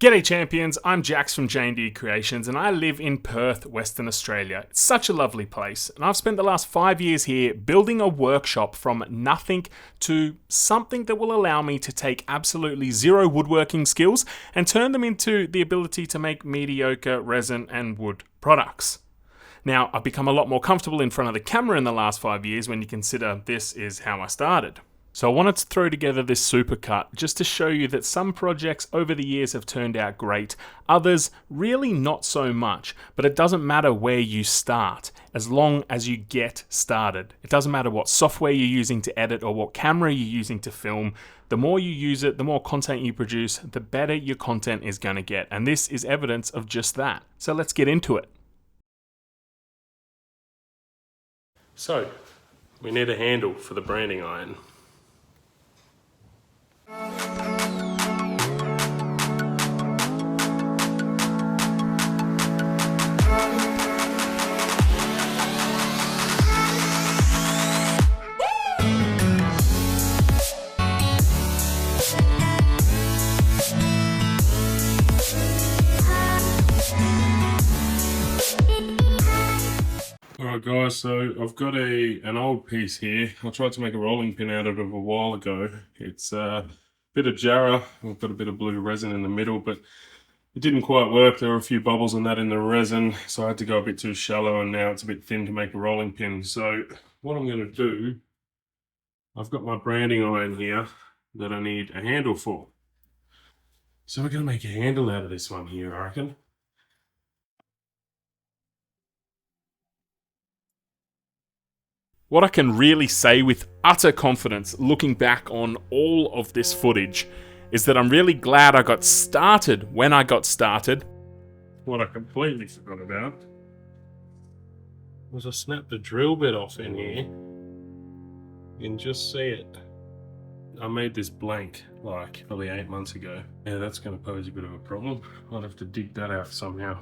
G'day champions, I'm Jax from J&D Creations and I live in Perth, Western Australia. It's such a lovely place and I've spent the last 5 years here building a workshop from nothing to something that will allow me to take absolutely zero woodworking skills and turn them into the ability to make mediocre resin and wood products. Now, I've become a lot more comfortable in front of the camera in the last 5 years when you consider this is how I started. So I wanted to throw together this supercut just to show you that some projects over the years have turned out great, others really not so much, but it doesn't matter where you start, as long as you get started. It doesn't matter what software you're using to edit or what camera you're using to film. The more you use it, the more content you produce, the better your content is going to get, and this is evidence of just that. So let's get into it. So, we need a handle for the branding iron. Alright guys, so I've got an old piece here. I tried to make a rolling pin out of it a while ago. It's a bit of jarrah. I've got a bit of blue resin in the middle, but it didn't quite work. There were a few bubbles in that in the resin, so I had to go a bit too shallow, and now it's a bit thin to make a rolling pin. So what I'm going to do, I've got my branding iron here that I need a handle for. So we're going to make a handle out of this one here, I reckon. What I can really say with utter confidence looking back on all of this footage is that I'm really glad I got started when I got started. What I completely forgot about was I snapped the drill bit off in here. You can just see it. I made this blank like probably 8 months ago. Yeah, that's going to pose a bit of a problem. I'll have to dig that out somehow.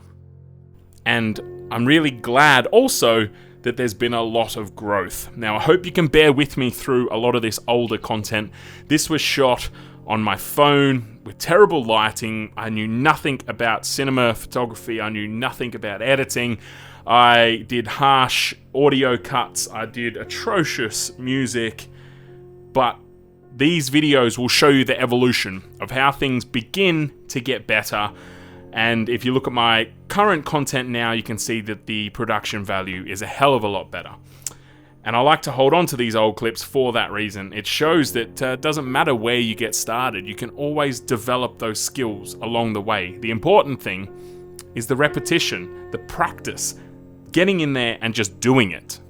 And I'm really glad also that there's been a lot of growth. Now, I hope you can bear with me through a lot of this older content. This was shot on my phone with terrible lighting. I knew nothing about cinema photography. I knew nothing about editing. I did harsh audio cuts. I did atrocious music. But these videos will show you the evolution of how things begin to get better. And if you look at my current content now, you can see that the production value is a hell of a lot better. And I like to hold on to these old clips for that reason. It shows that it doesn't matter where you get started. You can always develop those skills along the way. The important thing is the repetition, the practice, getting in there and just doing it.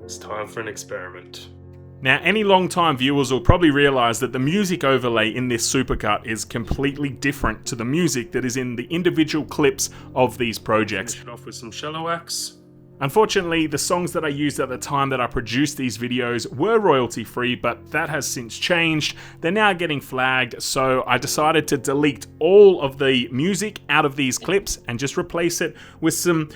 It's time for an experiment. Now, any long-time viewers will probably realise that the music overlay in this supercut is completely different to the music that is in the individual clips of these projects. Finish it off with some shallow wax. Unfortunately, the songs that I used at the time that I produced these videos were royalty-free, but that has since changed. They're now getting flagged, so I decided to delete all of the music out of these clips and just replace it with some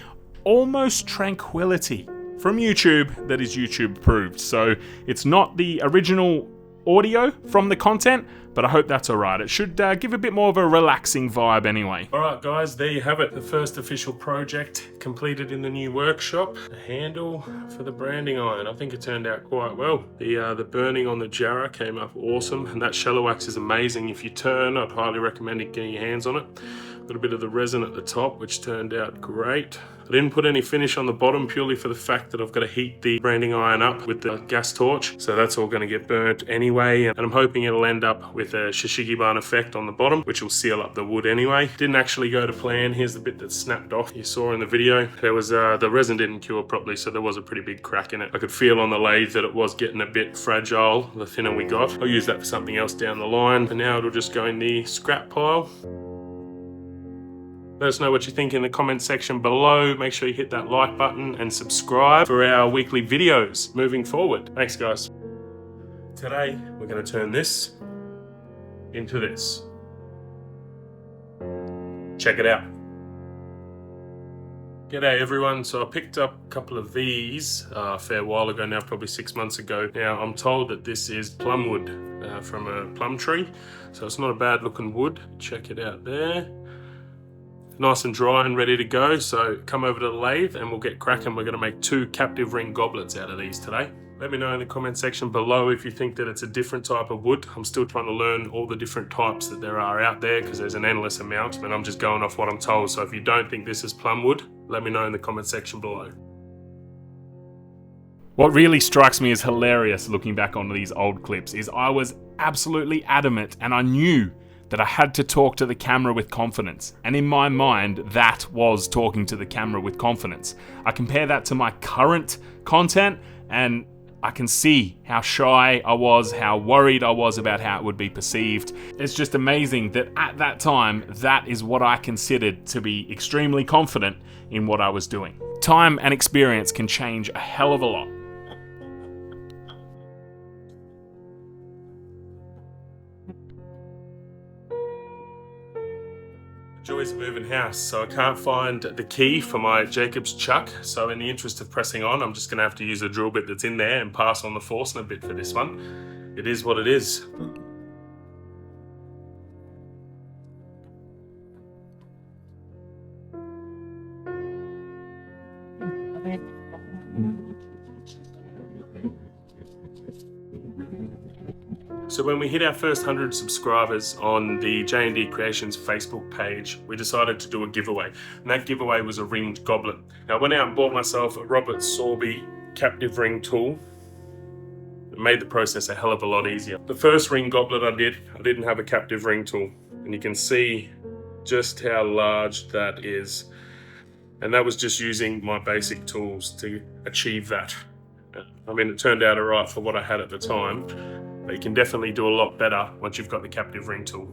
almost tranquility from YouTube that is YouTube approved. So it's not the original audio from the content, but I hope that's alright. It should give a bit more of a relaxing vibe anyway. Alright guys, there you have it. The first official project completed in the new workshop. A handle for the branding iron. I think it turned out quite well. The burning on the jarrah came up awesome, and that shallow wax is amazing. If you turn, I'd highly recommend getting your hands on it. A little bit of the resin at the top, which turned out great. I didn't put any finish on the bottom purely for the fact that I've got to heat the branding iron up with the gas torch, so that's all going to get burnt anyway, and I'm hoping it'll end up with a Shinshikiban effect on the bottom, which will seal up the wood anyway. Didn't actually go to plan. Here's the bit that snapped off you saw in the video. There was the resin didn't cure properly, so there was a pretty big crack in it. I could feel on the lathe that it was getting a bit fragile the thinner we got. I'll use that for something else down the line. For now, it'll just go in the scrap pile. Let us know what you think in the comment section below. Make sure you hit that like button and subscribe for our weekly videos moving forward. Thanks guys. Today we're going to turn this into this. Check it out. G'day everyone, so I picked up a couple of these a fair while ago now, probably 6 months ago. Now I'm told that this is plum wood from a plum tree, so it's not a bad looking wood. Check it out there. Nice and dry and ready to go, so come over to the lathe and we'll get cracking. We're going to make 2 captive ring goblets out of these today. Let me know in the comment section below if you think that it's a different type of wood. I'm still trying to learn all the different types that there are out there because there's an endless amount, and I'm just going off what I'm told. So if you don't think this is plum wood, let me know in the comment section below. What really strikes me as hilarious looking back on these old clips is I was absolutely adamant, and I knew that I had to talk to the camera with confidence. And in my mind, that was talking to the camera with confidence. I compare that to my current content, and I can see how shy I was, how worried I was about how it would be perceived. It's just amazing that at that time, that is what I considered to be extremely confident in what I was doing. Time and experience can change a hell of a lot. Joys of moving house, so I can't find the key for my Jacob's chuck, so in the interest of pressing on, I'm just going to have to use a drill bit that's in there and pass on the Forstner bit for this one. It is what it is. So when we hit our first 100 subscribers on the J&D Creations Facebook page, we decided to do a giveaway. And that giveaway was a ringed goblet. Now I went out and bought myself a Robert Sorby captive ring tool. It made the process a hell of a lot easier. The first ring goblet I didn't have a captive ring tool. And you can see just how large that is. And that was just using my basic tools to achieve that. I mean, it turned out alright for what I had at the time. But you can definitely do a lot better once you've got the captive ring tool.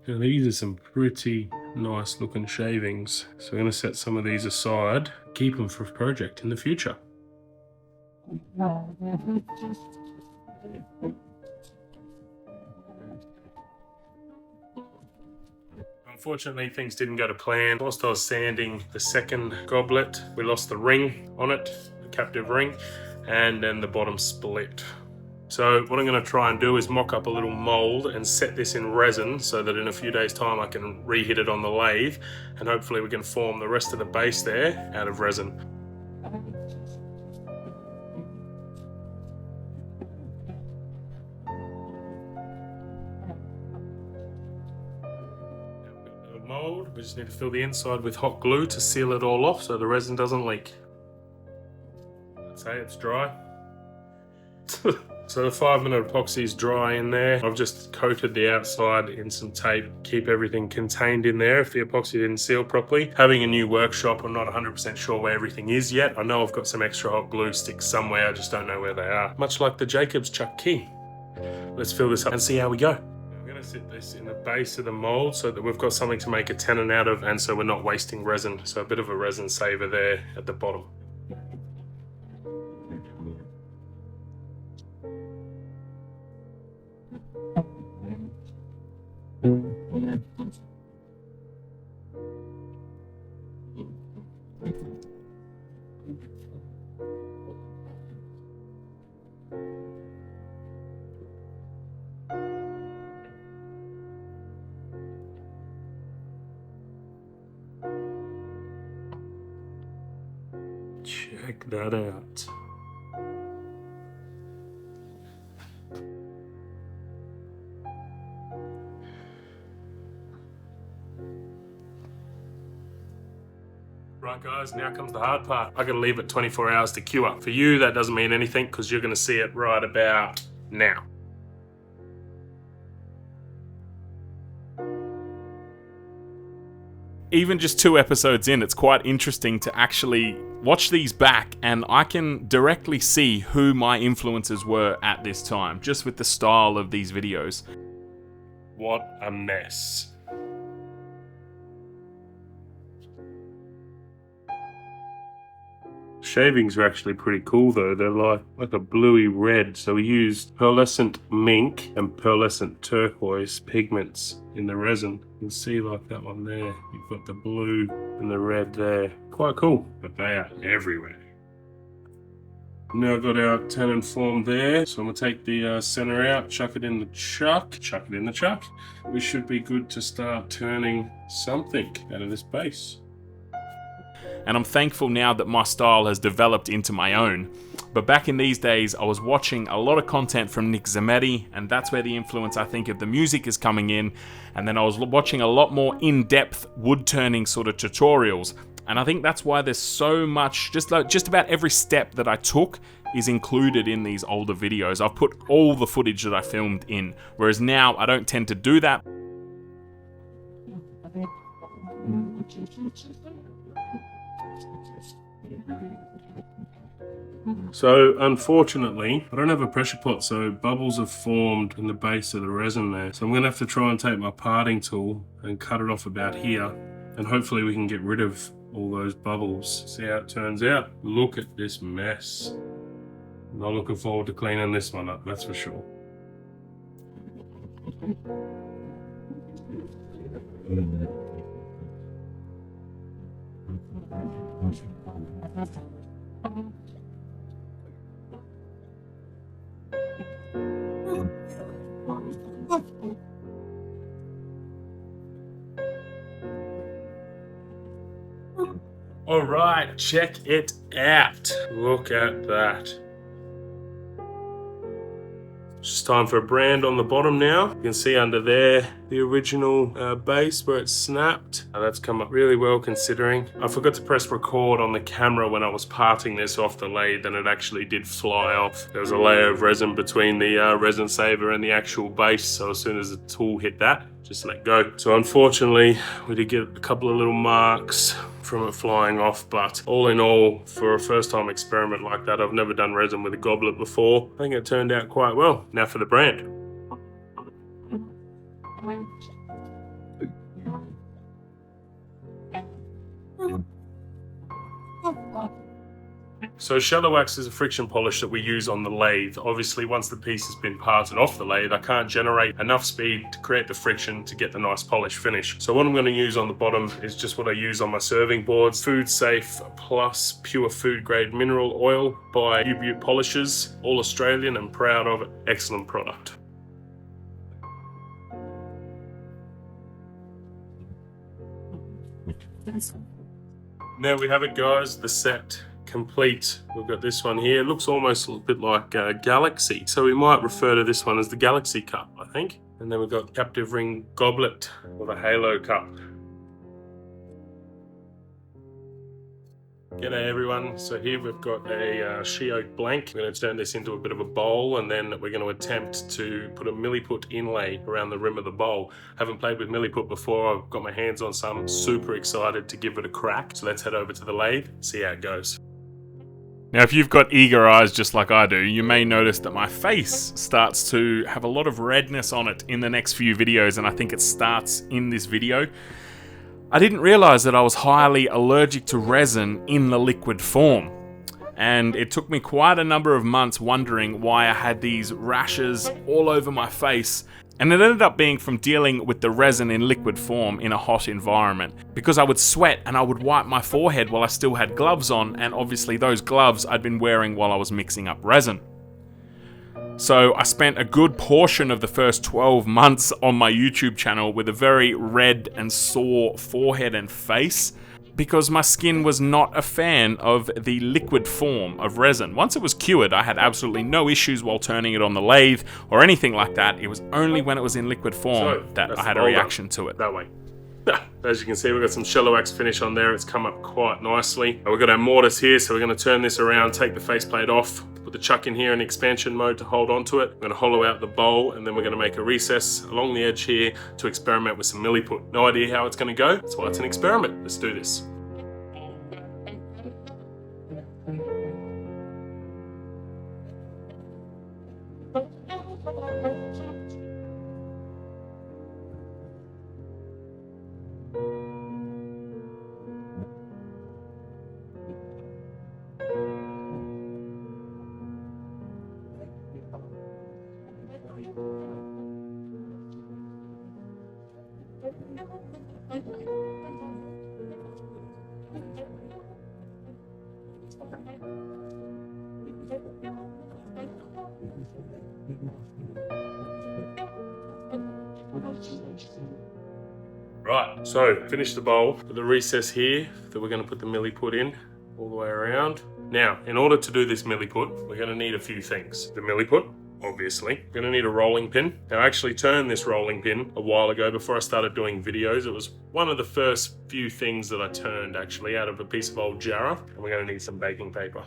Now these are some pretty nice looking shavings, so we're going to set some of these aside, keep them for a project in the future. Unfortunately, things didn't go to plan. Whilst I was sanding the second goblet, we lost the ring on it, the captive ring, and then the bottom split. So what I'm going to try and do is mock up a little mold and set this in resin so that in a few days time I can re-hit it on the lathe, and hopefully we can form the rest of the base there out of resin. Mold, we just need to fill the inside with hot glue to seal it all off so the resin doesn't leak. Let's say it's dry. So the 5-minute epoxy is dry in there. I've just coated the outside in some tape, keep everything contained in there if the epoxy didn't seal properly. Having a new workshop, I'm not 100% sure where everything is yet. I know I've got some extra hot glue sticks somewhere, I just don't know where they are. Much like the Jacob's Chuck key. Let's fill this up and see how we go. I'm gonna sit this in the base of the mold so that we've got something to make a tenon out of, and so we're not wasting resin. So a bit of a resin saver there at the bottom. Check that out. Right guys, now comes the hard part. I gotta leave it 24 hours to cure. For you, that doesn't mean anything because you're gonna see it right about now. Even just 2 episodes in, it's quite interesting to actually watch these back, and I can directly see who my influences were at this time, just with the style of these videos. What a mess. Shavings are actually pretty cool though. They're like a bluey red. So we used pearlescent mink and pearlescent turquoise pigments in the resin. You can see like that one there. You've got the blue and the red there. Quite cool, but they are everywhere. Now I've got our tenon formed there. So I'm gonna take the center out, chuck it in the chuck, chuck it in the chuck. We should be good to start turning something out of this base. And I'm thankful now that my style has developed into my own. But back in these days, I was watching a lot of content from Nick Zametti, and that's where the influence, I think, of the music is coming in. And then I was watching a lot more in-depth wood-turning sort of tutorials. And I think that's why there's so much, just about every step that I took is included in these older videos. I've put all the footage that I filmed in, whereas now I don't tend to do that. So unfortunately, I don't have a pressure pot, so bubbles have formed in the base of the resin there. So I'm gonna have to try and take my parting tool and cut it off about here, and hopefully we can get rid of all those bubbles. See how it turns out. Look at this mess. Not looking forward to cleaning this one up, that's for sure. All right, check it out. Look at that. Just time for a brand on the bottom now. You can see under there the original base where it's snapped. That's come up really well considering. I forgot to press record on the camera when I was parting this off the lathe, and it actually did fly off. There was a layer of resin between the resin saver and the actual base, so as soon as the tool hit that, just let go. So unfortunately, we did get a couple of little marks from it flying off, but all in all, for a first time experiment like that, I've never done resin with a goblet before. I think it turned out quite well. Now for the brand. So shallow wax is a friction polish that we use on the lathe. Obviously, once the piece has been parted off the lathe, I can't generate enough speed to create the friction to get the nice polish finish. So what I'm going to use on the bottom is just what I use on my serving boards. Food Safe Plus Pure Food Grade Mineral Oil by U-Butte Polishers. All Australian and proud of it. Excellent product. There we have it, guys. The set complete. We've got this one here. It looks almost a bit like Galaxy, so we might refer to this one as the Galaxy Cup, I think. And then we've got Captive Ring Goblet with a Halo Cup. G'day everyone. So here we've got a she oak blank. We're going to turn this into a bit of a bowl, and then we're going to attempt to put a milliput inlay around the rim of the bowl. Haven't played with milliput before. I've got my hands on some. Super excited to give it a crack. So let's head over to the lathe, see how it goes. Now, if you've got eager eyes just like I do, you may notice that my face starts to have a lot of redness on it in the next few videos, and I think it starts in this video. I didn't realize that I was highly allergic to resin in the liquid form, and it took me quite a number of months wondering why I had these rashes all over my face, and it ended up being from dealing with the resin in liquid form in a hot environment, because I would sweat and I would wipe my forehead while I still had gloves on, and obviously those gloves I'd been wearing while I was mixing up resin. So I spent a good portion of the first 12 months on my YouTube channel with a very red and sore forehead and face, because my skin was not a fan of the liquid form of resin. Once it was cured, I had absolutely no issues while turning it on the lathe or anything like that. It was only when it was in liquid form that I had a reaction to it. That way. As you can see, we've got some shallow wax finish on there. It's come up quite nicely. We've got our mortise here, so we're going to turn this around, take the faceplate off, put the chuck in here in expansion mode to hold onto it. We're going to hollow out the bowl, and then we're going to make a recess along the edge here to experiment with some milliput. No idea how it's going to go. That's why it's an experiment. Let's do this. Right, so finish the bowl with a recess here that we're going to put the milliput in all the way around. Now, in order to do this milliput, we're going to need a few things. The milliput, obviously. We're going to need a rolling pin. Now, I actually turned this rolling pin a while ago before I started doing videos. It was one of the first few things that I turned actually out of a piece of old jarrah, and we're going to need some baking paper.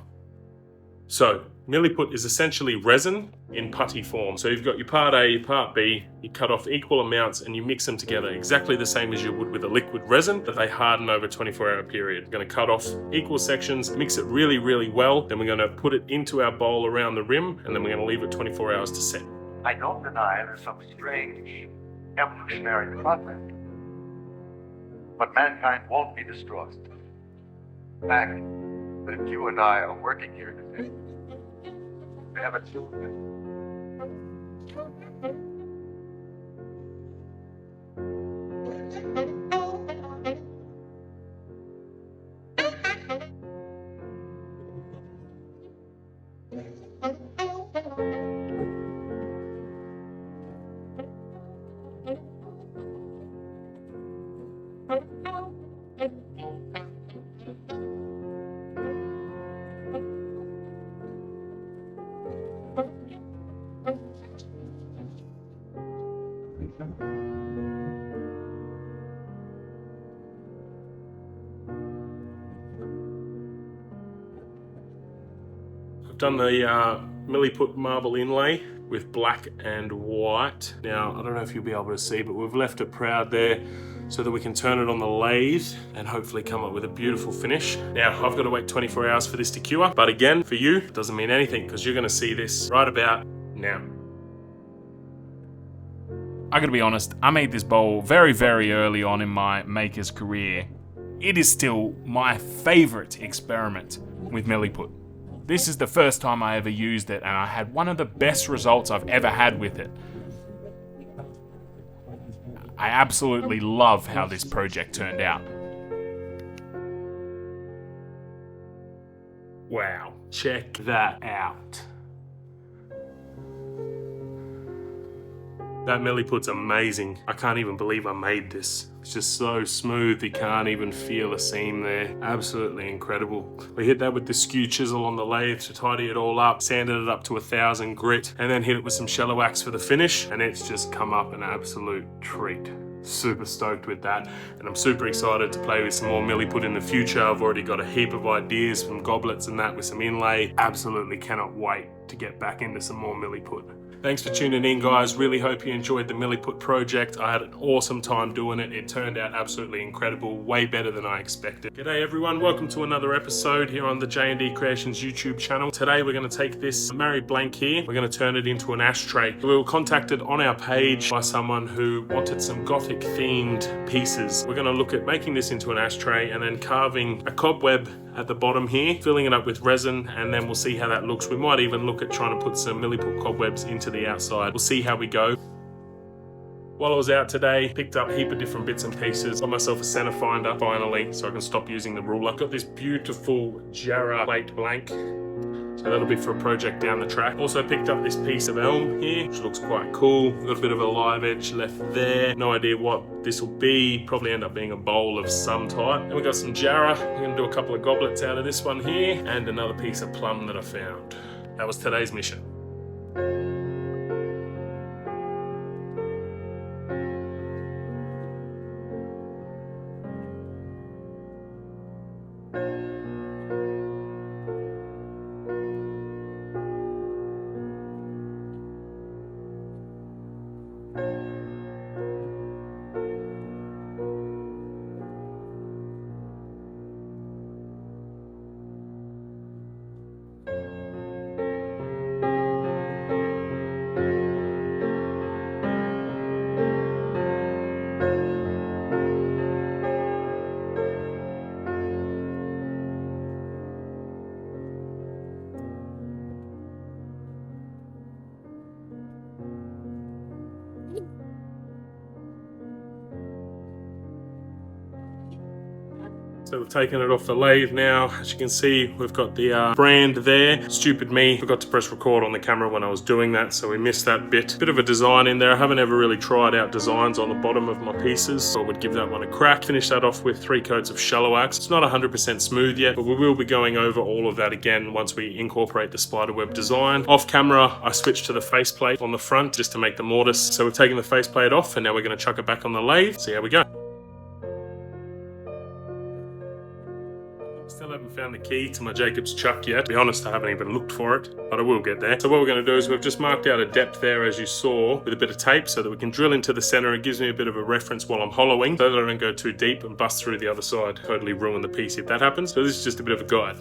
So, milliput is essentially resin in putty form. So you've got your part A, your part B, you cut off equal amounts and you mix them together exactly the same as you would with a liquid resin, but they harden over a 24-hour period. We're going to cut off equal sections, mix it really, really well, then we're going to put it into our bowl around the rim, and then we're going to leave it 24 hours to set. I don't deny there's some strange evolutionary process, but mankind won't be destroyed. In fact, that you and I are working here today, we have a children. I've done the milliput marble inlay with black and white. Now, I don't know if you'll be able to see, but we've left it proud there so that we can turn it on the lathe and hopefully come up with a beautiful finish. Now, I've got to wait 24 hours for this to cure, but again, for you, it doesn't mean anything because you're going to see this right about now. I gotta be honest, I made this bowl very, very early on in my maker's career. It is still my favorite experiment with milliput. This is the first time I ever used it, and I had one of the best results I've ever had with it. I absolutely love how this project turned out. Wow, check that out. That milliput's amazing. I can't even believe I made this. It's just so smooth, you can't even feel a seam there. Absolutely incredible. We hit that with the skew chisel on the lathe to tidy it all up, sanded it up to 1000 grit, and then hit it with some shallow wax for the finish, and it's just come up an absolute treat. super stoked with that, and I'm super excited to play with some more Milliput in the future. I've already got a heap of ideas from goblets and that with some inlay. Absolutely cannot wait to get back into some more Milliput. Thanks for tuning in, guys. Really hope you enjoyed the Milliput project. I had an awesome time doing it. It turned out absolutely incredible, way better than I expected. G'day everyone, welcome to another episode here on the J&D Creations YouTube channel. Today we're going to take this married blank here, we're going to turn it into an ashtray. We were contacted on our page by someone who wanted some Gothic themed pieces. We're going to look at making this into an ashtray and then carving a cobweb at the bottom here, filling it up with resin, and then we'll see how that looks. We might even look at trying to put some Milliput cobwebs into the outside. We'll see how we go. While I was out today, picked up a heap of different bits and pieces. Got myself a center finder finally, so I can stop using the ruler. Got this beautiful Jarrah plate blank, so that'll be for a project down the track. Also picked up this piece of elm here, which looks quite cool. Got a bit of a live edge left there. No idea what this will be. Probably end up being a bowl of some type. And we got some Jarrah. We're gonna do a couple of goblets out of this one here, and another piece of plum that I found. That was today's mission. So we've taken it off the lathe now. As you can see, we've got the brand there. Stupid me, forgot to press record on the camera when I was doing that, so we missed that bit. Bit of a design in there. I haven't ever really tried out designs on the bottom of my pieces, so I would give that one a crack. Finish that off with 3 coats of shallow wax. It's not 100% smooth yet, but we will be going over all of that again once we incorporate the spiderweb design. Off camera, I switched to the faceplate on the front just to make the mortise. So we've taken the faceplate off, and now we're going to chuck it back on the lathe. See how we go. Still haven't found the key to my Jacob's chuck yet. To be honest, I haven't even looked for it, but I will get there. So what we're going to do is we've just marked out a depth there, as you saw, with a bit of tape so that we can drill into the center. It gives me a bit of a reference while I'm hollowing so that I don't go too deep and bust through the other side. Totally ruin the piece if that happens. So this is just a bit of a guide.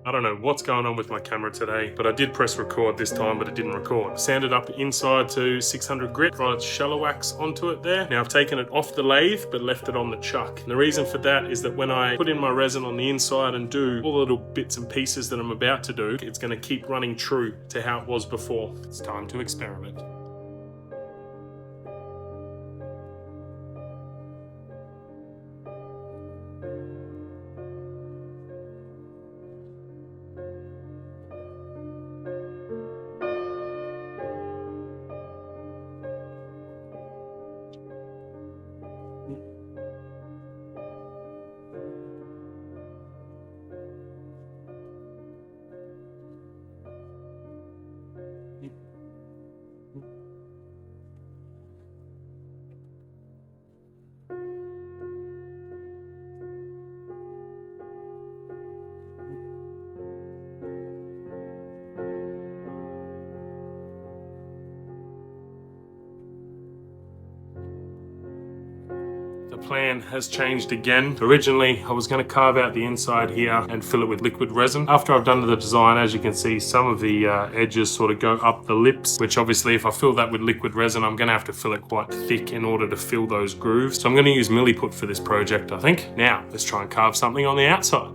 I don't know what's going on with my camera today, but I did press record this time, but it didn't record. Sanded up inside to 600 grit, applied shallow wax onto it there. Now I've taken it off the lathe, but left it on the chuck. And the reason for that is that when I put in my resin on the inside and do all the little bits and pieces that I'm about to do, it's gonna keep running true to how it was before. It's time to experiment. The plan has changed again. Originally, I was going to carve out the inside here and fill it with liquid resin. After I've done the design, as you can see, some of the edges sort of go up the lips, which obviously if I fill that with liquid resin, I'm going to have to fill it quite thick in order to fill those grooves. So I'm going to use Milliput for this project, I think. Now, let's try and carve something on the outside.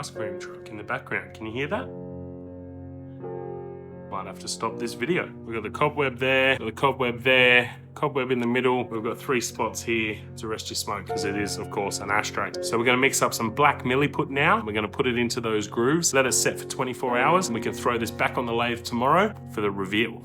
ice cream truck in the background. Can you hear that? Might have to stop this video. We've got the cobweb there, got the cobweb there, cobweb in the middle. We've got 3 spots here to rest your smoke because it is, of course, an ashtray. So we're going to mix up some black milliput now. We're going to put it into those grooves, let it set for 24 hours, and we can throw this back on the lathe tomorrow for the reveal.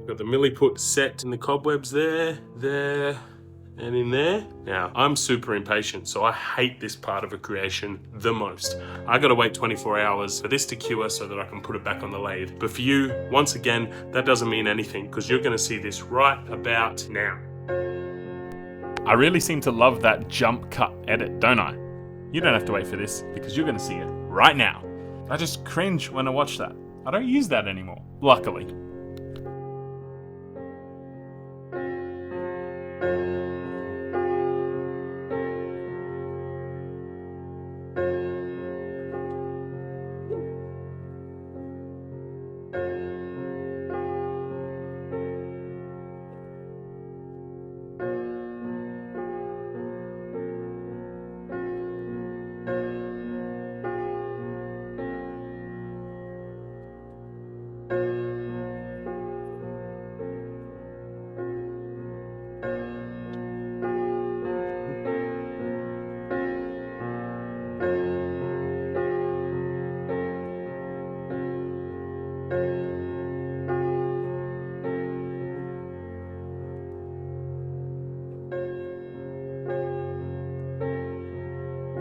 Got the milliput set in the cobwebs there, and in there. Now, I'm super impatient, so I hate this part of a creation the most. I gotta wait 24 hours for this to cure so that I can put it back on the lathe. But for you, once again, that doesn't mean anything because you're gonna see this right about now. I really seem to love that jump cut edit, don't I? You don't have to wait for this because you're gonna see it right now. I just cringe when I watch that. I don't use that anymore, luckily.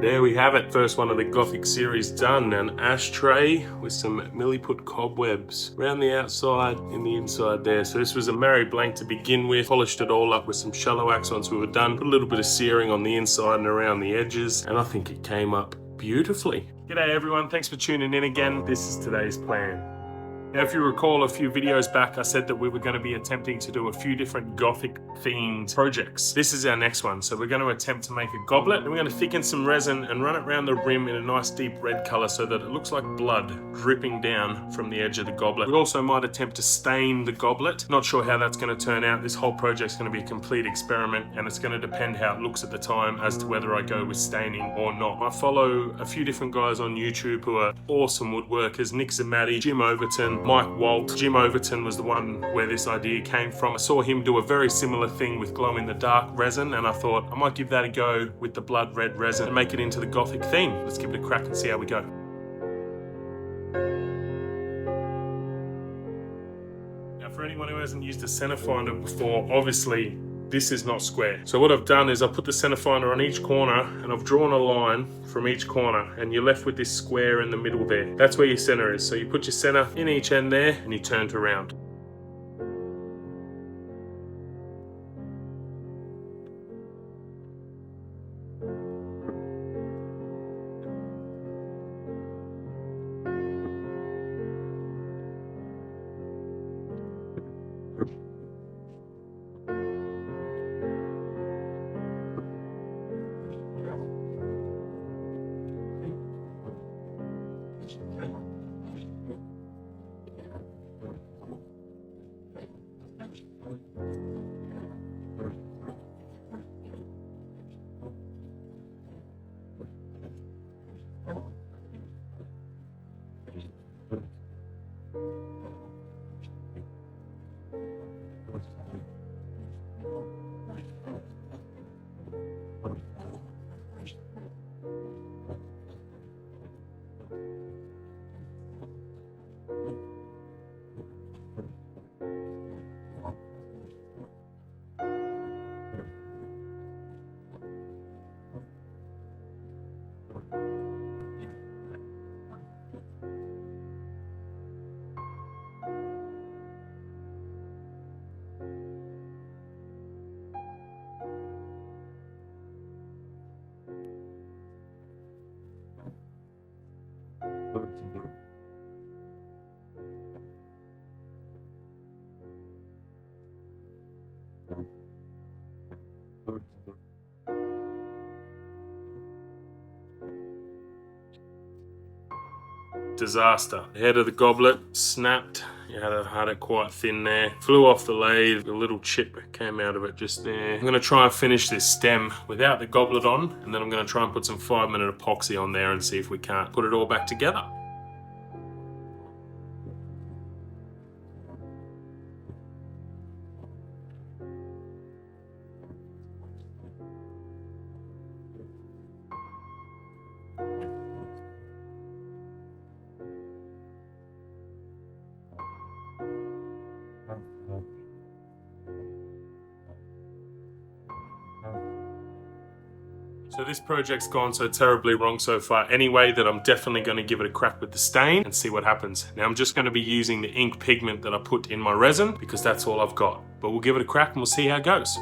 There we have it, first one of the Gothic series done. An ashtray with some milliput cobwebs around the outside and the inside there. So this was a married blank to begin with, polished it all up with some shallow wax once we were done, put a little bit of searing on the inside and around the edges, and I think it came up beautifully. G'day everyone, thanks for tuning in again. This is today's plan. Now, if you recall a few videos back, I said that we were going to be attempting to do a few different Gothic themed projects. This is our next one. So we're going to attempt to make a goblet, and we're going to thicken some resin and run it around the rim in a nice deep red color so that it looks like blood dripping down from the edge of the goblet. We also might attempt to stain the goblet. Not sure how that's going to turn out. This whole project's going to be a complete experiment, and it's going to depend how it looks at the time as to whether I go with staining or not. I follow a few different guys on YouTube who are awesome woodworkers. Nick Zamatti, Jim Overton, Mike Walt. Jim Overton was the one where this idea came from. I saw him do a very similar thing with glow-in-the-dark resin, and I thought I might give that a go with the blood red resin and make it into the Gothic theme. Let's give it a crack and see how we go. Now, for anyone who hasn't used a center finder before, obviously this is not square. So what I've done is I've put the center finder on each corner and I've drawn a line from each corner, and you're left with this square in the middle there. That's where your center is. So you put your center in each end there and you turn it around. disaster. The head of the goblet snapped. You had it quite thin there. Flew off the lathe. A little chip came out of it just there. I'm gonna try and finish this stem without the goblet on, and then I'm gonna try and put some 5-minute epoxy on there and see if we can't put it all back together. So this project's gone so terribly wrong so far anyway that I'm definitely going to give it a crack with the stain and see what happens. Now I'm just going to be using the ink pigment that I put in my resin because that's all I've got. But we'll give it a crack and we'll see how it goes.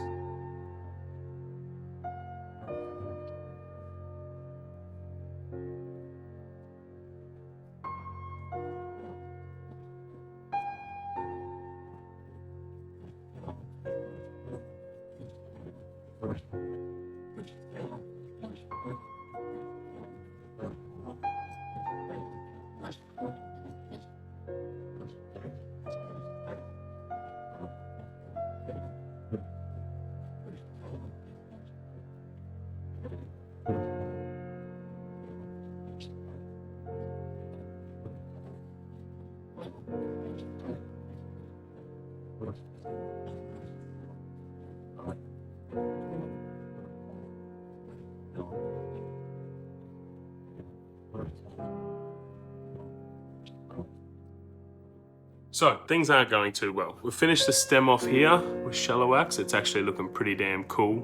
So things aren't going too well. We've finished the stem off here with shallow wax. It's actually looking pretty damn cool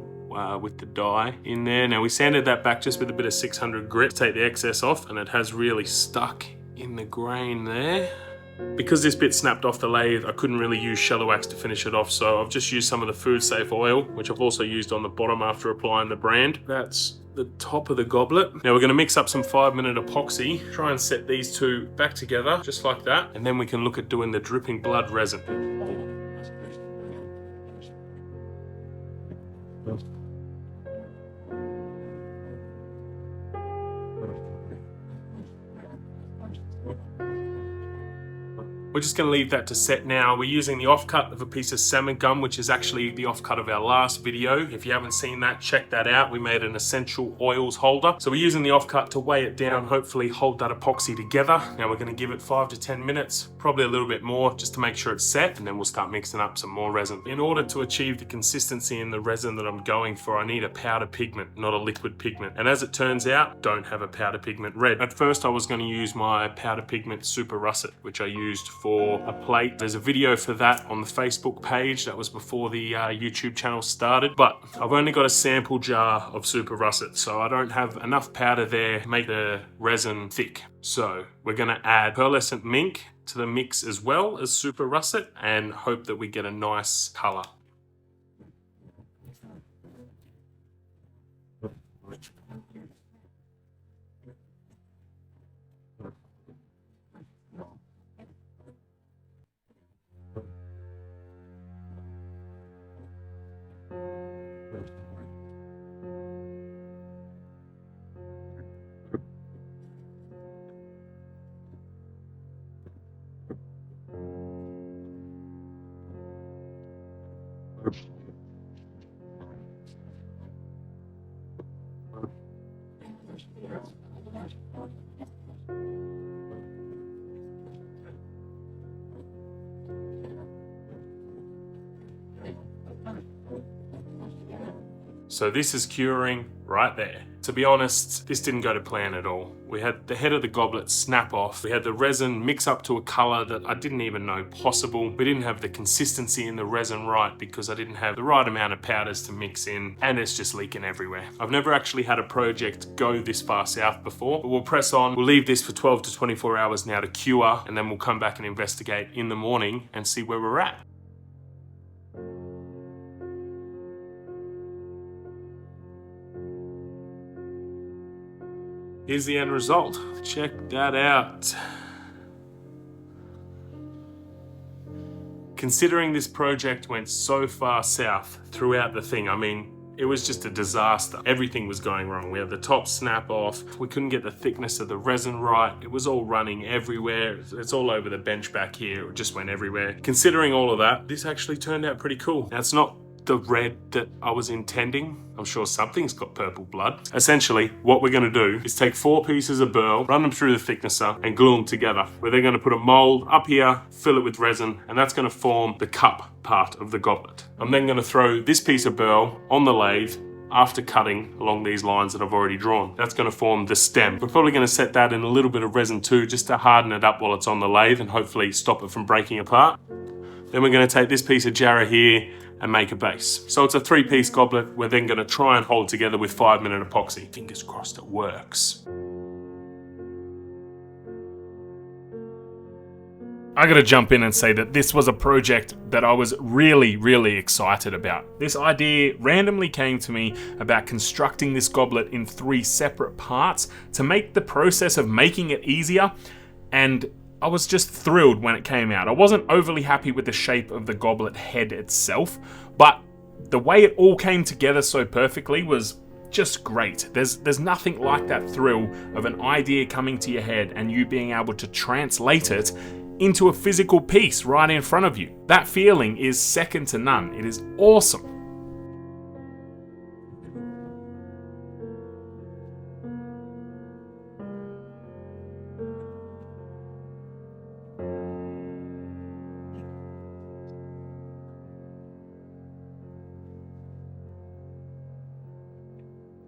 with the dye in there. Now we sanded that back just with a bit of 600 grit to take the excess off, and it has really stuck in the grain there. Because this bit snapped off the lathe, I couldn't really use shallow wax to finish it off, so I've just used some of the food safe oil, which I've also used on the bottom after applying the brand. That's the top of the goblet. Now we're going to mix up some 5-minute epoxy, try and set these two back together just like that, and then we can look at doing the dripping blood resin. We're just going to leave that to set now. We're using the offcut of a piece of salmon gum, which is actually the offcut of our last video. If you haven't seen that, check that out. We made an essential oils holder. So we're using the offcut to weigh it down, hopefully hold that epoxy together. Now we're going to give it 5 to 10 minutes, probably a little bit more, just to make sure it's set, and then we'll start mixing up some more resin. In order to achieve the consistency in the resin that I'm going for, I need a powder pigment, not a liquid pigment. And as it turns out, don't have a powder pigment red. At first I was going to use my powder pigment super russet, which I used for a plate. There's a video for that on the Facebook page. That was before the YouTube channel started, but I've only got a sample jar of super russet, so I don't have enough powder there to make the resin thick. So we're going to add pearlescent mink to the mix as well as super russet and hope that we get a nice color. So this is curing right there. To be honest, this didn't go to plan at all. We had the head of the goblet snap off. We had the resin mix up to a color that I didn't even know possible. We didn't have the consistency in the resin right because I didn't have the right amount of powders to mix in, and it's just leaking everywhere. I've never actually had a project go this far south before, but we'll press on. We'll leave this for 12 to 24 hours now to cure, and then we'll come back and investigate in the morning and see where we're at. Here's the end result. Check that out. Considering this project went so far south throughout the thing, I mean, It was just a disaster. Everything was going wrong. We had the top snap off. We couldn't get the thickness of the resin right. It was all running everywhere. It's all over the bench back here. It just went everywhere. Considering all of that, this actually turned out pretty cool. Now, it's not the red that I was intending. I'm sure something's got purple blood. Essentially, what we're gonna do is take 4 pieces of burl, run them through the thicknesser, and glue them together. We're then gonna put a mold up here, fill it with resin, and that's gonna form the cup part of the goblet. I'm then gonna throw this piece of burl on the lathe after cutting along these lines that I've already drawn. That's gonna form the stem. We're probably gonna set that in a little bit of resin too, just to harden it up while it's on the lathe and hopefully stop it from breaking apart. Then we're gonna take this piece of jarrah here and make a base. So it's a 3-piece goblet. We're then gonna try and hold together with 5-minute epoxy. Fingers crossed it works. I gotta jump in and say that this was a project that I was really excited about. This idea randomly came to me about constructing this goblet in 3 separate parts to make the process of making it easier, and I was just thrilled when it came out. I wasn't overly happy with the shape of the goblet head itself, but the way it all came together so perfectly was just great. There's nothing like that thrill of an idea coming to your head and you being able to translate it into a physical piece right in front of you. That feeling is second to none. It is awesome.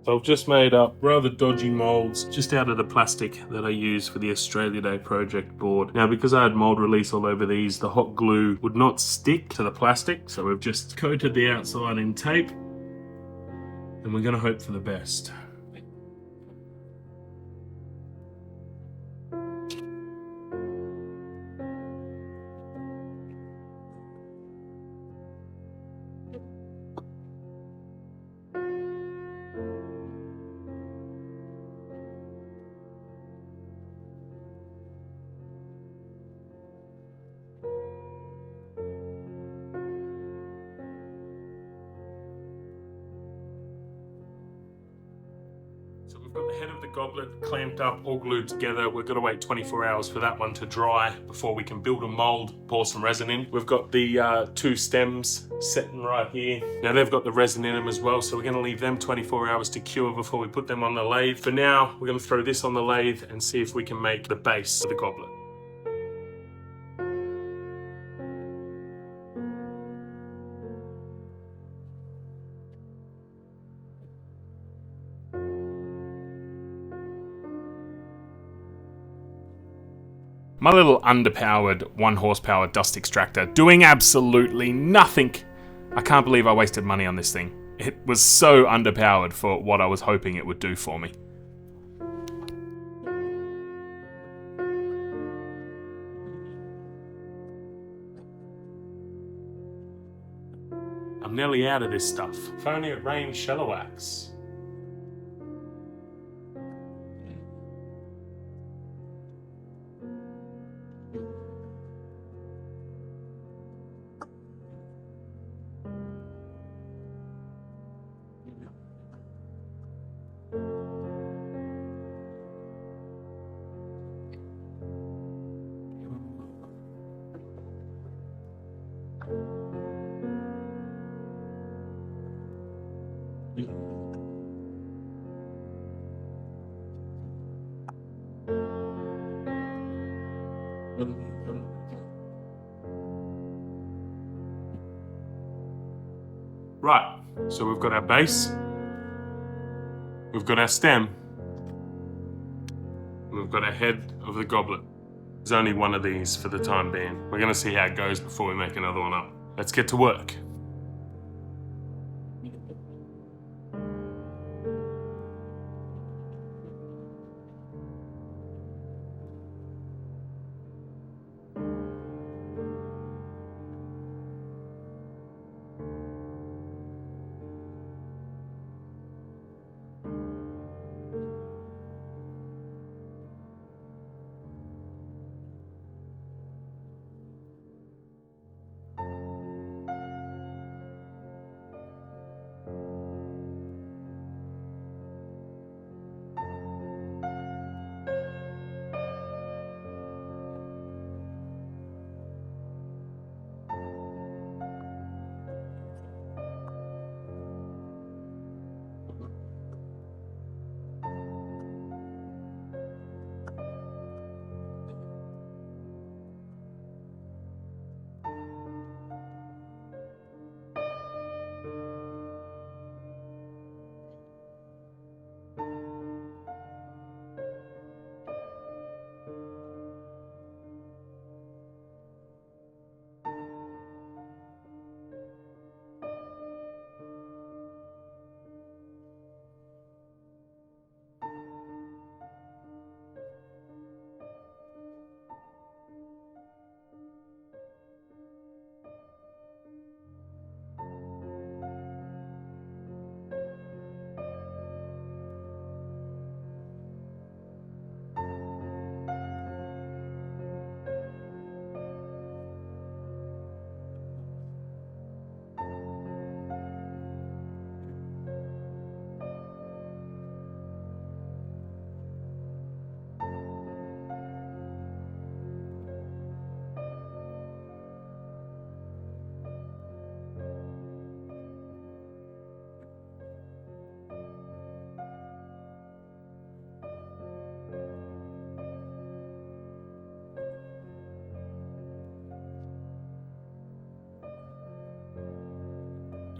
So I've just made up rather dodgy molds just out of the plastic that I use for the Australia Day project board. Now, because I had mold release all over these, the hot glue would not stick to the plastic, so we've just coated the outside in tape, and we're gonna hope for the best. So we've got the head of the goblet clamped up, all glued together. We're going to wait 24 hours for that one to dry before we can build a mold, pour some resin in. We've got the 2 stems sitting right here. Now they've got the resin in them as well, so we're going to leave them 24 hours to cure before we put them on the lathe. For now, we're going to throw this on the lathe and see if we can make the base of the goblet. My little underpowered 1 horsepower dust extractor doing absolutely nothing. I can't believe I wasted money on this thing. It was so underpowered for what I was hoping it would do for me. I'm nearly out of this stuff. If only it rained shallow wax. Right, so we've got our base, we've got our stem, and we've got our head of the goblet. There's only one of these for the time being. We're going to see how it goes before we make another one up. Let's get to work.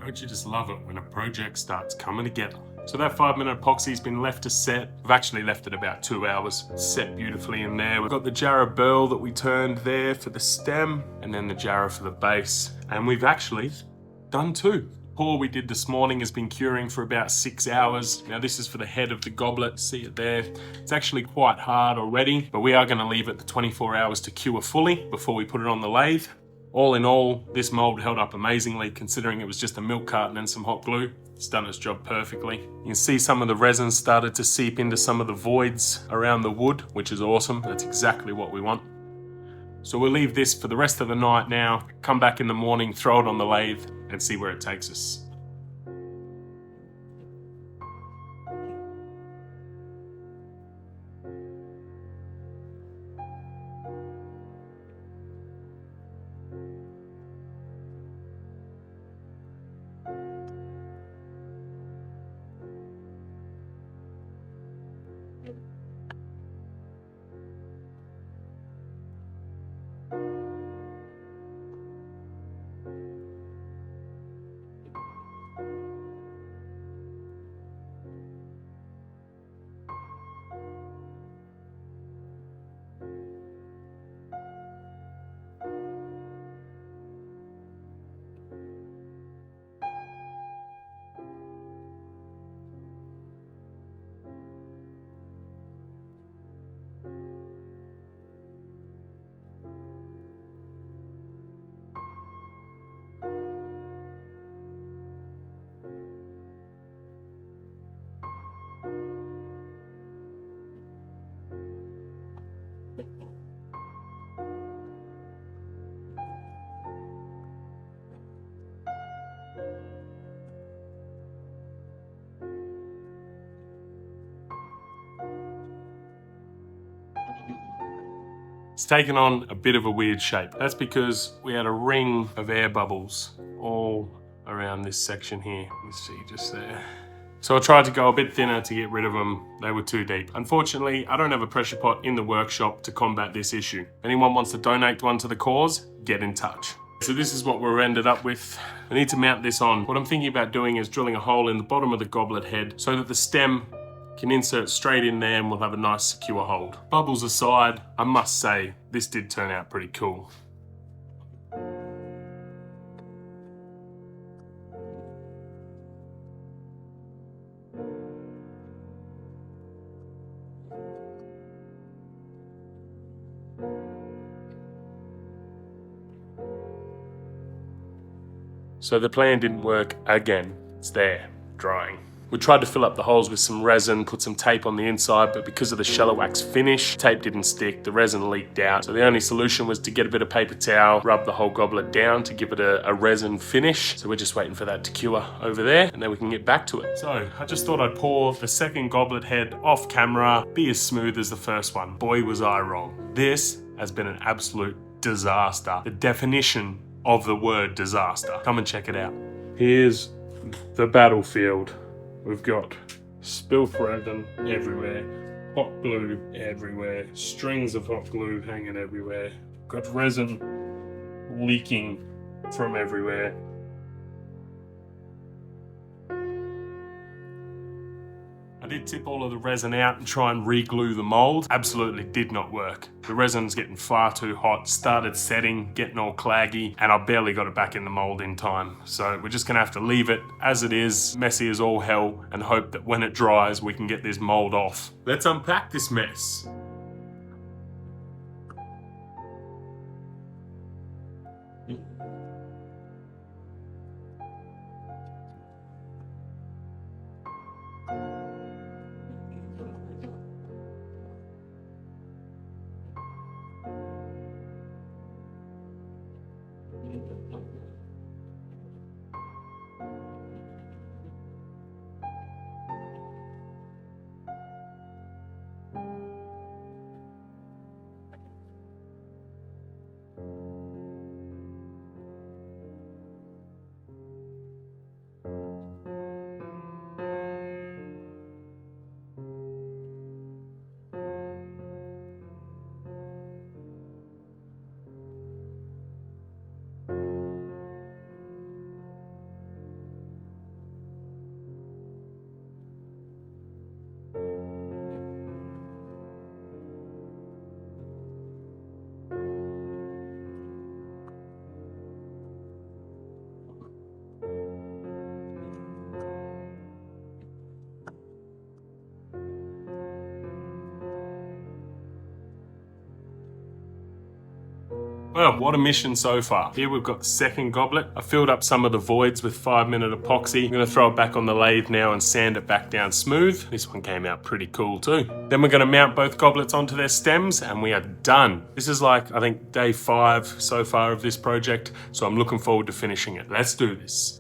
Don't you just love it when a project starts coming together? So that 5-minute epoxy's been left to set. We've actually left it about 2 hours. It's set beautifully in there. We've got the jarrah burl that we turned there for the stem, and then the jarrah for the base. And we've actually done 2. Pour we did this morning has been curing for about 6 hours. Now this is for the head of the goblet, see it there. It's actually quite hard already, but we are gonna leave it the 24 hours to cure fully before we put it on the lathe. All in all, this mold held up amazingly considering it was just a milk carton and some hot glue. It's done its job perfectly. You can see some of the resin started to seep into some of the voids around the wood, which is awesome. That's exactly what we want. So we'll leave this for the rest of the night now, come back in the morning, throw it on the lathe, and see where it takes us. It's taken on a bit of a weird shape. That's because we had a ring of air bubbles all around this section here. You see just there. So I tried to go a bit thinner to get rid of them. They were too deep. Unfortunately, I don't have a pressure pot in the workshop to combat this issue. If anyone wants to donate one to the cause, get in touch. So this is what we're ended up with. We need to mount this on. What I'm thinking about doing is drilling a hole in the bottom of the goblet head so that the stem can insert straight in there and we'll have a nice secure hold. Bubbles aside, I must say, this did turn out pretty cool. So the plan didn't work again. It's there, drying. We tried to fill up the holes with some resin, put some tape on the inside, but because of the shallow wax finish, tape didn't stick, the resin leaked out. So the only solution was to get a bit of paper towel, rub the whole goblet down to give it a resin finish. So we're just waiting for that to cure over there, and then we can get back to it. So I just thought I'd pour the second goblet head off camera, be as smooth as the first one. Boy, was I wrong. This has been an absolute disaster. The definition of the word disaster. Come and check it out. Here's the battlefield. We've got spilt resin everywhere, hot glue everywhere, strings of hot glue hanging everywhere, got resin leaking from everywhere. I did tip all of the resin out and try and re-glue the mold. Absolutely did not work. The resin's getting far too hot, started setting, getting all claggy, and I barely got it back in the mold in time. So we're just gonna have to leave it as it is, messy as all hell, and hope that when it dries, we can get this mold off. Let's unpack this mess. Well, what a mission so far. Here we've got the second goblet. I filled up some of the voids with 5-minute epoxy. I'm gonna throw it back on the lathe now and sand it back down smooth. This one came out pretty cool too. Then we're gonna mount both goblets onto their stems and we are done. This is like, I think, day 5 so far of this project, so I'm looking forward to finishing it. Let's do this.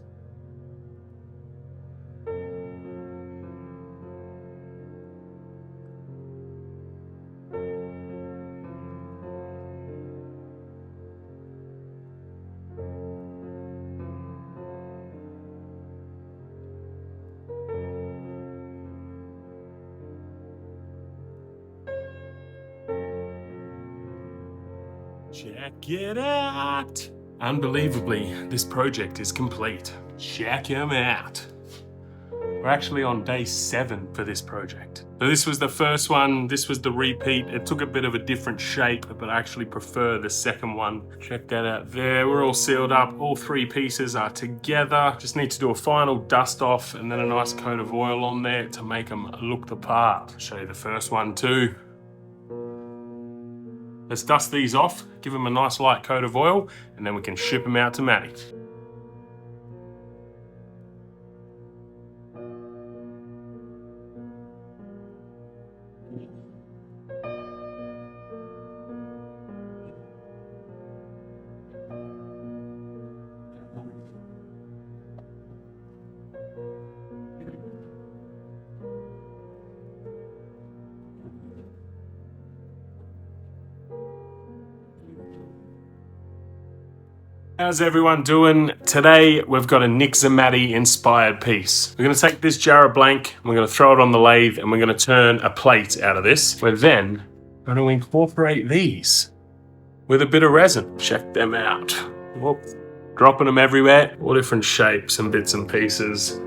Check it out! Unbelievably, this project is complete. Check him out. We're actually on day 7 for this project. So this was the first one, this was the repeat. It took a bit of a different shape, but I actually prefer the second one. Check that out there. We're all sealed up. All 3 pieces are together. Just need to do a final dust off and then a nice coat of oil on there to make them look the part. I'll show you the first one too. Let's dust these off, give them a nice light coat of oil, and then we can ship them out to Matty. How's everyone doing? Today we've got a Nixamati inspired piece. We're going to take this jar of blank, we're going to throw it on the lathe, and we're going to turn a plate out of this. We're then going to incorporate these with a bit of resin. Check them out. Whoop. Dropping them everywhere, all different shapes and bits and pieces.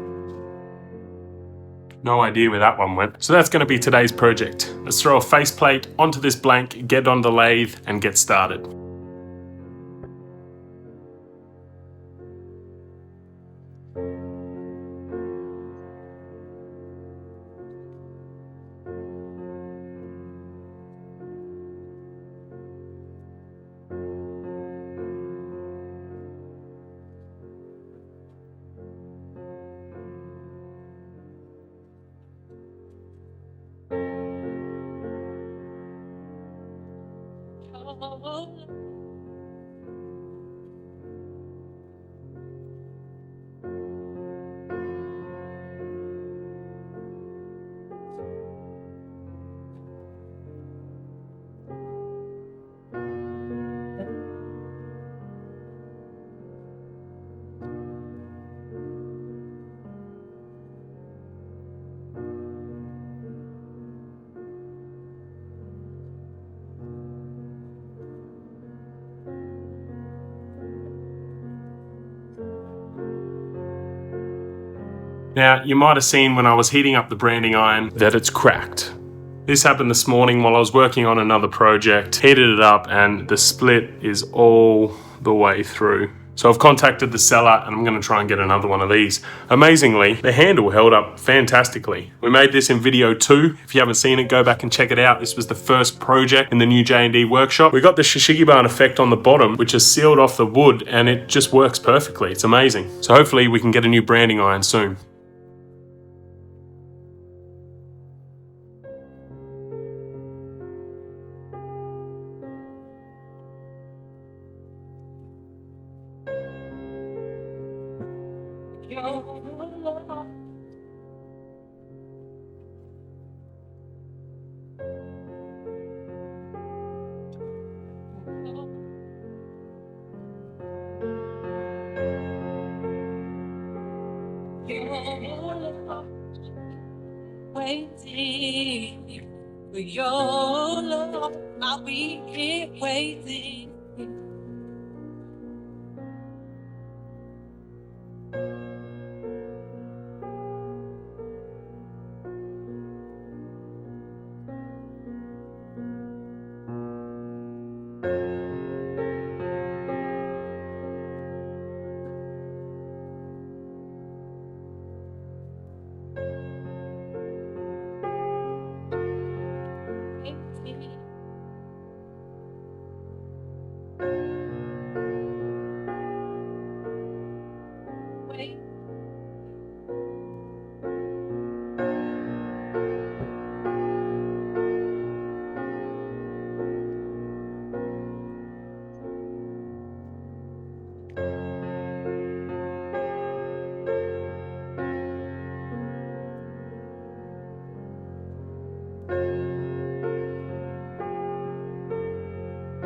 No idea where that one went. So that's going to be today's project. Let's throw a faceplate onto this blank, get it on the lathe, and get started. Now, you might have seen when I was heating up the branding iron that it's cracked. This happened this morning while I was working on another project, heated it up, and the split is all the way through. So I've contacted the seller and I'm going to try and get another one of these. Amazingly, the handle held up fantastically. We made this in video 2. If you haven't seen it, go back and check it out. This was the first project in the new J&D workshop. We got the Shishigiban effect on the bottom, which has sealed off the wood, and it just works perfectly. It's amazing. So hopefully we can get a new branding iron soon. Waiting for your love, I'll be here waiting.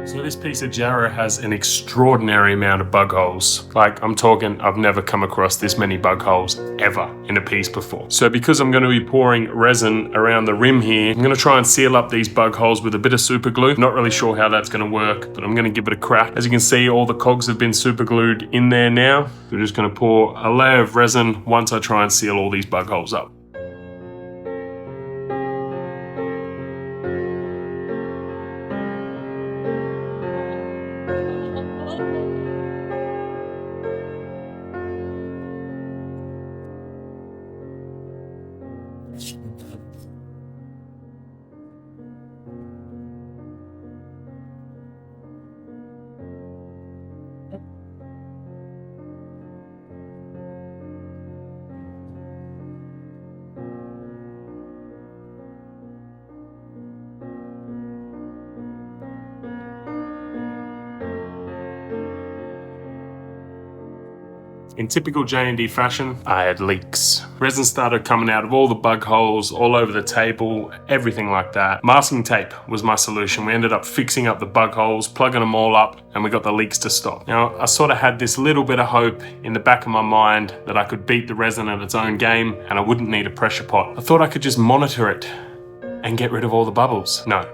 So this piece of jarrah has an extraordinary amount of bug holes. Like, I'm talking, I've never come across this many bug holes ever in a piece before. So because I'm going to be pouring resin around the rim here, I'm going to try and seal up these bug holes with a bit of super glue. Not really sure how that's going to work, but I'm going to give it a crack. As you can see, all the cogs have been super glued in there now. We're just going to pour a layer of resin once I try and seal all these bug holes up. In typical J&D fashion, I had leaks. Resin started coming out of all the bug holes, all over the table, everything like that. Masking tape was my solution. We ended up fixing up the bug holes, plugging them all up, and we got the leaks to stop. Now, I sort of had this little bit of hope in the back of my mind that I could beat the resin at its own game and I wouldn't need a pressure pot. I thought I could just monitor it and get rid of all the bubbles. No,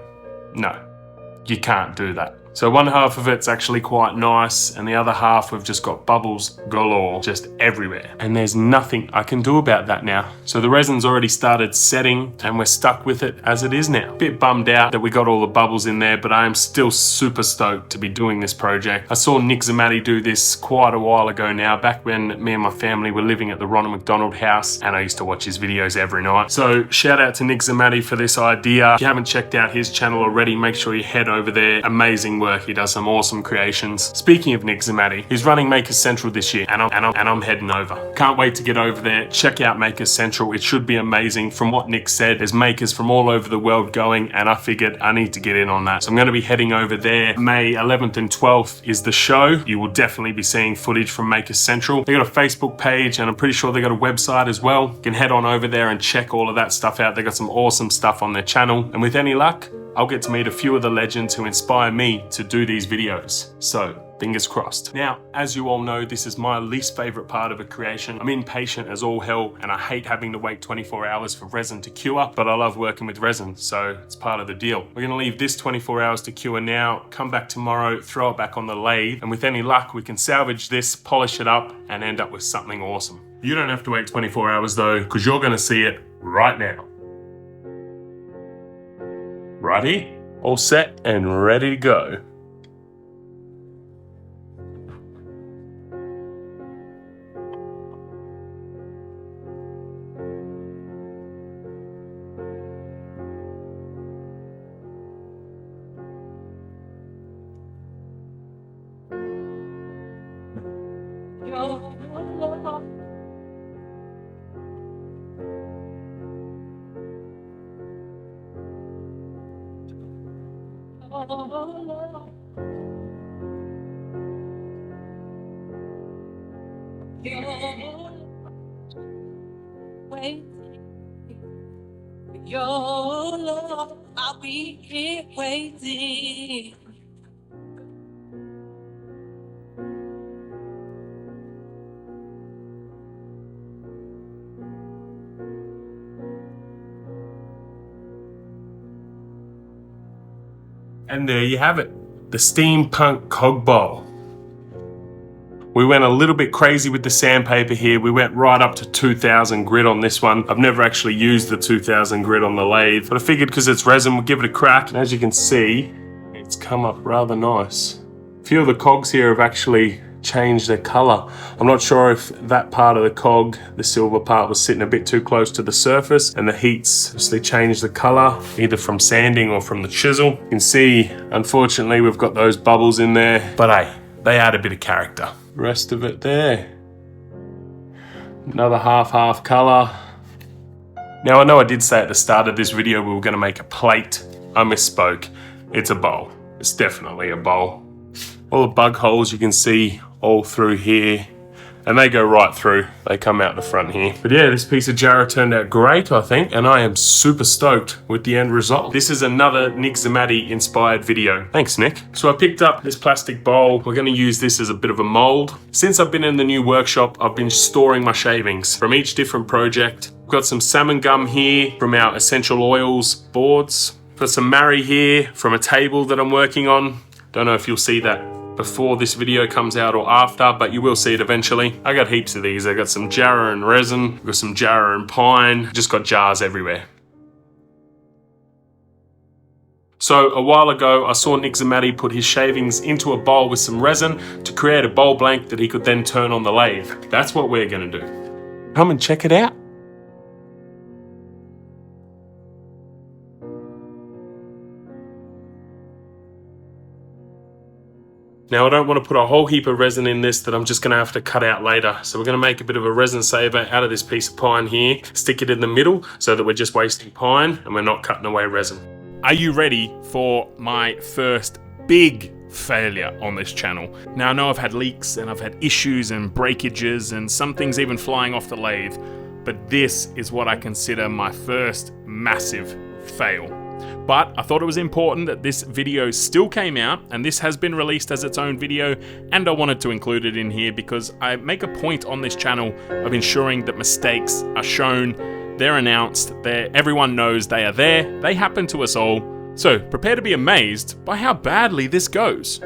you can't do that. So one half of it's actually quite nice, and the other half we've just got bubbles galore, just everywhere. And there's nothing I can do about that now. So the resin's already started setting, and we're stuck with it as it is now. Bit bummed out that we got all the bubbles in there, but I am still super stoked to be doing this project. I saw Nick Zamatti do this quite a while ago now, back when me and my family were living at the Ronald McDonald house, and I used to watch his videos every night. So shout out to Nick Zamatti for this idea. If you haven't checked out his channel already, make sure you head over there. Amazing work. He does some awesome creations. Speaking of Nick Zamatti, he's running Makers Central this year, and I'm heading over. Can't wait to get over there. Check out Makers Central. It should be amazing. From what Nick said, there's makers from all over the world going, and I figured I need to get in on that. So I'm going to be heading over there. May 11th and 12th is the show. You will definitely be seeing footage from Makers Central. They got a Facebook page, and I'm pretty sure they got a website as well. You can head on over there and check all of that stuff out. They got some awesome stuff on their channel, and with any luck, I'll get to meet a few of the legends who inspire me to do these videos. So, fingers crossed. Now, as you all know, this is my least favorite part of a creation. I'm impatient as all hell, and I hate having to wait 24 hours for resin to cure, but I love working with resin, so it's part of the deal. We're gonna leave this 24 hours to cure now, come back tomorrow, throw it back on the lathe, and with any luck, we can salvage this, polish it up, and end up with something awesome. You don't have to wait 24 hours though, because you're gonna see it right now. Righty, all set and ready to go. Your love, I'll be here waiting. And there you have it, the Steampunk Cog Bowl. We went a little bit crazy with the sandpaper here. We went right up to 2000 grit on this one. I've never actually used the 2000 grit on the lathe, but I figured because it's resin, we'll give it a crack. And as you can see, it's come up rather nice. A few of the cogs here have actually changed their color. I'm not sure if that part of the cog, the silver part, was sitting a bit too close to the surface and the heat's obviously changed the color, either from sanding or from the chisel. You can see, unfortunately, we've got those bubbles in there, but hey, they add a bit of character. Rest of it there. Another half color. Now I know I did say at the start of this video we were going to make a plate. I misspoke. It's a bowl. It's definitely a bowl. All the bug holes you can see all through here. and they go right through. They come out the front here. But yeah, this piece of jarrah turned out great, I think, and I am super stoked with the end result. This is another Nick Zamati inspired video. Thanks, Nick. So I picked up this plastic bowl. We're gonna use this as a bit of a mold. Since I've been in the new workshop, I've been storing my shavings from each different project. I've got some salmon gum here from our essential oils boards. Got some marry here from a table that I'm working on. Don't know if you'll see that before this video comes out or after, but you will see it eventually. I got heaps of these. I got some jarrah and resin, got some jarrah and pine, just got jars everywhere. So a while ago, I saw Nick Zamati put his shavings into a bowl with some resin to create a bowl blank that he could then turn on the lathe. That's what we're gonna do. Come and check it out. Now I don't want to put a whole heap of resin in this that I'm just going to have to cut out later. So we're going to make a bit of a resin saver out of this piece of pine here, stick it in the middle so that we're just wasting pine and we're not cutting away resin. Are you ready for my first big failure on this channel? Now I know I've had leaks and I've had issues and breakages and some things even flying off the lathe, but this is what I consider my first massive fail. But I thought it was important that this video still came out, and this has been released as its own video, and I wanted to include it in here because I make a point on this channel of ensuring that mistakes are shown, they're announced, everyone knows they are there, they happen to us all. So prepare to be amazed by how badly this goes.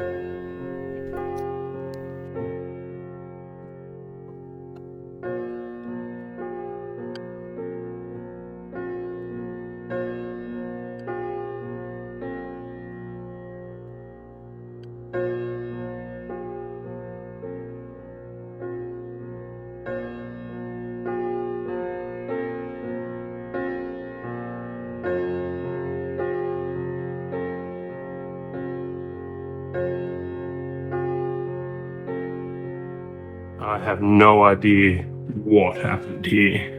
I have no idea what happened here.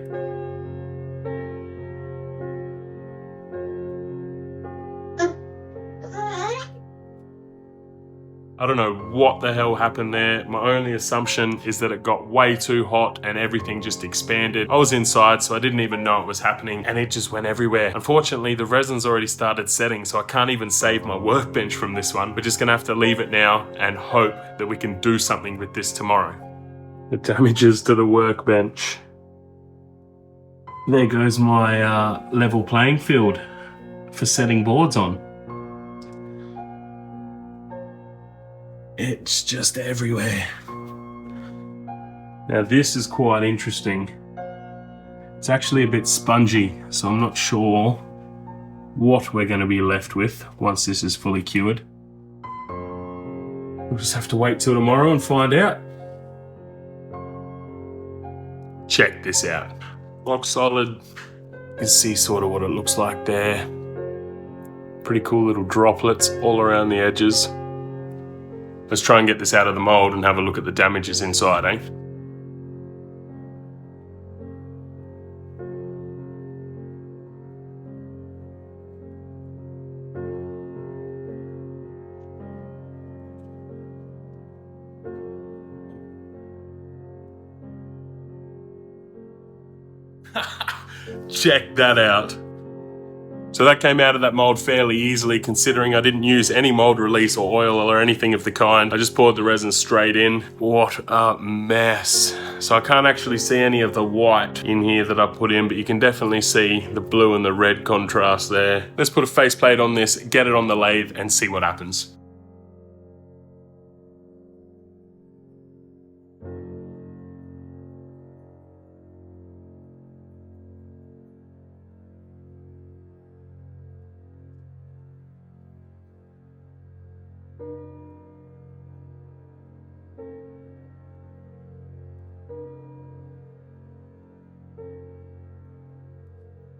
I don't know what the hell happened there. My only assumption is that it got way too hot and everything just expanded. I was inside, so I didn't even know it was happening, and it just went everywhere. Unfortunately, the resin's already started setting, so I can't even save my workbench from this one. We're just gonna have to leave it now and hope that we can do something with this tomorrow. The damages to the workbench. There goes my level playing field for setting boards on. It's just everywhere. Now this is quite interesting. It's actually a bit spongy, so I'm not sure what we're going to be left with once this is fully cured. We'll just have to wait till tomorrow and find out. Check this out. Rock solid. You can see sort of what it looks like there. Pretty cool little droplets all around the edges. Let's try and get this out of the mold and have a look at the damages inside, eh? Check that out. So that came out of that mold fairly easily, considering I didn't use any mold release or oil or anything of the kind. I just poured the resin straight in. What a mess. So I can't actually see any of the white in here that I put in, but you can definitely see the blue and the red contrast there. Let's put a faceplate on this, get it on the lathe, and see what happens.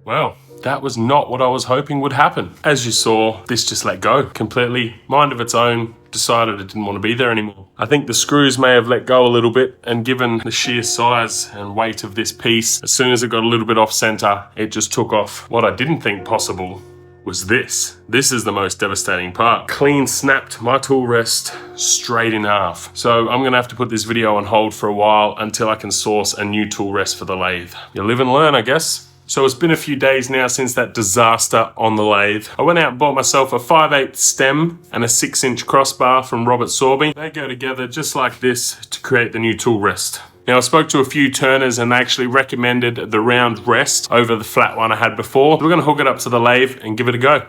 Well, that was not what I was hoping would happen. As you saw, this just let go completely. Mind of its own, decided it didn't want to be there anymore. I think the screws may have let go a little bit, and given the sheer size and weight of this piece, as soon as it got a little bit off center, it just took off. What I didn't think possible was this. This is the most devastating part. Clean snapped my tool rest straight in half. So I'm gonna have to put this video on hold for a while until I can source a new tool rest for the lathe. You live and learn, I guess. So it's been a few days now since that disaster on the lathe. I went out and bought myself a 5/8 stem and a 6-inch crossbar from Robert Sorby. They go together just like this to create the new tool rest. Now I spoke to a few turners and they actually recommended the round rest over the flat one I had before. So we're gonna hook it up to the lathe and give it a go.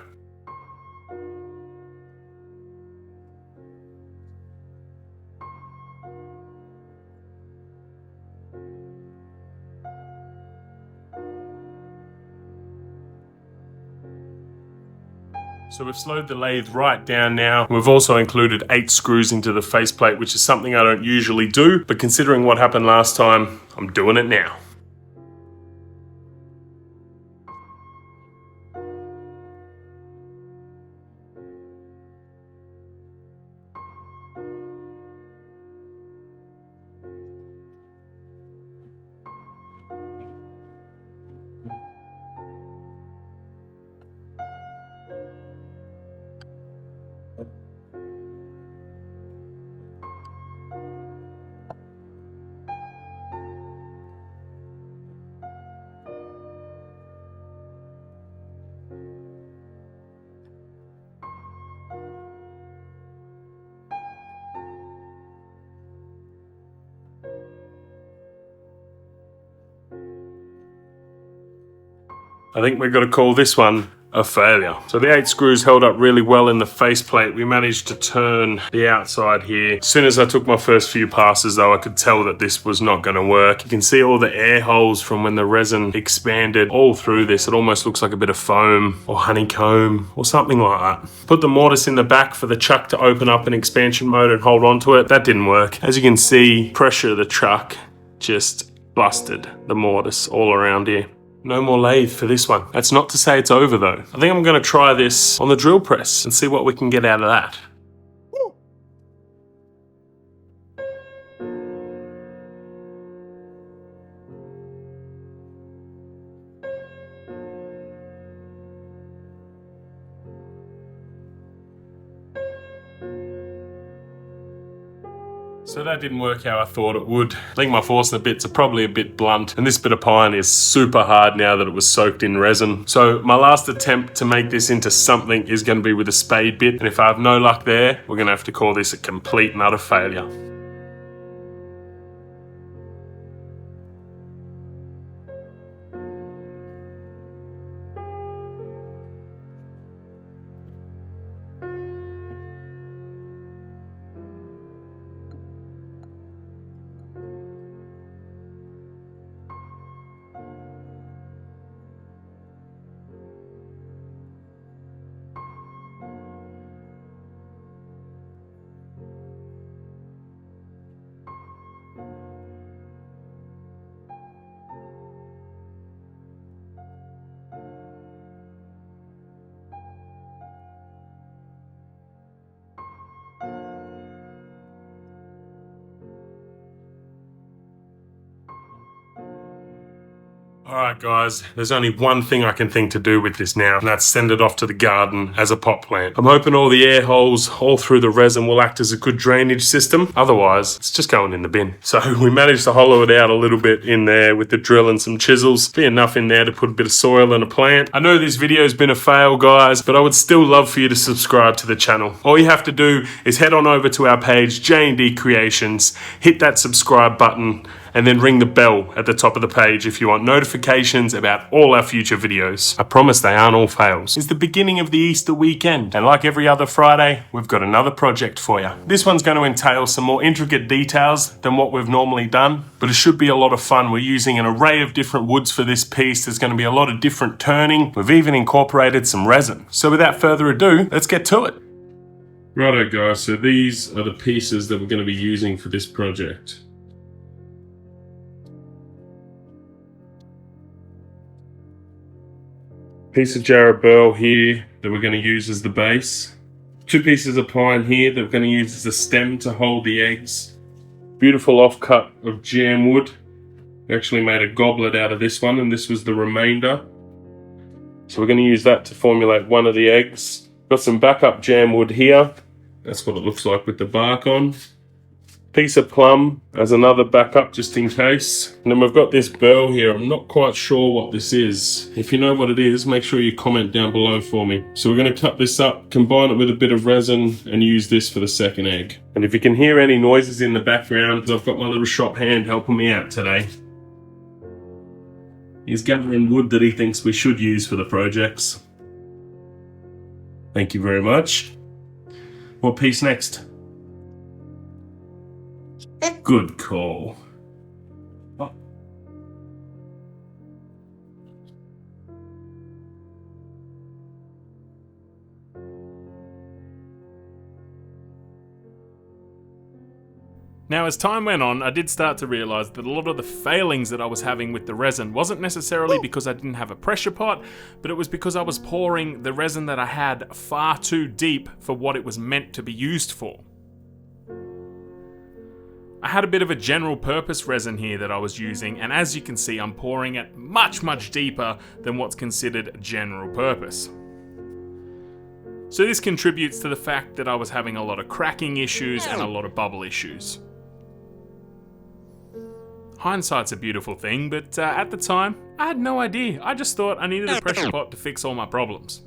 So we've slowed the lathe right down now. We've also included 8 screws into the faceplate, which is something I don't usually do, but considering what happened last time, I'm doing it now. I think we've got to call this one a failure. So the 8 screws held up really well in the faceplate. We managed to turn the outside here. As soon as I took my first few passes though, I could tell that this was not going to work. You can see all the air holes from when the resin expanded all through this. It almost looks like a bit of foam or honeycomb or something like that. Put the mortise in the back for the chuck to open up in expansion mode and hold on to it. That didn't work. As you can see, pressure of the chuck just busted the mortise all around here. No more lathe for this one. That's not to say it's over though. I think I'm gonna try this on the drill press and see what we can get out of that. So that didn't work how I thought it would. I think my Forstner bits are probably a bit blunt, and this bit of pine is super hard now that it was soaked in resin. So my last attempt to make this into something is going to be with a spade bit, and if I have no luck there, we're going to have to call this a complete and utter failure. Alright guys, there's only one thing I can think to do with this now, and that's send it off to the garden as a pot plant. I'm hoping all the air holes all through the resin will act as a good drainage system, otherwise it's just going in the bin. So we managed to hollow it out a little bit in there with the drill and some chisels. Be enough in there to put a bit of soil and a plant. I know this video's been a fail guys, but I would still love for you to subscribe to the channel. All you have to do is head on over to our page, J&D Creations, hit that subscribe button, and then ring the bell at the top of the page if you want notifications about all our future videos. I promise they aren't all fails. It's the beginning of the Easter weekend, and like every other Friday, we've got another project for you. This one's going to entail some more intricate details than what we've normally done, but it should be a lot of fun. We're using an array of different woods for this piece. There's going to be a lot of different turning. We've even incorporated some resin. So without further ado, let's get to it. Righto guys, so these are the pieces that we're going to be using for this project. Piece of jarrah burl here that we're going to use as the base. 2 pieces of pine here that we're going to use as a stem to hold the eggs. Beautiful offcut of jam wood. We actually made a goblet out of this one, and this was the remainder. So we're going to use that to formulate one of the eggs. Got some backup jam wood here. That's what it looks like with the bark on. Piece of plum as another backup just in case. And then we've got this burl here. I'm not quite sure what this is. If you know what it is, make sure you comment down below for me. So we're going to cut this up, combine it with a bit of resin, and use this for the second egg. And if you can hear any noises in the background, I've got my little shop hand helping me out today. He's gathering wood that he thinks we should use for the projects. Thank you very much. What piece next? Good call. Oh. Now, as time went on, I did start to realise that a lot of the failings that I was having with the resin wasn't necessarily because I didn't have a pressure pot, but it was because I was pouring the resin that I had far too deep for what it was meant to be used for. I had a bit of a general purpose resin here that I was using, and as you can see, I'm pouring it much deeper than what's considered general purpose. So this contributes to the fact that I was having a lot of cracking issues and a lot of bubble issues. Hindsight's a beautiful thing, but at the time, I had no idea. I just thought I needed a pressure pot to fix all my problems.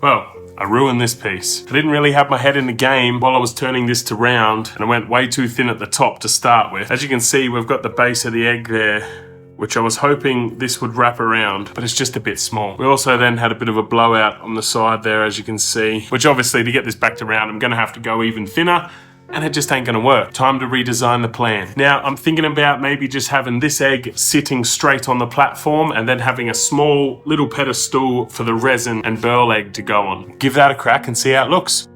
Well, I ruined this piece. I didn't really have my head in the game while I was turning this to round, and I went way too thin at the top to start with. As you can see, we've got the base of the egg there, which I was hoping this would wrap around, but it's just a bit small. We also then had a bit of a blowout on the side there, as you can see, which obviously to get this back to round, I'm gonna have to go even thinner, and it just ain't gonna work. Time to redesign the plan. Now, I'm thinking about maybe just having this egg sitting straight on the platform and then having a small little pedestal for the resin and burl egg to go on. Give that a crack and see how it looks.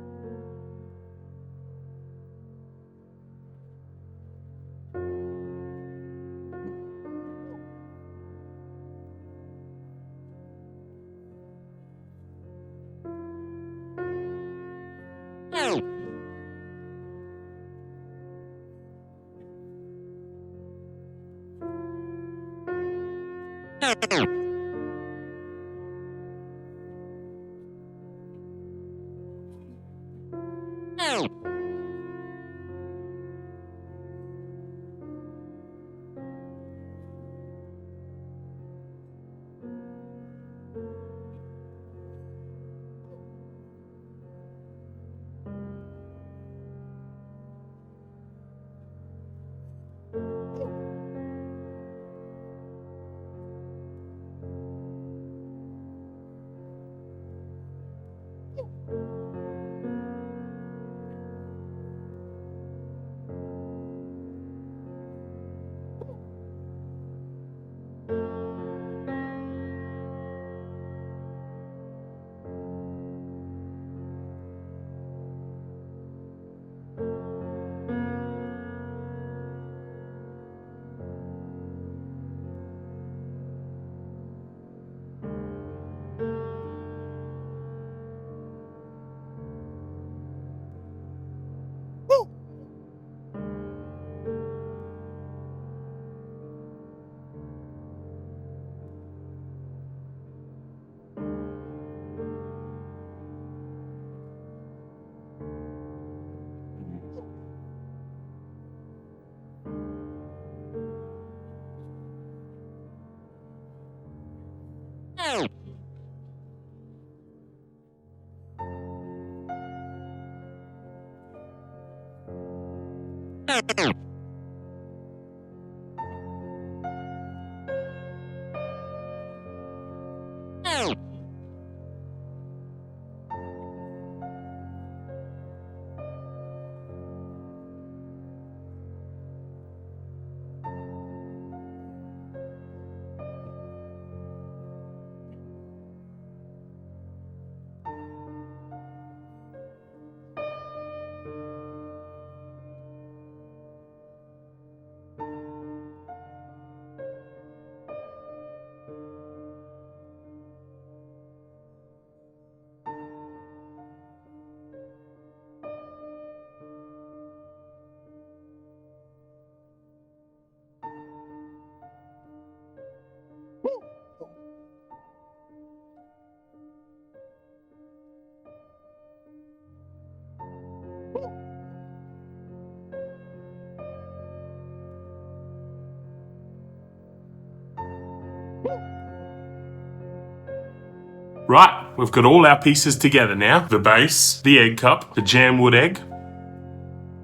Right, we've got all our pieces together now. The base, the egg cup, the jam wood egg,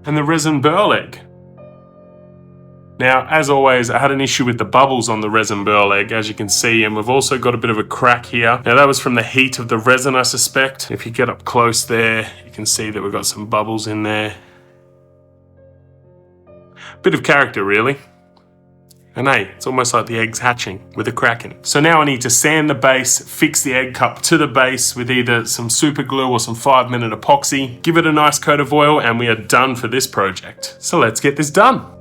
and the resin burl egg. Now, as always, I had an issue with the bubbles on the resin burl egg, as you can see, and we've also got a bit of a crack here. Now, that was from the heat of the resin, I suspect. If you get up close there, you can see that we've got some bubbles in there. Bit of character, really. And hey, it's almost like the egg's hatching with a crack in it. So now I need to sand the base, fix the egg cup to the base with either some super glue or some 5-minute epoxy, give it a nice coat of oil, and we are done for this project. So let's get this done.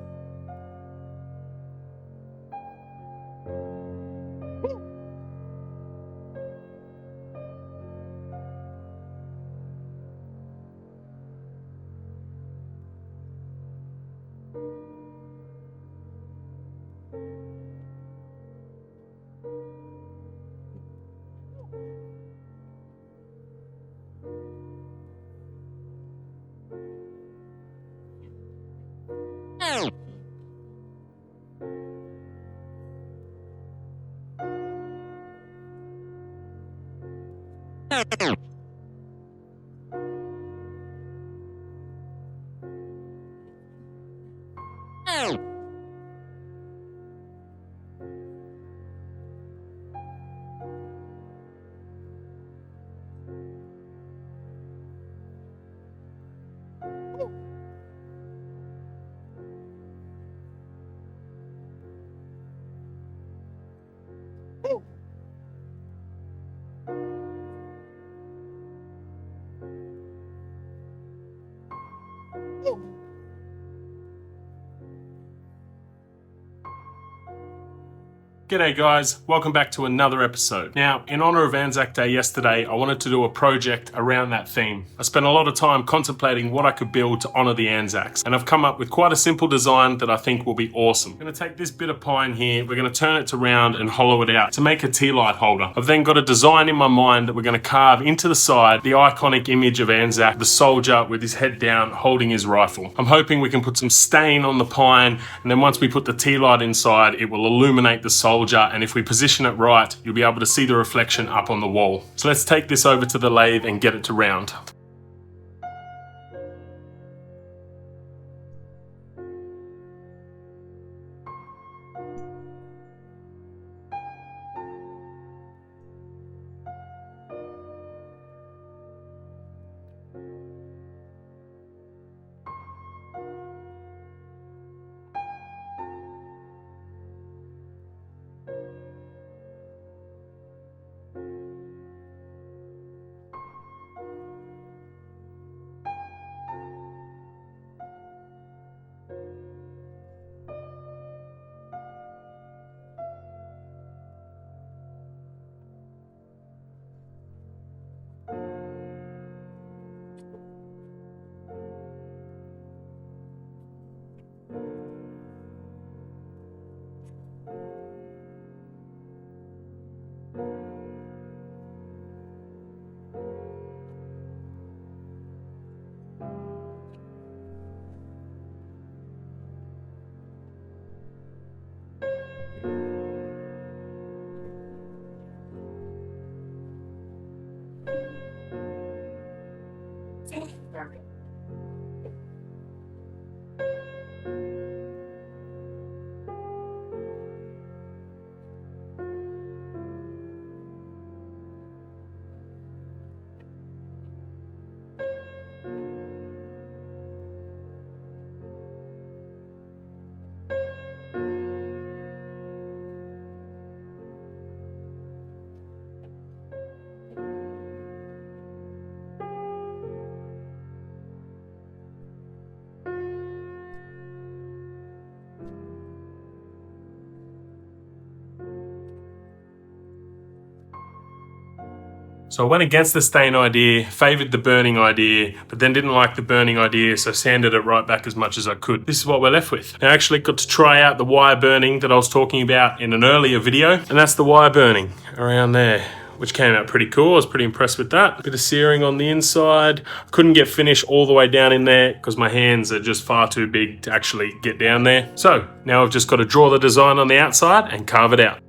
G'day guys, welcome back to another episode. Now, in honor of Anzac Day yesterday, I wanted to do a project around that theme. I spent a lot of time contemplating what I could build to honor the Anzacs, and I've come up with quite a simple design that I think will be awesome. I'm going to take this bit of pine here, we're going to turn it to round and hollow it out to make a tea light holder. I've then got a design in my mind that we're going to carve into the side the iconic image of Anzac, the soldier with his head down holding his rifle. I'm hoping we can put some stain on the pine, and then once we put the tea light inside, it will illuminate the soldier, and if we position it right, you'll be able to see the reflection up on the wall. So let's take this over to the lathe and get it to round. So I went against the stain idea, favoured the burning idea, but then didn't like the burning idea, so sanded it right back as much as I could. This is what we're left with. I actually got to try out the wire burning that I was talking about in an earlier video, and that's the wire burning around there, which came out pretty cool. I was pretty impressed with that. Bit of searing on the inside. Couldn't get finish all the way down in there because my hands are just far too big to actually get down there. So now I've just got to draw the design on the outside and carve it out.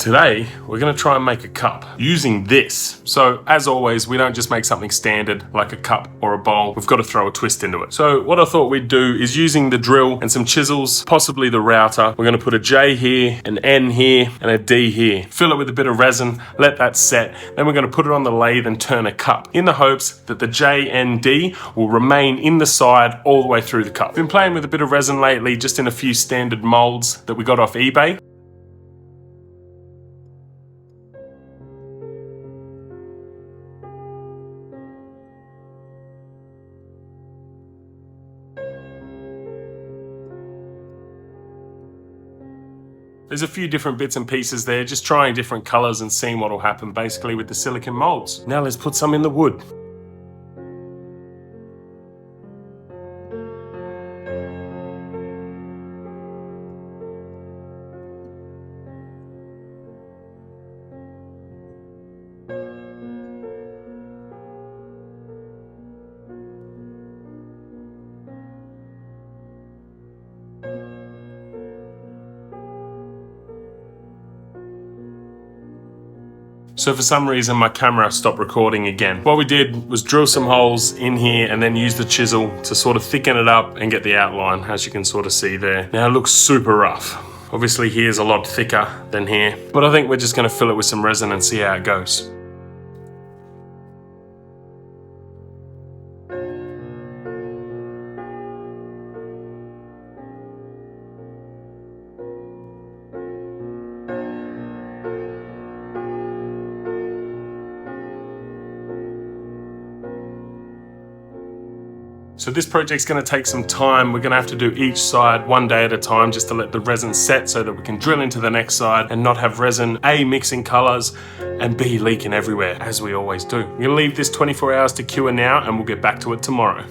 Today, we're gonna try and make a cup using this. So as always, we don't just make something standard like a cup or a bowl. We've got to throw a twist into it. So what I thought we'd do is using the drill and some chisels, possibly the router, we're gonna put a J here, an N here, and a D here. Fill it with a bit of resin, let that set. Then we're gonna put it on the lathe and turn a cup in the hopes that the J and D will remain in the side all the way through the cup. Been playing with a bit of resin lately, just in a few standard molds that we got off eBay. There's a few different bits and pieces there, just trying different colors and seeing what will happen basically with the silicone molds. Now let's put some in the wood. So for some reason my camera stopped recording again. What we did was drill some holes in here and then use the chisel to sort of thicken it up and get the outline, as you can sort of see there. Now it looks super rough. Obviously here's a lot thicker than here, but I think we're just gonna fill it with some resin and see how it goes. So this project's gonna take some time. We're gonna have to do each side one day at a time just to let the resin set so that we can drill into the next side and not have resin A, mixing colors, and B, leaking everywhere, as we always do. We're gonna leave this 24 hours to cure now and we'll get back to it tomorrow.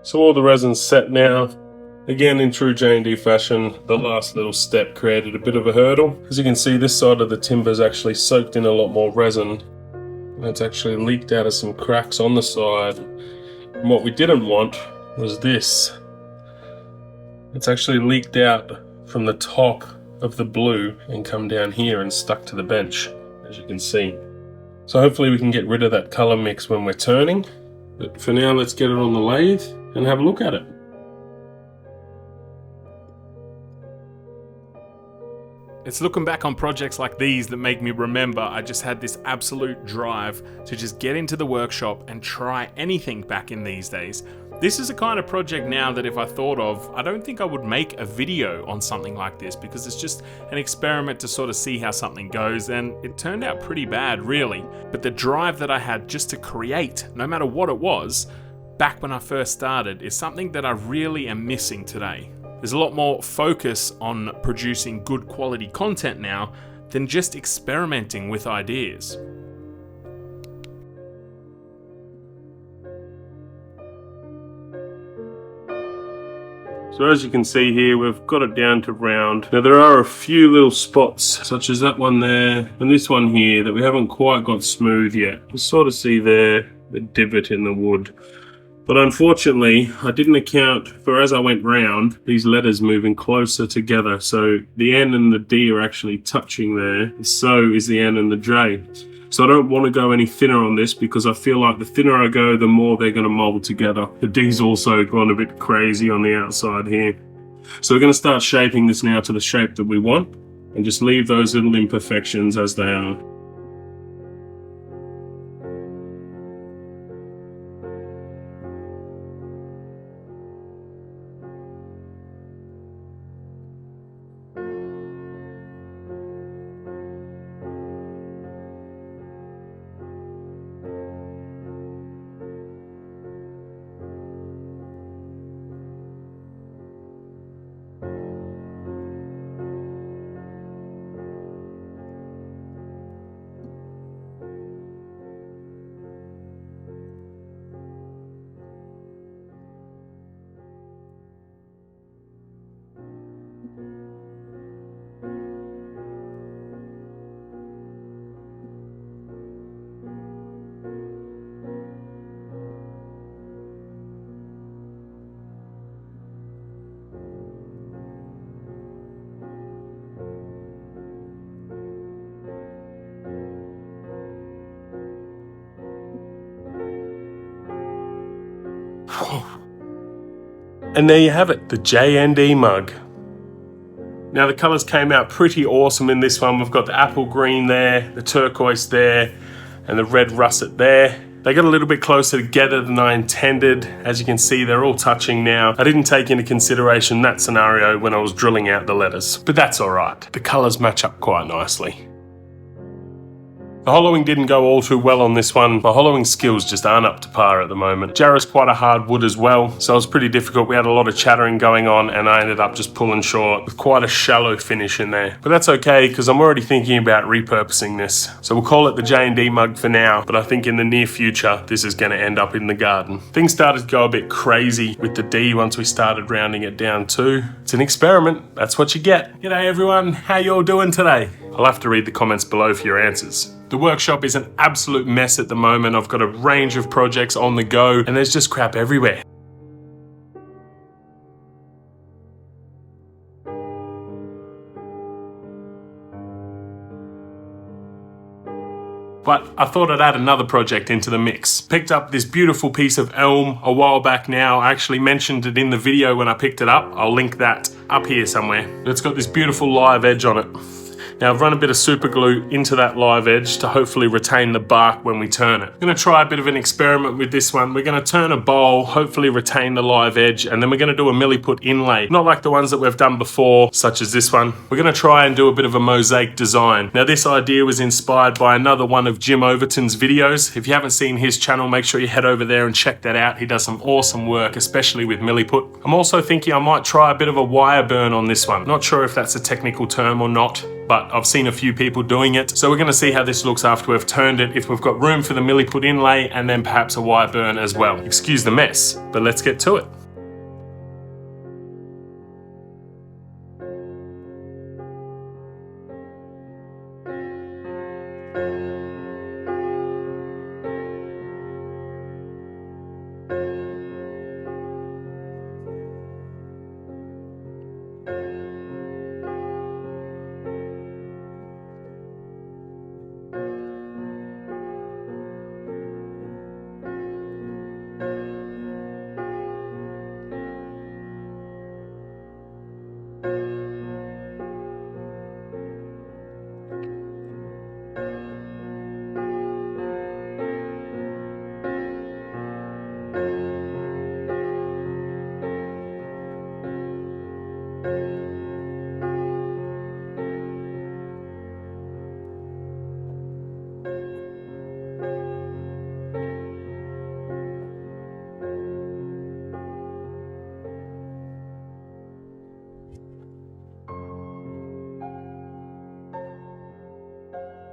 So all the resin's set now. Again, in true J&D fashion, the last little step created a bit of a hurdle. As you can see, this side of the timber's actually soaked in a lot more resin. And it's actually leaked out of some cracks on the side. And what we didn't want was this. It's actually leaked out from the top of the blue and come down here and stuck to the bench, as you can see. So hopefully we can get rid of that color mix when we're turning. But for now, let's get it on the lathe and have a look at it. It's looking back on projects like these that make me remember I just had this absolute drive to just get into the workshop and try anything back in these days. This is a kind of project now that if I thought of, I don't think I would make a video on something like this because it's just an experiment to sort of see how something goes, and it turned out pretty bad really. But the drive that I had just to create, no matter what it was, back when I first started is something that I really am missing today. There's a lot more focus on producing good quality content now than just experimenting with ideas. So as you can see here, we've got it down to round. Now there are a few little spots, such as that one there and this one here, that we haven't quite got smooth yet. You sort of see there, the divot in the wood. But unfortunately, I didn't account for, as I went round, these letters moving closer together. So the N and the D are actually touching there. So is the N and the J. So I don't want to go any thinner on this because I feel like the thinner I go, the more they're going to mold together. The D's also gone a bit crazy on the outside here. So we're going to start shaping this now to the shape that we want and just leave those little imperfections as they are. And there you have it, the J&D mug. Now the colours came out pretty awesome in this one. We've got the apple green there, the turquoise there, and the red russet there. They got a little bit closer together than I intended. As you can see, they're all touching now. I didn't take into consideration that scenario when I was drilling out the letters, but that's all right. The colours match up quite nicely. The hollowing didn't go all too well on this one. My hollowing skills just aren't up to par at the moment. Jarrah's quite a hard wood as well, so it was pretty difficult. We had a lot of chattering going on and I ended up just pulling short with quite a shallow finish in there. But that's okay because I'm already thinking about repurposing this. So we'll call it the J&D mug for now, but I think in the near future this is going to end up in the garden. Things started to go a bit crazy with the D once we started rounding it down too. It's an experiment, that's what you get. G'day everyone, how y'all doing today? I'll have to read the comments below for your answers. The workshop is an absolute mess at the moment. I've got a range of projects on the go and there's just crap everywhere. But I thought I'd add another project into the mix. Picked up this beautiful piece of elm a while back now. I actually mentioned it in the video when I picked it up. I'll link that up here somewhere. It's got this beautiful live edge on it. Now I've run a bit of super glue into that live edge to hopefully retain the bark when we turn it. I'm going to try a bit of an experiment with this one. We're going to turn a bowl, hopefully retain the live edge, and then we're going to do a milliput inlay. Not like the ones that we've done before, such as this one. We're going to try and do a bit of a mosaic design. Now this idea was inspired by another one of Jim Overton's videos. If you haven't seen his channel, make sure you head over there and check that out. He does some awesome work, especially with milliput. I'm also thinking I might try a bit of a wire burn on this one. Not sure if that's a technical term or not, but I've seen a few people doing it. So we're gonna see how this looks after we've turned it, if we've got room for the milliput inlay and then perhaps a wire burn as well. Excuse the mess, but let's get to it.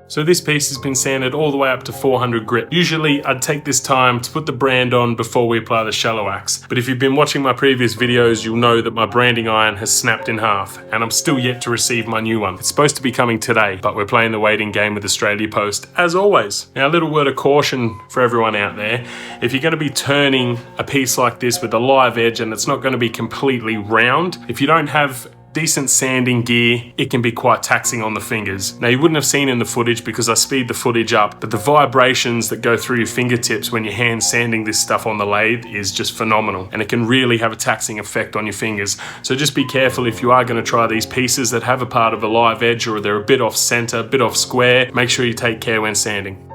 So this piece has been sanded all the way up to 400 grit. Usually I'd take this time to put the brand on before we apply the shallow axe. But if you've been watching my previous videos, you'll know that my branding iron has snapped in half and I'm still yet to receive my new one. It's supposed to be coming today, but we're playing the waiting game with Australia Post as always. Now a little word of caution for everyone out there. If you're going to be turning a piece like this with a live edge and it's not going to be completely round, if you don't have decent sanding gear, it can be quite taxing on the fingers. Now, you wouldn't have seen in the footage because I speed the footage up, but the vibrations that go through your fingertips when you're hand sanding this stuff on the lathe is just phenomenal, and it can really have a taxing effect on your fingers. So just be careful if you are going to try these pieces that have a part of a live edge or they're a bit off center, a bit off square. Make sure you take care when sanding.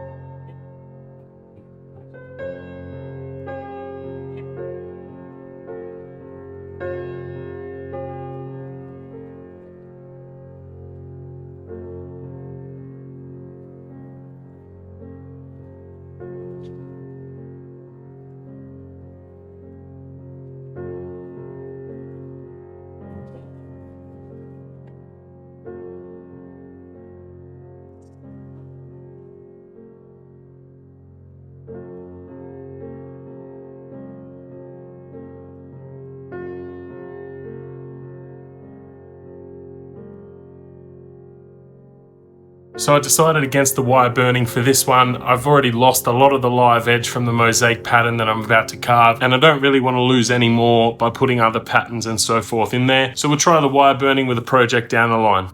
So I decided against the wire burning for this one. I've already lost a lot of the live edge from the mosaic pattern that I'm about to carve, and I don't really want to lose any more by putting other patterns and so forth in there. So we'll try the wire burning with a project down the line.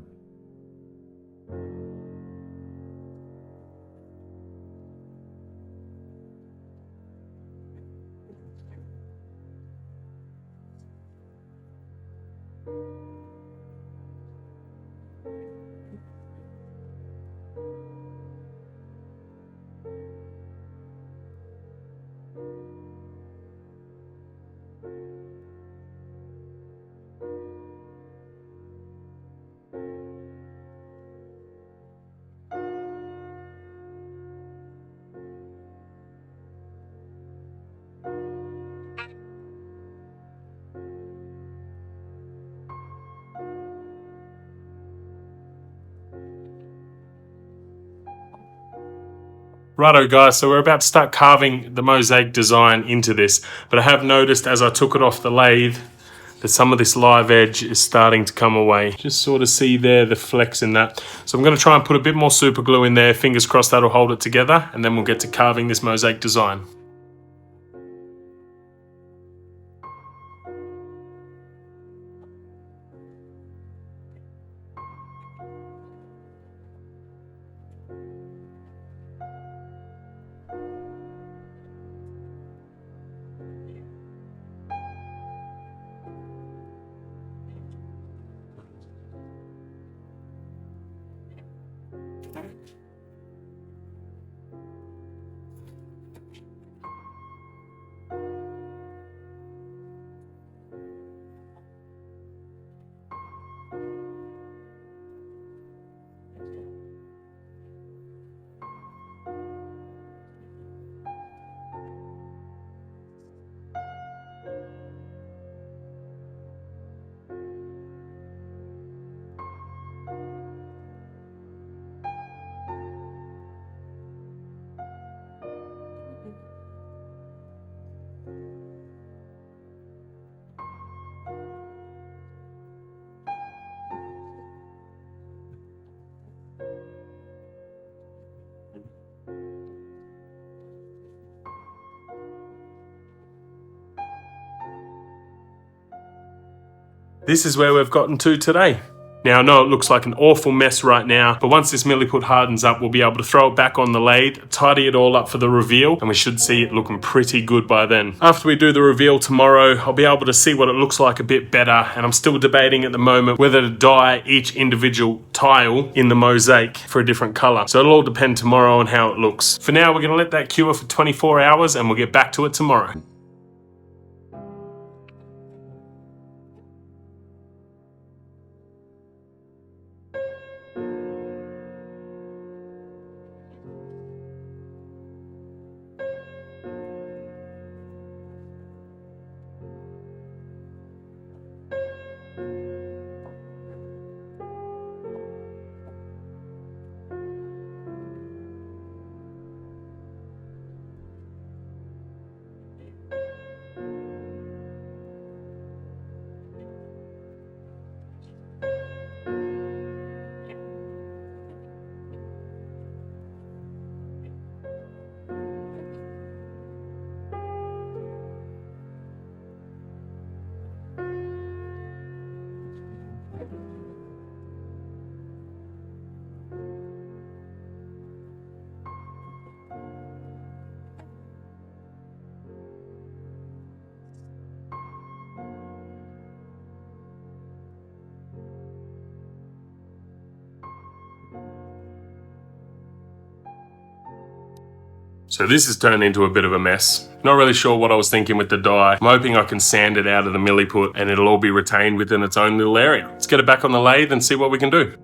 Righto guys, so we're about to start carving the mosaic design into this, but I have noticed as I took it off the lathe that some of this live edge is starting to come away. Just sort of see there the flex in that. So I'm going to try and put a bit more super glue in there, fingers crossed that'll hold it together, and then we'll get to carving this mosaic design. This is where we've gotten to today. Now I know it looks like an awful mess right now, but once this milliput hardens up, we'll be able to throw it back on the lathe, tidy it all up for the reveal, and we should see it looking pretty good by then. After we do the reveal tomorrow, I'll be able to see what it looks like a bit better, and I'm still debating at the moment whether to dye each individual tile in the mosaic for a different color. So it'll all depend tomorrow on how it looks. For now, we're gonna let that cure for 24 hours and we'll get back to it tomorrow. So this has turned into a bit of a mess. Not really sure what I was thinking with the die. I'm hoping I can sand it out of the Milliput and it'll all be retained within its own little area. Let's get it back on the lathe and see what we can do.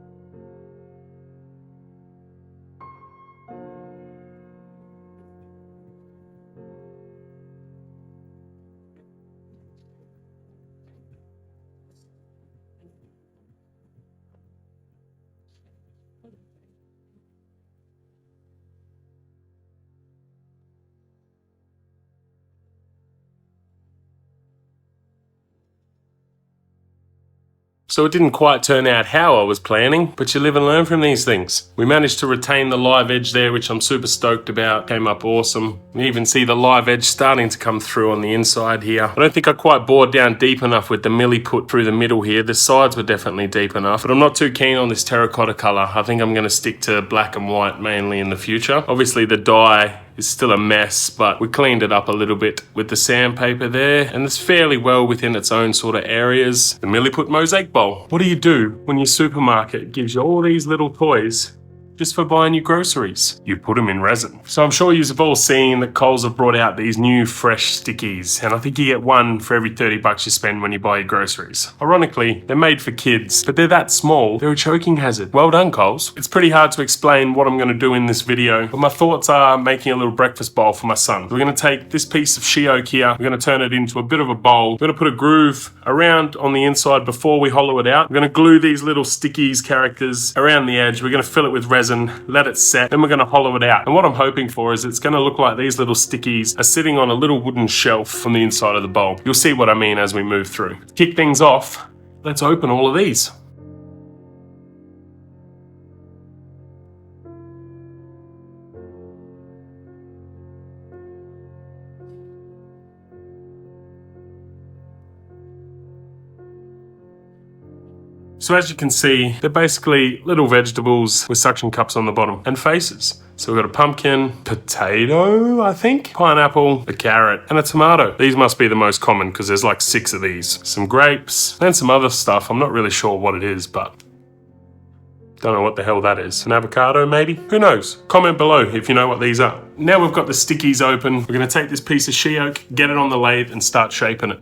So it didn't quite turn out how I was planning, but you live and learn from these things. We managed to retain the live edge there, which I'm super stoked about. Came up awesome. You even see the live edge starting to come through on the inside here. I don't think I quite bored down deep enough with the Milliput through the middle here. The sides were definitely deep enough, but I'm not too keen on this terracotta color. I think I'm going to stick to black and white mainly in the future. Obviously the die is still a mess, but we cleaned it up a little bit with the sandpaper there, and it's fairly well within its own sort of areas. The Milliput Mosaic Bowl. What do you do when your supermarket gives you all these little toys just for buying your groceries? You put them in resin. So I'm sure you've all seen that Coles have brought out these new fresh stickies, and I think you get one for every 30 bucks you spend when you buy your groceries. Ironically, they're made for kids, but they're that small, they're a choking hazard. Well done, Coles. It's pretty hard to explain what I'm going to do in this video, but my thoughts are making a little breakfast bowl for my son. We're going to take this piece of she oak here, we're going to turn it into a bit of a bowl. We're going to put a groove around on the inside before we hollow it out. We're going to glue these little stickies characters around the edge. We're going to fill it with resin, let it set, then we're going to hollow it out. And what I'm hoping for is it's going to look like these little stickies are sitting on a little wooden shelf on the inside of the bowl. You'll see what I mean as we move through. To kick things off, let's open all of these. So as you can see, they're basically little vegetables with suction cups on the bottom and faces. So we've got a pumpkin, potato, I think, pineapple, a carrot, and a tomato. These must be the most common because there's like 6 of these. Some grapes and some other stuff. I'm not really sure what it is, but don't know what the hell that is. An avocado, maybe? Who knows? Comment below if you know what these are. Now we've got the stickies open. We're going to take this piece of she oak, get it on the lathe, and start shaping it.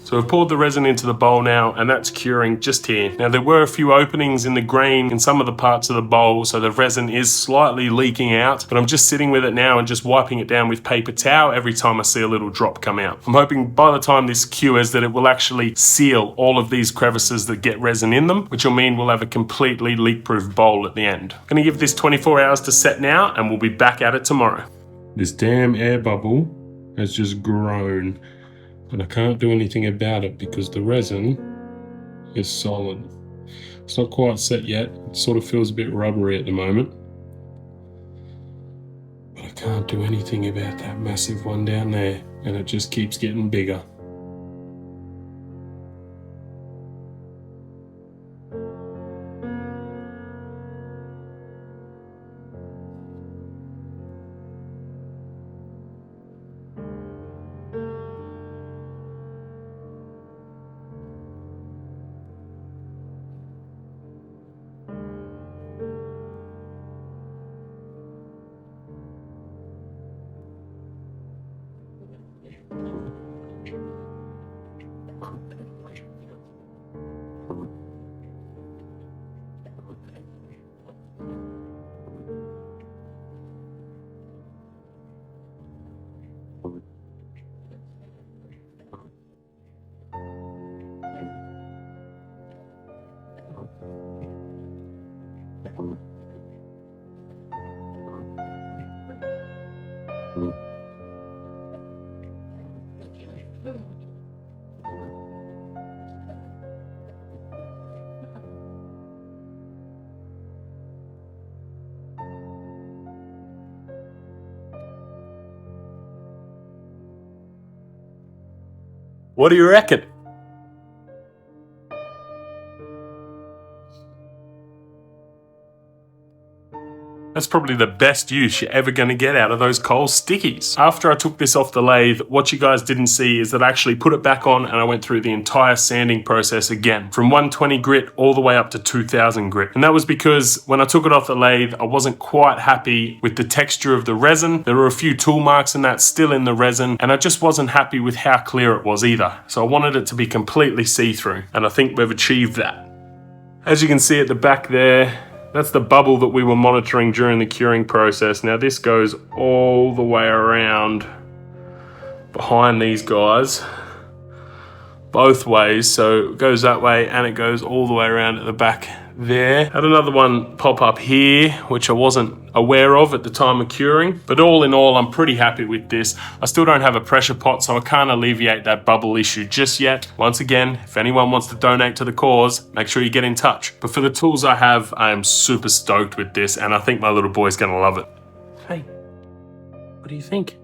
So we've poured the resin into the bowl now, and that's curing just here. Now there were a few openings in the grain in some of the parts of the bowl, so the resin is slightly leaking out, but I'm just sitting with it now and just wiping it down with paper towel every time I see a little drop come out. I'm hoping by the time this cures that it will actually seal all of these crevices that get resin in them, which will mean we'll have a completely leak-proof bowl at the end. I'm gonna give this 24 hours to set now, and we'll be back at it tomorrow. This damn air bubble has just grown, and I can't do anything about it because the resin is solid. It's not quite set yet. It sort of feels a bit rubbery at the moment. But I can't do anything about that massive one down there, and it just keeps getting bigger. What do you reckon? That's probably the best use you're ever going to get out of those coal stickies. After I took this off the lathe, what you guys didn't see is that I actually put it back on and I went through the entire sanding process again, from 120 grit all the way up to 2000 grit. And that was because when I took it off the lathe, I wasn't quite happy with the texture of the resin. There were a few tool marks and that still in the resin, and I just wasn't happy with how clear it was either. So I wanted it to be completely see-through, and I think we've achieved that. As you can see at the back there, that's the bubble that we were monitoring during the curing process. Now this goes all the way around behind these guys, both ways. So it goes that way and it goes all the way around at the back there. Had another one pop up here, which I wasn't aware of at the time of curing. But all in all, I'm pretty happy with this. I still don't have a pressure pot, so I can't alleviate that bubble issue just yet. Once again, if anyone wants to donate to the cause, make sure you get in touch. But for the tools I have, I am super stoked with this, and I think my little boy's gonna love it. Hey, what do you think?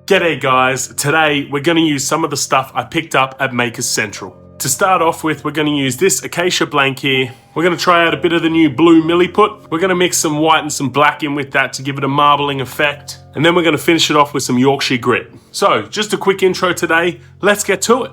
G'day guys, today we're going to use some of the stuff I picked up at Makers Central. To start off with, we're going to use this Acacia blank here. We're going to try out a bit of the new blue Milliput. We're going to mix some white and some black in with that to give it a marbling effect. And then we're going to finish it off with some Yorkshire grit. So, just a quick intro today, let's get to it.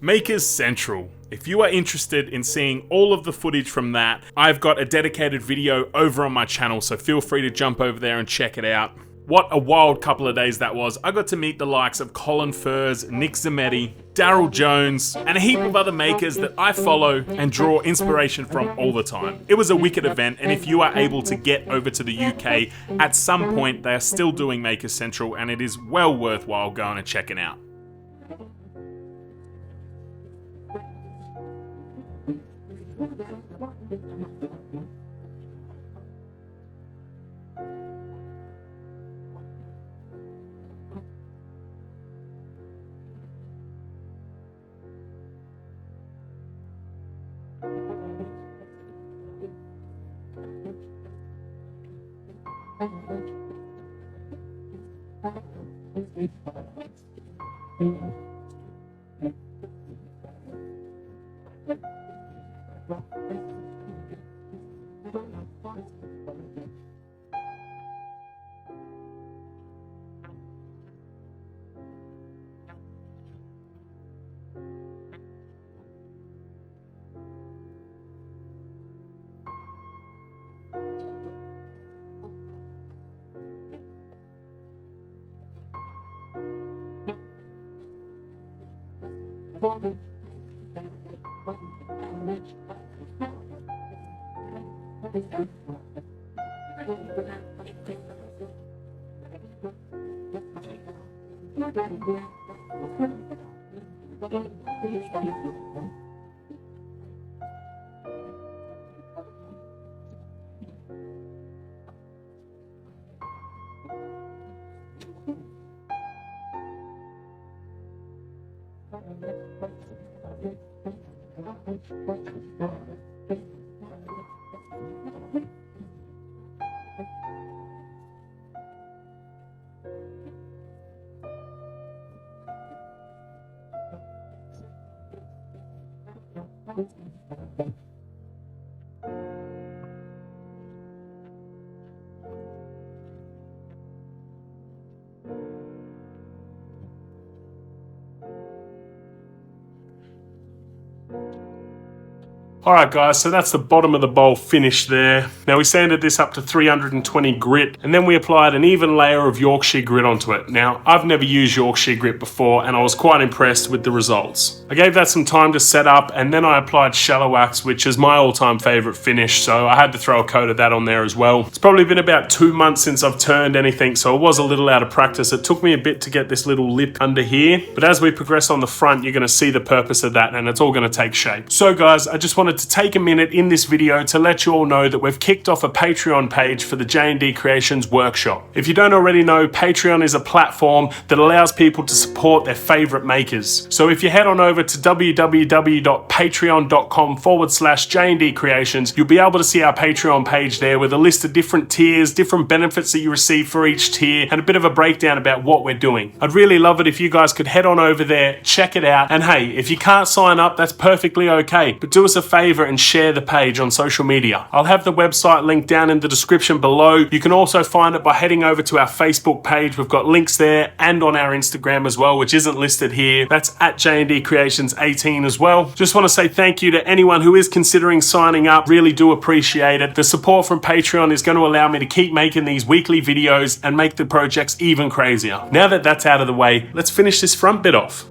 Makers Central. If you are interested in seeing all of the footage from that, I've got a dedicated video over on my channel, so feel free to jump over there and check it out. What a wild couple of days that was. I got to meet the likes of Colin Furs, Nick Zametti, Daryl Jones, and a heap of other makers that I follow and draw inspiration from all the time. It was a wicked event, and if you are able to get over to the UK, at some point they are still doing Makers Central, and it is well worthwhile going and checking out. Alright guys, so that's the bottom of the bowl finished there. Now we sanded this up to 320 grit and then we applied an even layer of Yorkshire grit onto it. Now I've never used Yorkshire grit before and I was quite impressed with the results. I gave that some time to set up and then I applied shallow wax, which is my all-time favourite finish, so I had to throw a coat of that on there as well. It's probably been about 2 months since I've turned anything, so I was a little out of practice. It took me a bit to get this little lip under here, but as we progress on the front you're going to see the purpose of that and it's all going to take shape. So guys, I just wanted to take a minute in this video to let you all know that we've kicked off a Patreon page for the J&D Creations workshop. If you don't already know, Patreon is a platform that allows people to support their favorite makers. So if you head on over to www.patreon.com/J&D Creations, you'll be able to see our Patreon page there with a list of different tiers, different benefits that you receive for each tier, and a bit of a breakdown about what we're doing. I'd really love it if you guys could head on over there, check it out, and hey, if you can't sign up, that's perfectly okay, but do us a favor and share the page on social media. I'll have the website linked down in the description below. You can also find it by heading over to our Facebook page. We've got links there and on our Instagram as well, which isn't listed here. That's at J&D Creations 18 as well. Just want to say thank you to anyone who is considering signing up. Really do appreciate it. The support from Patreon is going to allow me to keep making these weekly videos and make the projects even crazier. Now that that's out of the way, let's finish this front bit off.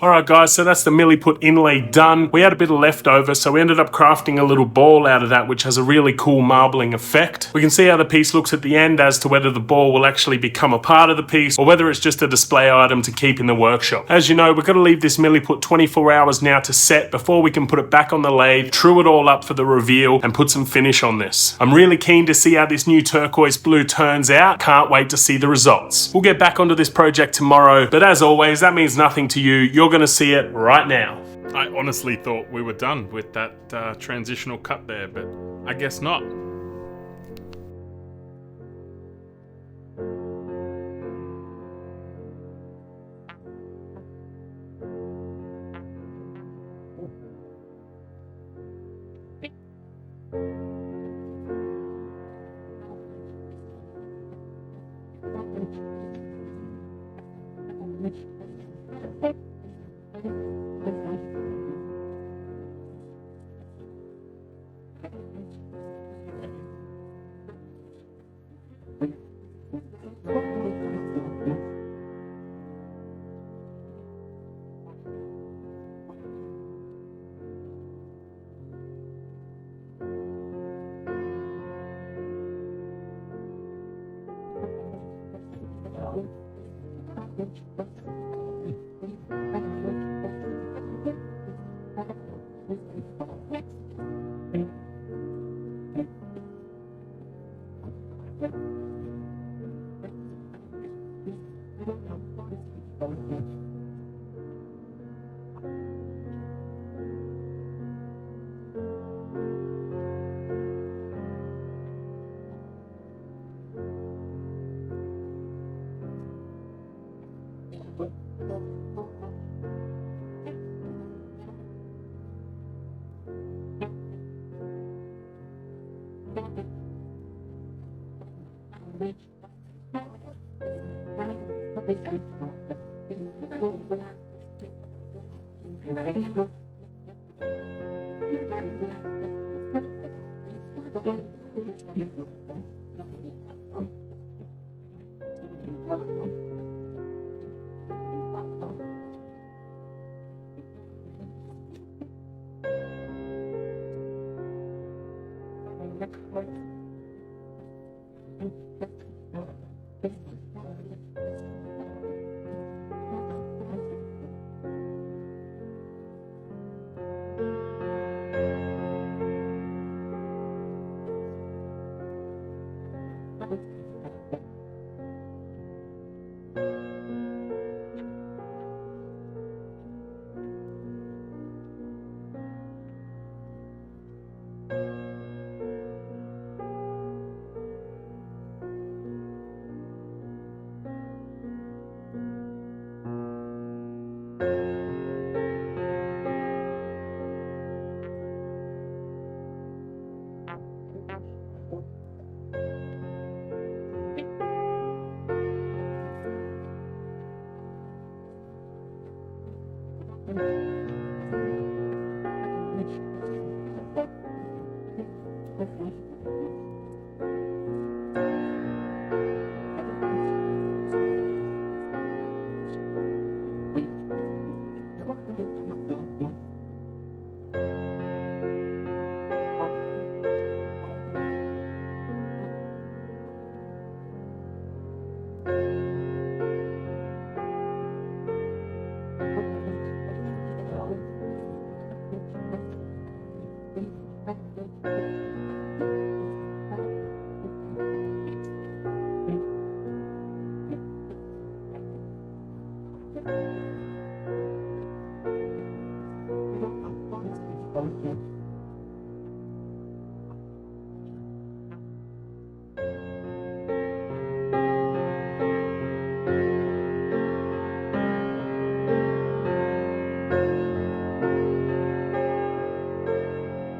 Alright guys, so that's the Milliput inlay done. We had a bit of leftover, so we ended up crafting a little ball out of that, which has a really cool marbling effect. We can see how the piece looks at the end as to whether the ball will actually become a part of the piece or whether it's just a display item to keep in the workshop. As you know, we've got to leave this Milliput 24 hours now to set before we can put it back on the lathe, true it all up for the reveal, and put some finish on this. I'm really keen to see how this new turquoise blue turns out. Can't wait to see the results. We'll get back onto this project tomorrow, but as always, that means nothing to you. You're going to see it right now. I honestly thought we were done with that transitional cut there, but I guess not.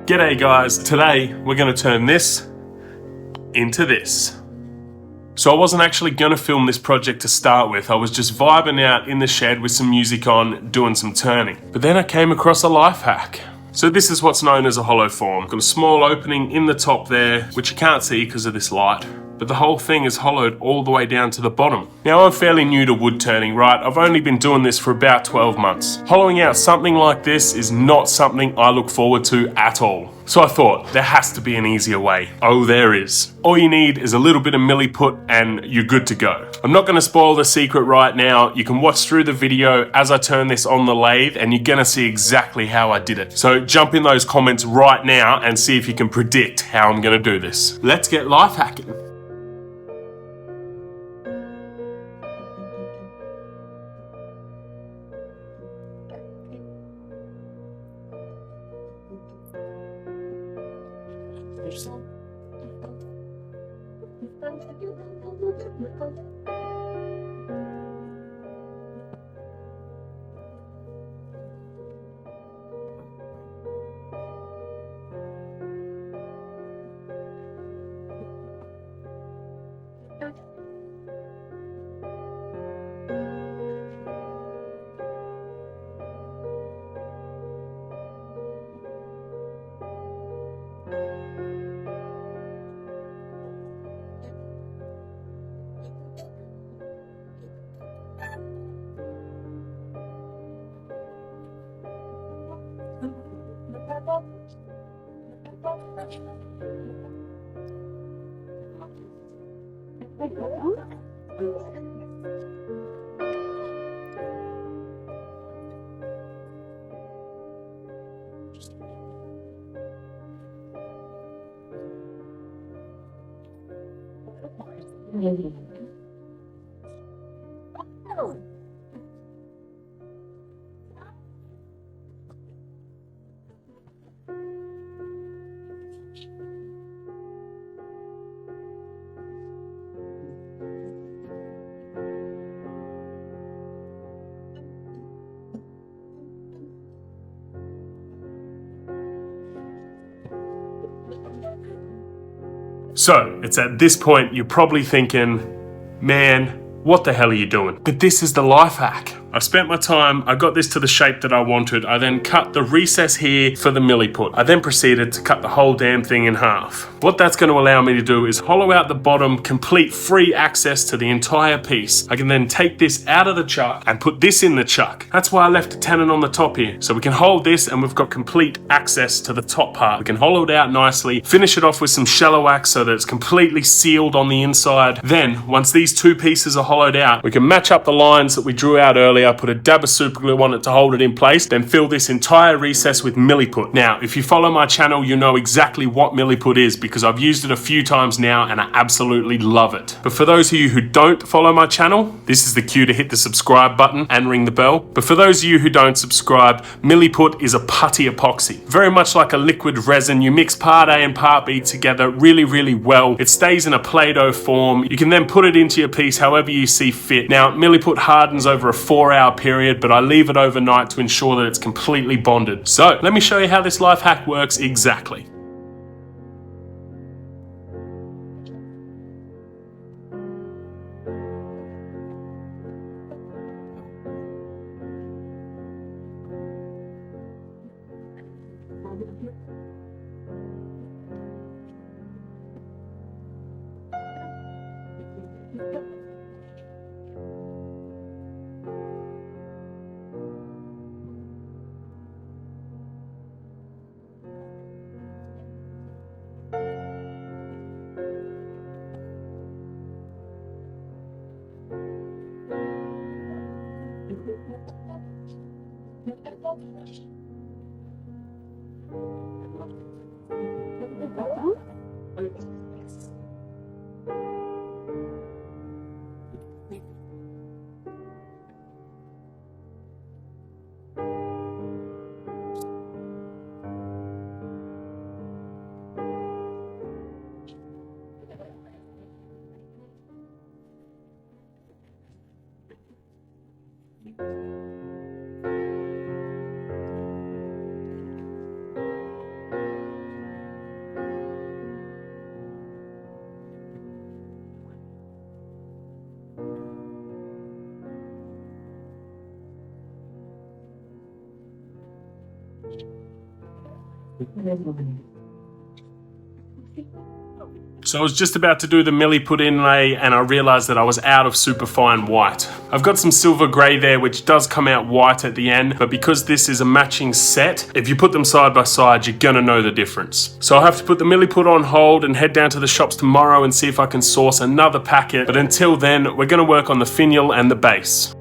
G'day guys, today we're going to turn this into this. So I wasn't actually going to film this project to start with, I was just vibing out in the shed with some music on, doing some turning. But then I came across a life hack. So this is what's known as a hollow form. Got a small opening in the top there, which you can't see because of this light. but the whole thing is hollowed all the way down to the bottom. Now I'm fairly new to wood turning, right? I've only been doing this for about 12 months. Hollowing out something like this is not something I look forward to at all. So I thought, there has to be an easier way. Oh, there is. All you need is a little bit of milliput and you're good to go. I'm not going to spoil the secret right now. You can watch through the video as I turn this on the lathe and you're going to see exactly how I did it. So jump in those comments right now and see if you can predict how I'm going to do this. Let's get life hacking. So, it's at this point you're probably thinking, man, what the hell are you doing? But this is the life hack. I spent my time, I got this to the shape that I wanted. I then cut the recess here for the milliput. I then proceeded to cut the whole damn thing in half. What that's going to allow me to do is hollow out the bottom, complete free access to the entire piece. I can then take this out of the chuck and put this in the chuck. That's why I left a tenon on the top here. So we can hold this and we've got complete access to the top part. We can hollow it out nicely, finish it off with some shallow wax so that it's completely sealed on the inside. Then, once these two pieces are hollowed out, we can match up the lines that we drew out earlier, put a dab of super glue on it to hold it in place, then fill this entire recess with milliput. Now, if you follow my channel, you know exactly what milliput is because I've used it a few times now and I absolutely love it. But for those of you who don't follow my channel, this is the cue to hit the subscribe button and ring the bell. But for those of you who don't subscribe, milliput is a putty epoxy. Very much like a liquid resin, you mix part A and part B together really, really well. It stays in a Play-Doh form. You can then put it into your piece however you see fit. Now, milliput hardens over a 4-hour period, but I leave it overnight to ensure that it's completely bonded. So let me show you how this life hack works exactly. So I was just about to do the Milliput inlay and I realized that I was out of superfine white. I've got some silver grey there which does come out white at the end, but because this is a matching set, if you put them side by side, you're gonna know the difference. So I'll have to put the Milliput on hold and head down to the shops tomorrow and see if I can source another packet, but until then, we're gonna work on the finial and the base.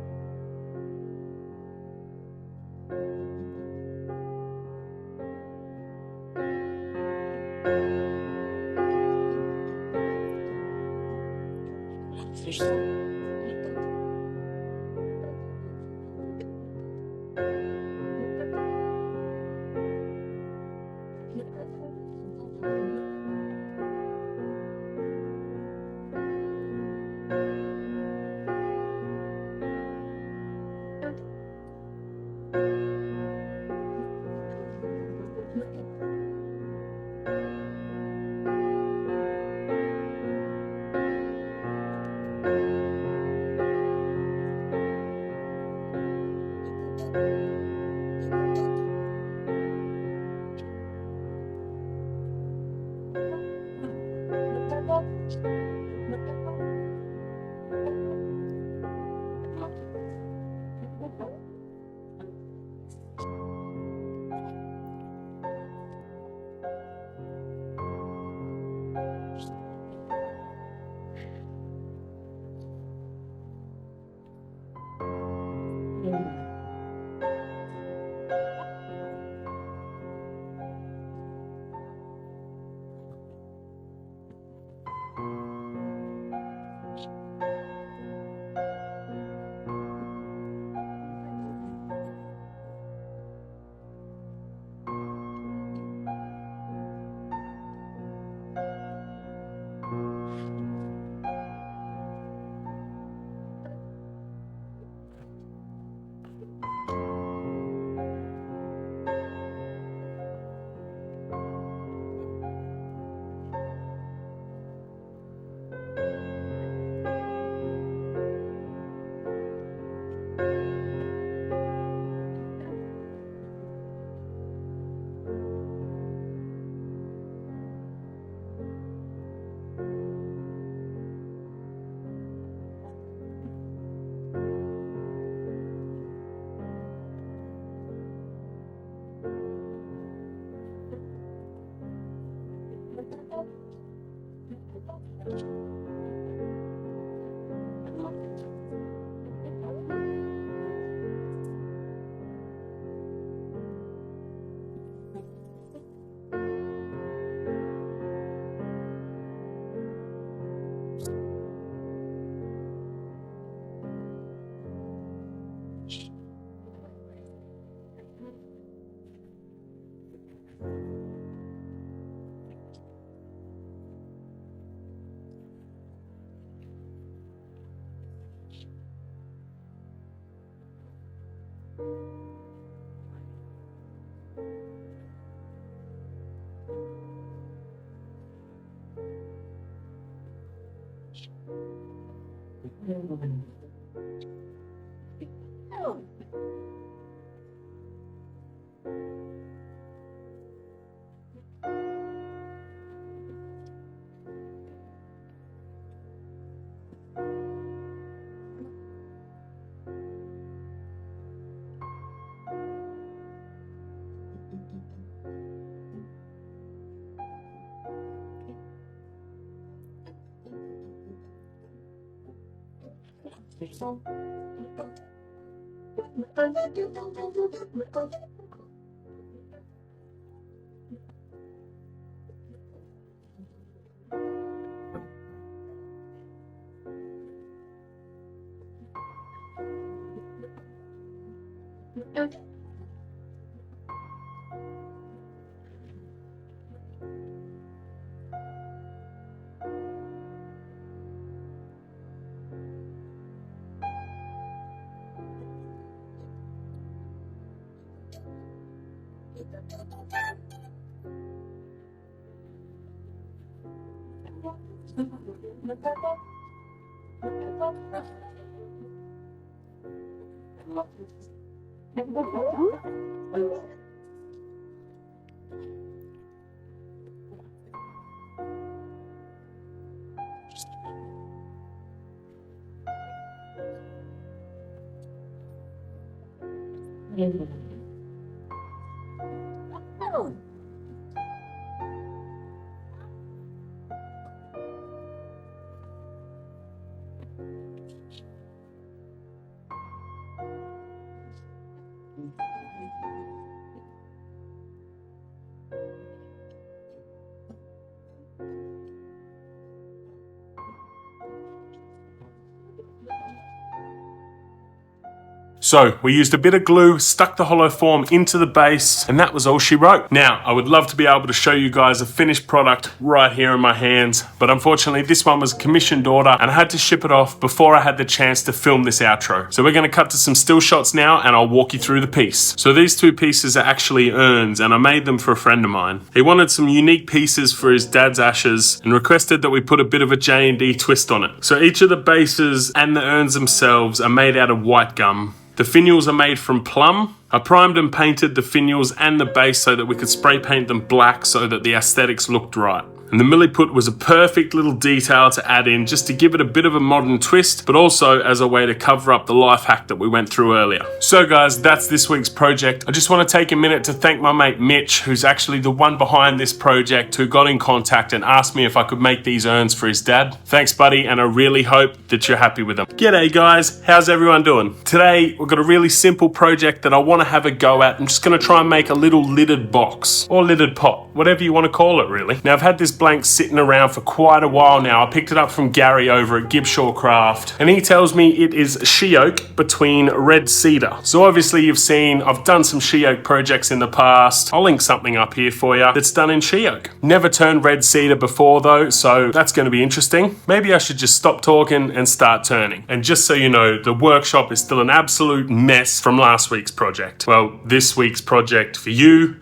So we used a bit of glue, stuck the hollow form into the base, and that was all she wrote. Now, I would love to be able to show you guys a finished product right here in my hands, but unfortunately this one was a commissioned order and I had to ship it off before I had the chance to film this outro. So we're gonna cut to some still shots now and I'll walk you through the piece. So these two pieces are actually urns and I made them for a friend of mine. He wanted some unique pieces for his dad's ashes and requested that we put a bit of a J&D twist on it. So each of the bases and the urns themselves are made out of white gum. The finials are made from plum. I primed and painted the finials and the base so that we could spray paint them black so that the aesthetics looked right. And the Milliput was a perfect little detail to add in just to give it a bit of a modern twist, but also as a way to cover up the life hack that we went through earlier. So guys, that's this week's project. I just want to take a minute to thank my mate Mitch, who's actually the one behind this project, who got in contact and asked me if I could make these urns for his dad. Thanks buddy, and I really hope that you're happy with them. G'day guys, how's everyone doing? Today, we've got a really simple project that I want to have a go at. I'm just going to try and make a little lidded box, or lidded pot, whatever you want to call it really. Now I've had this blank sitting around for quite a while now. I picked it up from Gary over at Gibshaw Craft and he tells me it is she oak between red cedar. So obviously you've seen I've done some she oak projects in the past. I'll link something up here for you that's done in she oak. Never turned red cedar before though, so that's going to be interesting. Maybe I should just stop talking and start turning. And just so you know, the workshop is still an absolute mess from last week's project. Well, this week's project for you,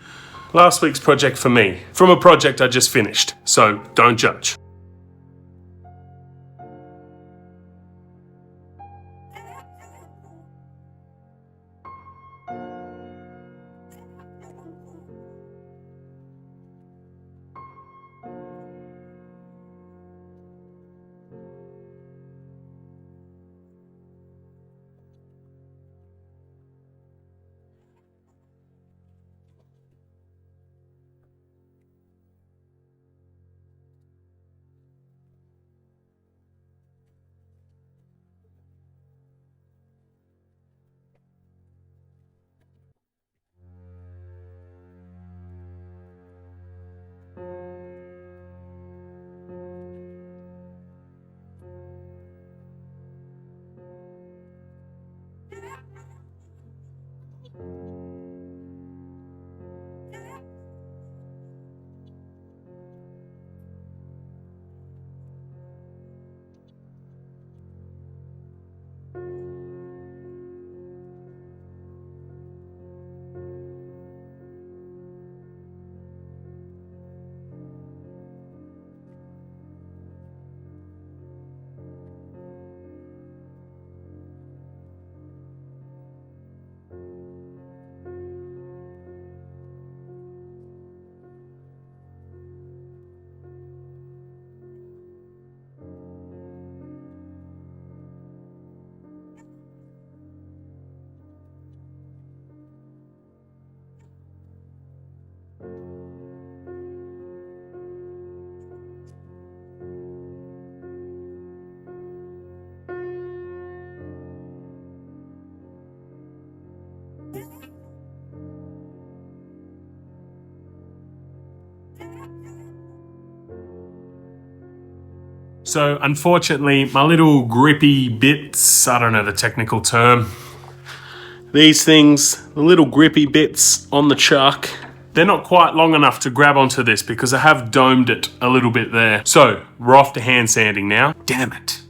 last week's project for me, from a project I just finished, so don't judge. So unfortunately, my little grippy bits, I don't know the technical term, these things, the little grippy bits on the chuck, they're not quite long enough to grab onto this because I have domed it a little bit there. So we're off to hand sanding now. Damn it.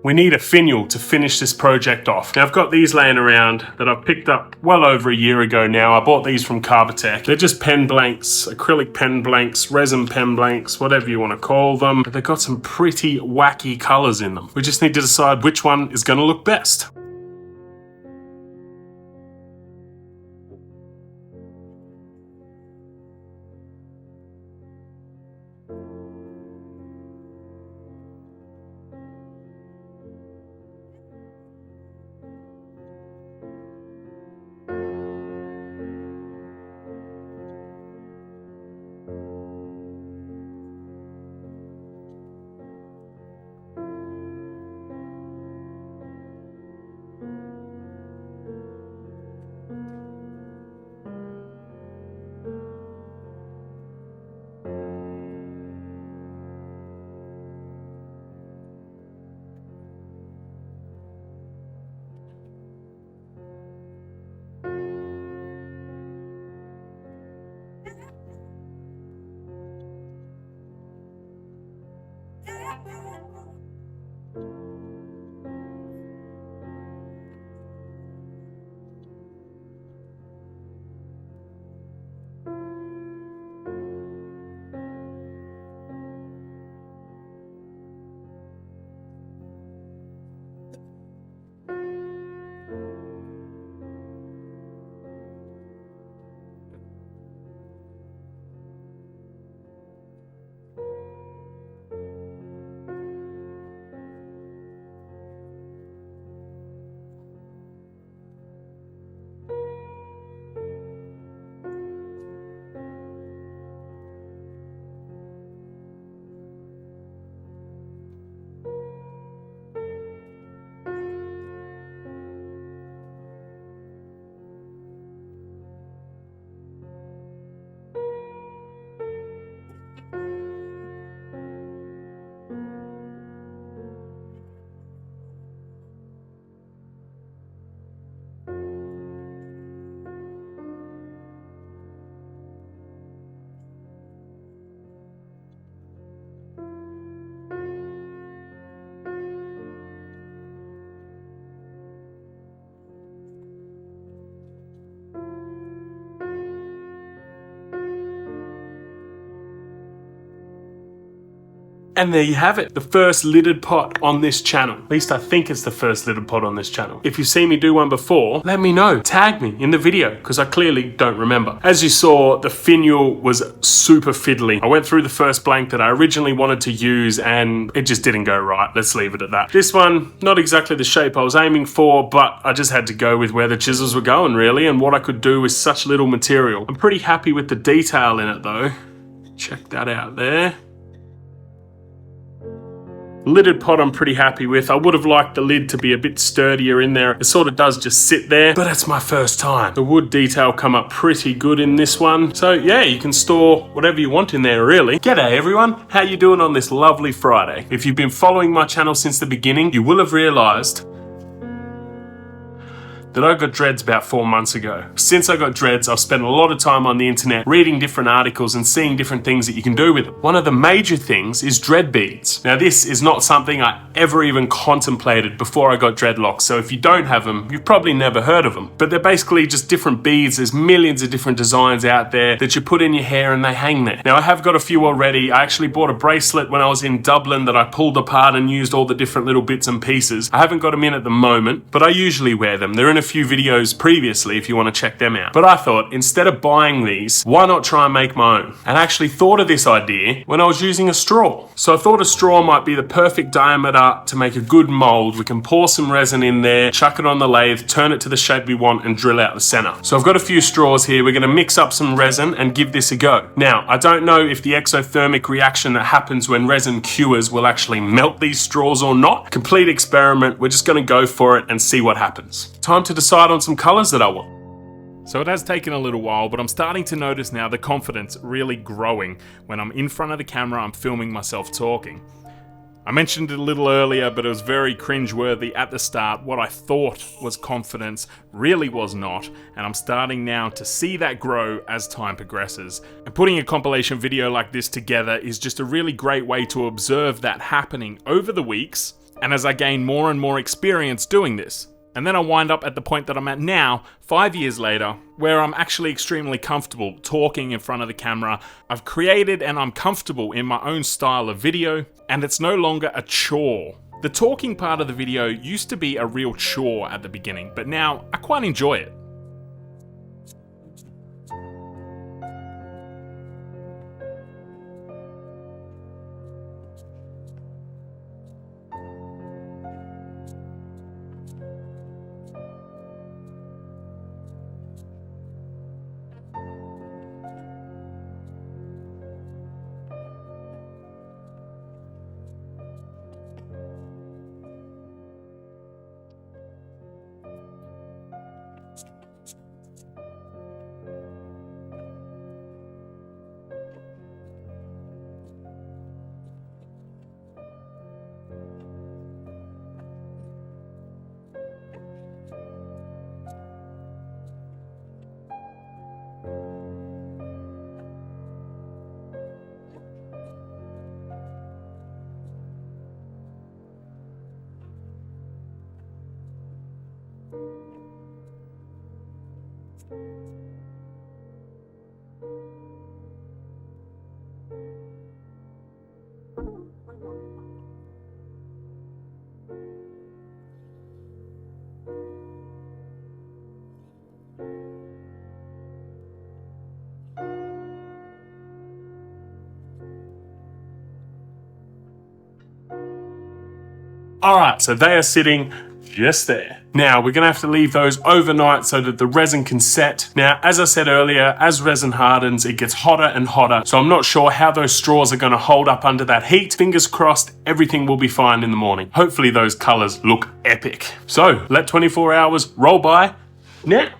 We we need a finial to finish this project off. Now I've got these laying around that I've picked up well over a year ago now. I bought these from Carbotech. They're just pen blanks, acrylic pen blanks, resin pen blanks, whatever you want to call them. But they've got some pretty wacky colors in them. We just need to decide which one is going to look best. And there you have it, the first lidded pot on this channel. At least I think it's the first lidded pot on this channel. If you've seen me do one before, let me know, tag me in the video, because I clearly don't remember. As you saw, the finial was super fiddly. I went through the first blank that I originally wanted to use and it just didn't go right. Let's leave it at that. This one, not exactly the shape I was aiming for, but I just had to go with where the chisels were going really, and what I could do with such little material. I'm pretty happy with the detail in it though. Check that out there. Lidded pot I'm pretty happy with. I would have liked the lid to be a bit sturdier in there. It sort of does just sit there, but it's my first time. The wood detail come up pretty good in this one. So yeah, you can store whatever you want in there really. G'day everyone, how you doing on this lovely Friday? If you've been following my channel since the beginning, you will have realised that I got dreads about 4 months ago. Since I got dreads, I've spent a lot of time on the internet reading different articles and seeing different things that you can do with them. One of the major things is dread beads. Now this is not something I ever even contemplated before I got dreadlocks, so if you don't have them, you've probably never heard of them. But they're basically just different beads. There's millions of different designs out there that you put in your hair and they hang there. Now I have got a few already. I actually bought a bracelet when I was in Dublin that I pulled apart and used all the different little bits and pieces. I haven't got them in at the moment, but I usually wear them. They're in a few videos previously if you want to check them out. But I thought, instead of buying these, why not try and make my own? And I actually thought of this idea when I was using a straw. So I thought a straw might be the perfect diameter to make a good mold. We can pour some resin in there, chuck it on the lathe, turn it to the shape we want and drill out the center. So I've got a few straws here. We're going to mix up some resin and give this a go. Now, I don't know if the exothermic reaction that happens when resin cures will actually melt these straws or not. Complete experiment. We're just going to go for it and see what happens. Time to decide on some colors that I want. So it has taken a little while, but I'm starting to notice now the confidence really growing when I'm in front of the camera, I'm filming myself talking. I mentioned it a little earlier, but it was very cringeworthy at the start. What I thought was confidence really was not, and I'm starting now to see that grow as time progresses. And putting a compilation video like this together is just a really great way to observe that happening over the weeks and as I gain more and more experience doing this. And then I wind up at the point that I'm at now, 5 years later, where I'm actually extremely comfortable talking in front of the camera. I've created and I'm comfortable in my own style of video, and it's no longer a chore. The talking part of the video used to be a real chore at the beginning, but now I quite enjoy it. Alright, so they are sitting just there. Now, we're going to have to leave those overnight so that the resin can set. Now, as I said earlier, as resin hardens, it gets hotter and hotter. So I'm not sure how those straws are going to hold up under that heat. Fingers crossed, everything will be fine in the morning. Hopefully those colors look epic. So, let 24 hours roll by now.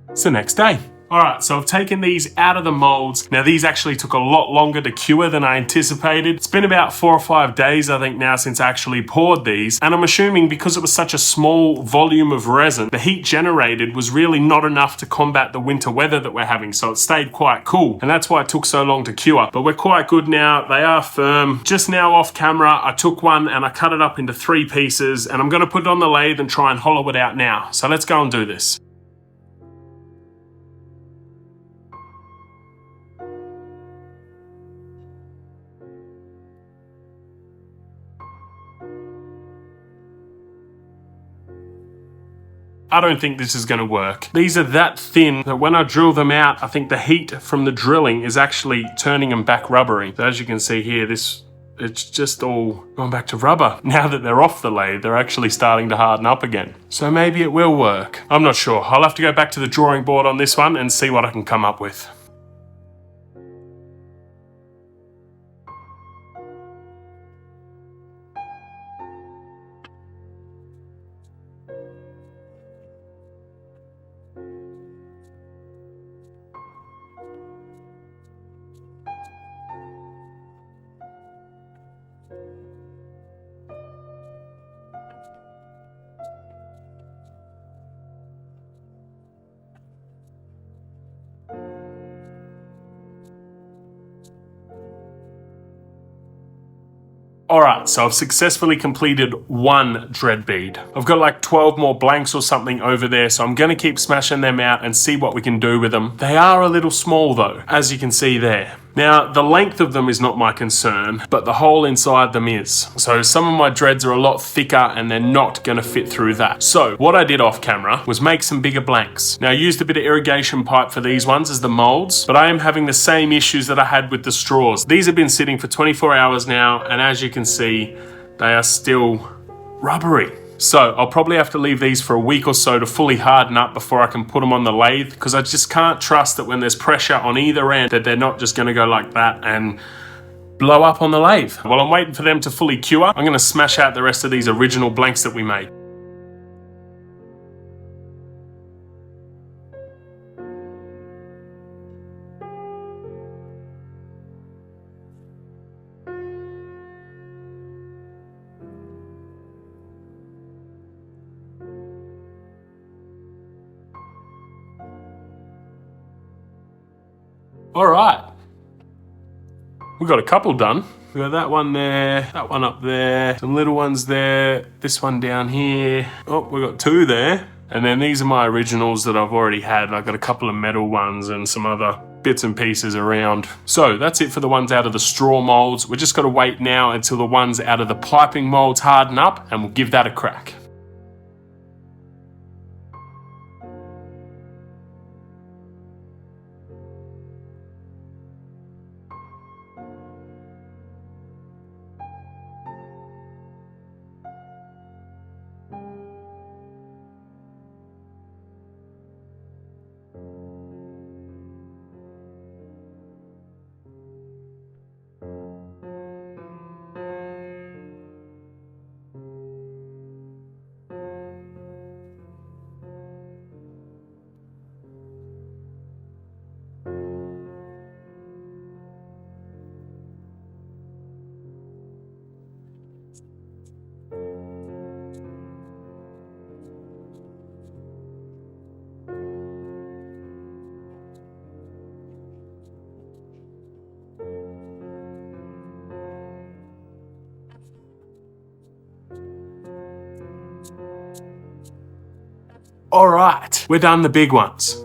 It's the next day. Alright, so I've taken these out of the molds. Now these actually took a lot longer to cure than I anticipated. It's been about 4 or 5 days, I think now, since I actually poured these. And I'm assuming because it was such a small volume of resin, the heat generated was really not enough to combat the winter weather that we're having. So it stayed quite cool. And that's why it took so long to cure. But we're quite good now. They are firm. Just now off camera, I took one and I cut it up into 3 pieces. And I'm going to put it on the lathe and try and hollow it out now. So let's go and do this. I don't think this is going to work. These are that thin that when I drill them out, I think the heat from the drilling is actually turning them back rubbery. So as you can see here, it's just all gone back to rubber. Now that they're off the lathe, they're actually starting to harden up again. So maybe it will work. I'm not sure. I'll have to go back to the drawing board on this one and see what I can come up with. Alright, so I've successfully completed 1 dread bead. I've got like 12 more blanks or something over there, so I'm going to keep smashing them out and see what we can do with them. They are a little small though, as you can see there. Now, the length of them is not my concern, but the hole inside them is. So some of my dreads are a lot thicker and they're not going to fit through that. So what I did off camera was make some bigger blanks. Now, I used a bit of irrigation pipe for these ones as the molds, but I am having the same issues that I had with the straws. These have been sitting for 24 hours now, and as you can see, they are still rubbery. So I'll probably have to leave these for a week or so to fully harden up before I can put them on the lathe, because I just can't trust that when there's pressure on either end that they're not just going to go like that and blow up on the lathe. While I'm waiting for them to fully cure, I'm going to smash out the rest of these original blanks that we made. All right. we've got a couple done. We've got that one there, that one up there, some little ones there, this one down here. Oh, we've got 2 there. And then these are my originals that I've already had. I've got a couple of metal ones and some other bits and pieces around. So that's it for the ones out of the straw molds. We're just got to wait now until the ones out of the piping molds harden up, and we'll give that a crack. All right, we're done the big ones.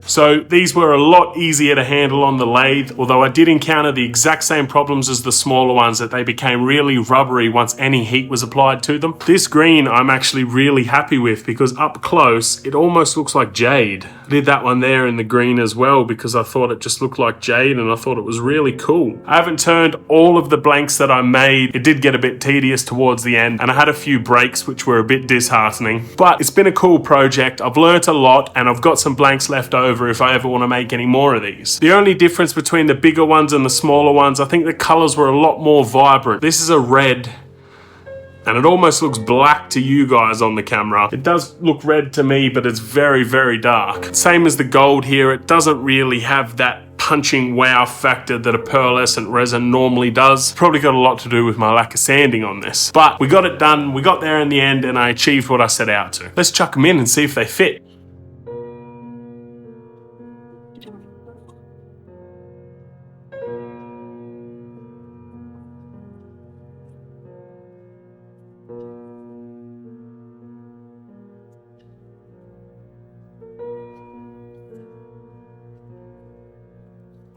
So these were a lot easier to handle on the lathe, although I did encounter the exact same problems as the smaller ones, that they became really rubbery once any heat was applied to them. This green I'm actually really happy with, because up close it almost looks like jade. I did that one there in the green as well because I thought it just looked like jade and I thought it was really cool. I haven't turned all of the blanks that I made. It did get a bit tedious towards the end and I had a few breaks which were a bit disheartening, but it's been a cool project. I've learnt a lot and I've got some blanks left over if I ever want to make any more of these. The only difference between the bigger ones and the smaller ones, I think the colors were a lot more vibrant. This is a red and it almost looks black to you guys on the camera. It does look red to me, but it's very, very dark. Same as the gold here, it doesn't really have that punching wow factor that a pearlescent resin normally does. Probably got a lot to do with my lack of sanding on this. But we got it done, we got there in the end, and I achieved what I set out to. Let's chuck them in and see if they fit.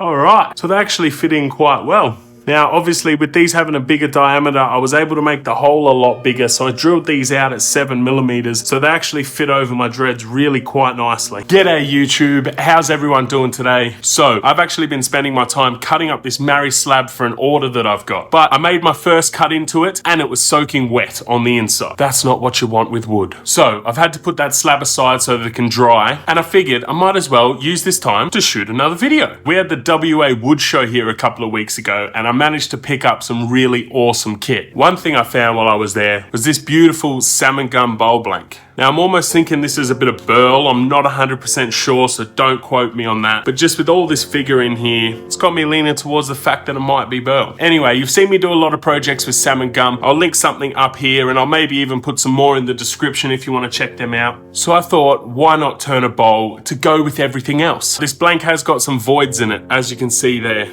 All right, so they actually fit in quite well. Now, obviously, with these having a bigger diameter, I was able to make the hole a lot bigger, so I drilled these out at 7mm, so they actually fit over my dreads really quite nicely. G'day YouTube, how's everyone doing today? So, I've actually been spending my time cutting up this Mary slab for an order that I've got, but I made my first cut into it, and it was soaking wet on the inside. That's not what you want with wood. So, I've had to put that slab aside so that it can dry, and I figured I might as well use this time to shoot another video. We had the WA Wood Show here a couple of weeks ago, and I managed to pick up some really awesome kit. One thing I found while I was there was this beautiful Salmon Gum bowl blank. Now I'm almost thinking this is a bit of burl, I'm not 100% sure, so don't quote me on that. But just with all this figure in here, it's got me leaning towards the fact that it might be burl. Anyway, you've seen me do a lot of projects with Salmon Gum. I'll link something up here and I'll maybe even put some more in the description if you want to check them out. So I thought, why not turn a bowl to go with everything else? This blank has got some voids in it, as you can see there.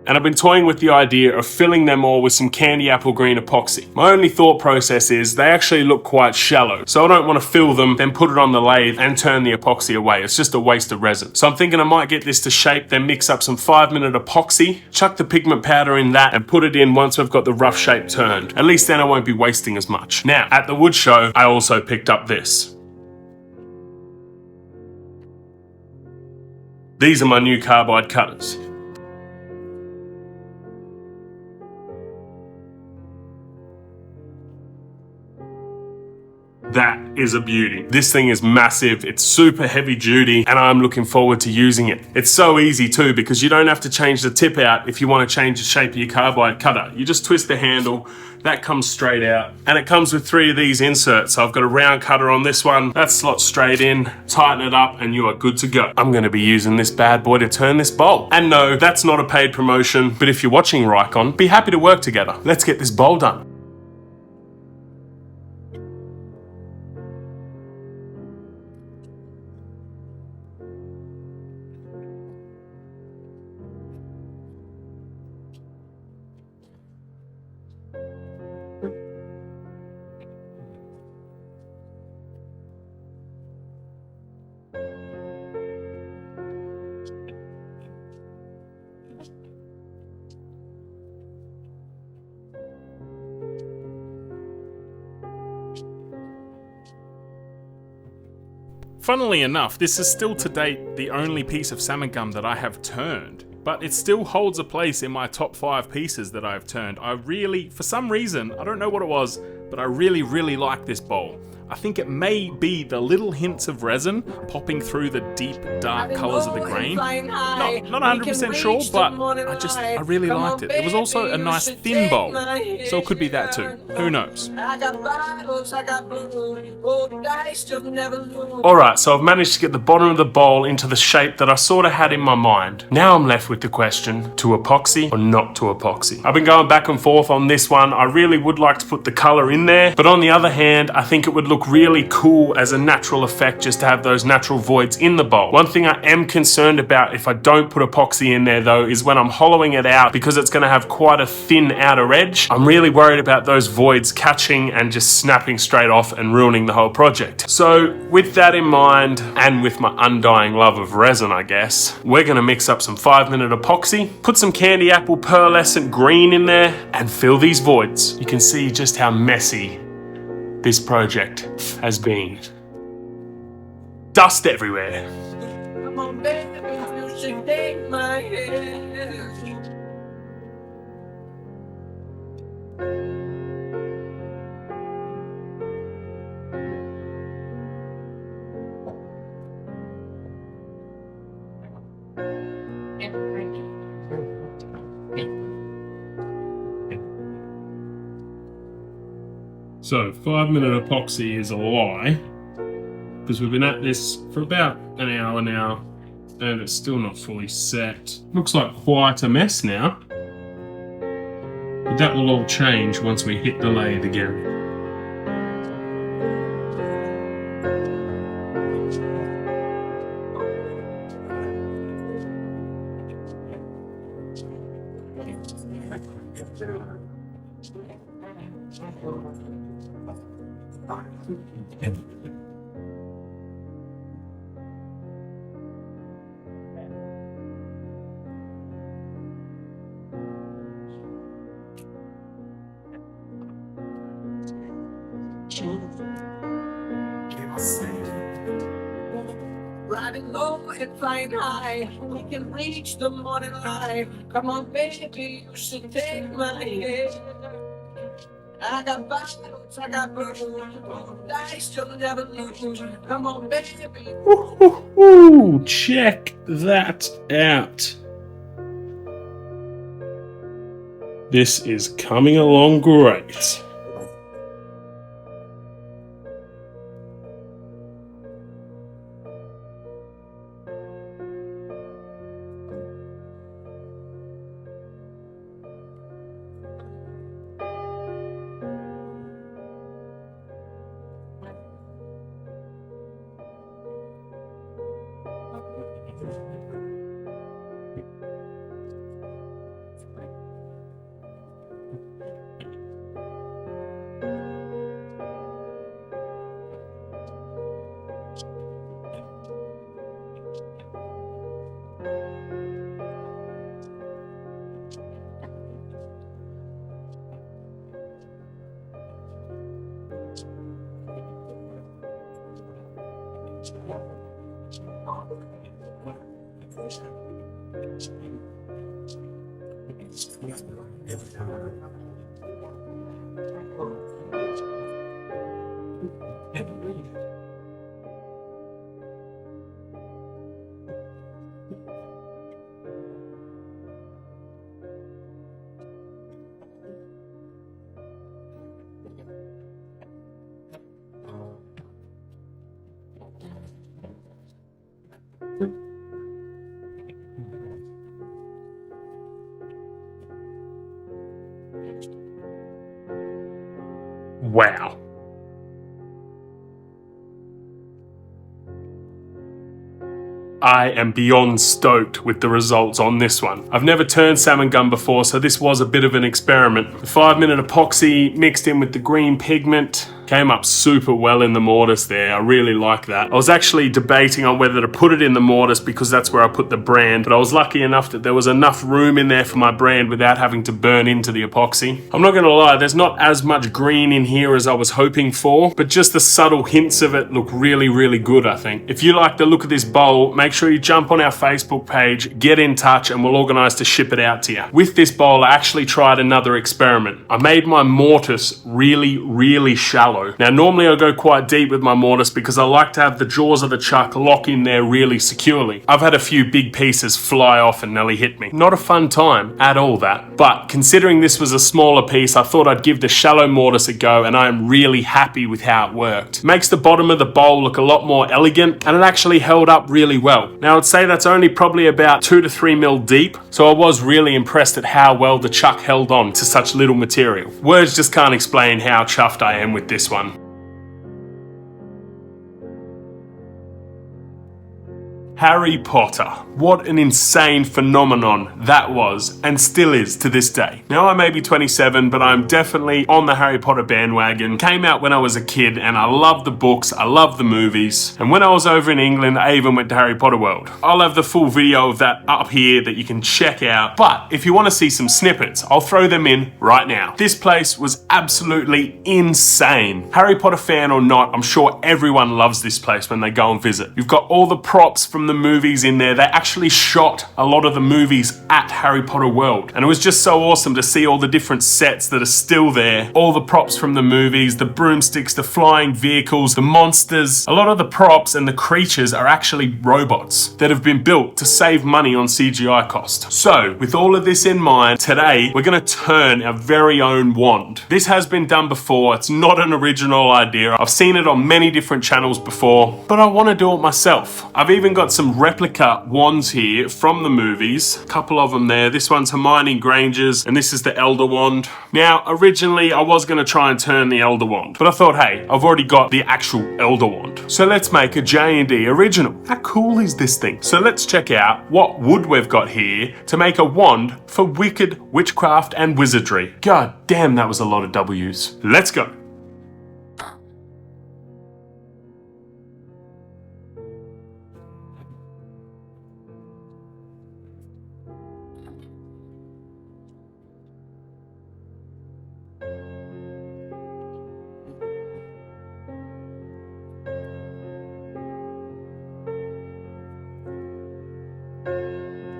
And I've been toying with the idea of filling them all with some candy apple green epoxy. My only thought process is they actually look quite shallow, so I don't want to fill them, then put it on the lathe and turn the epoxy away. It's just a waste of resin. So I'm thinking I might get this to shape, then mix up some 5-minute epoxy, chuck the pigment powder in that and put it in once I've got the rough shape turned. At least then I won't be wasting as much. Now, at the wood show, I also picked up this. These are my new carbide cutters. That is a beauty. This thing is massive, it's super heavy duty, and I'm looking forward to using it. It's so easy too, because you don't have to change the tip out if you want to change the shape of your carbide cutter. You just twist the handle, that comes straight out, and it comes with 3 of these inserts. So I've got a round cutter on this one, that slots straight in, tighten it up, and you are good to go. I'm gonna be using this bad boy to turn this bowl. And no, that's not a paid promotion, but if you're watching Rycon, be happy to work together. Let's get this bowl done. Funnily enough, this is still to date the only piece of salmon gum that I have turned, but it still holds a place in my top 5 pieces that I've turned. I really, for some reason, I don't know what it was, but I really, really like this bowl. I think it may be the little hints of resin popping through the deep, dark colours of the grain. Not 100% sure, but I really liked it. It was also a nice thin bowl, so it could be that too. Who knows? Alright, so I've managed to get the bottom of the bowl into the shape that I sort of had in my mind. Now I'm left with the question, to epoxy or not to epoxy? I've been going back and forth on this one. I really would like to put the colour in there, but on the other hand, I think it would look really cool as a natural effect just to have those natural voids in the bowl. One thing I am concerned about if I don't put epoxy in there though is when I'm hollowing it out, because it's going to have quite a thin outer edge, I'm really worried about those voids catching and just snapping straight off and ruining the whole project. So with that in mind, and with my undying love of resin I guess, we're going to mix up some 5-minute epoxy, put some candy apple pearlescent green in there, and fill these voids. You can see just how messy this project has been. Dust everywhere. Come on, baby, you should take my hand. So 5-minute epoxy is a lie, because we've been at this for about an hour now and it's still not fully set. Looks like quite a mess now, but that will all change once we hit the lathe again. Riding low and flying high, we can reach the morning light. Come on, baby, you should take my hand. I got bottles, I got booze, dice you'll never lose. Come on, baby. Ooh, check that out. This is coming along great. Wow. I am beyond stoked with the results on this one. I've never turned salmon gum before, so this was a bit of an experiment. The 5-minute epoxy mixed in with the green pigment Came up super well in the mortise there. I really like that. I was actually debating on whether to put it in the mortise because that's where I put the brand, but I was lucky enough that there was enough room in there for my brand without having to burn into the epoxy. I'm not gonna lie, there's not as much green in here as I was hoping for, but just the subtle hints of it look really, really good, I think. If you like the look of this bowl, make sure you jump on our Facebook page, get in touch, and we'll organize to ship it out to you. With this bowl, I actually tried another experiment. I made my mortise really, really shallow. Now, normally I go quite deep with my mortise because I like to have the jaws of the chuck lock in there really securely. I've had a few big pieces fly off and nearly hit me. Not a fun time at all, that. But considering this was a smaller piece, I thought I'd give the shallow mortise a go, and I am really happy with how it worked. Makes the bottom of the bowl look a lot more elegant, and it actually held up really well. Now, I'd say that's only probably about 2 to 3 mil deep, so I was really impressed at how well the chuck held on to such little material. Words just can't explain how chuffed I am with this one. Harry Potter. What an insane phenomenon that was and still is to this day. Now I may be 27, but I'm definitely on the Harry Potter bandwagon. Came out when I was a kid and I love the books, I love the movies. And when I was over in England, I even went to Harry Potter World. I'll have the full video of that up here that you can check out. But if you want to see some snippets, I'll throw them in right now. This place was absolutely insane. Harry Potter fan or not, I'm sure everyone loves this place when they go and visit. You've got all the props from the movies in there. They actually shot a lot of the movies at Harry Potter World, and it was just so awesome to see all the different sets that are still there, all the props from the movies, the broomsticks, the flying vehicles, the monsters. A lot of the props and the creatures are actually robots that have been built to save money on CGI cost. So with all of this in mind, today we're going to turn our very own wand. This has been done before. It's not an original idea. I've seen it on many different channels before, but I want to do it myself. I've even got some replica wands here from the movies, a couple of them there. This one's Hermione Granger's and this is the Elder Wand. Now originally I was going to try and turn the Elder Wand, but I thought, hey, I've already got the actual Elder Wand, so let's make a J&D original. How cool is this thing? So let's check out what wood we've got here to make a wand for wicked witchcraft and wizardry. God damn, that was a lot of W's. Let's go.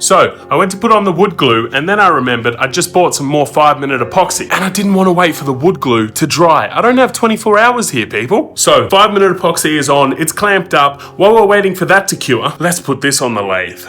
So I went to put on the wood glue and then I remembered I just bought some more 5-minute epoxy and I didn't want to wait for the wood glue to dry. I don't have 24 hours here, people. So 5-minute epoxy is on, it's clamped up. While we're waiting for that to cure, let's put this on the lathe.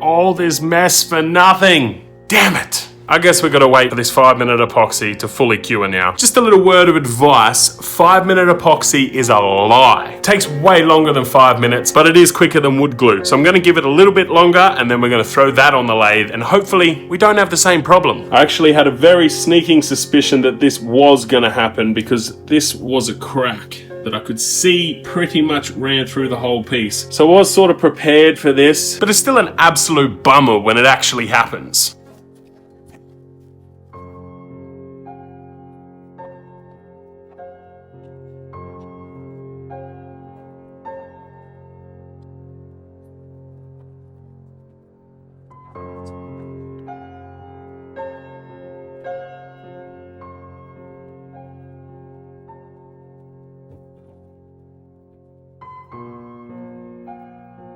All this mess for nothing. Damn it. I guess we've got to wait for this 5-minute epoxy to fully cure now. Just a little word of advice, 5-minute epoxy is a lie. It takes way longer than 5 minutes, but it is quicker than wood glue. So I'm going to give it a little bit longer and then we're going to throw that on the lathe and hopefully we don't have the same problem. I actually had a very sneaking suspicion that this was going to happen because this was a crack that I could see pretty much ran through the whole piece. So I was sort of prepared for this, but it's still an absolute bummer when it actually happens.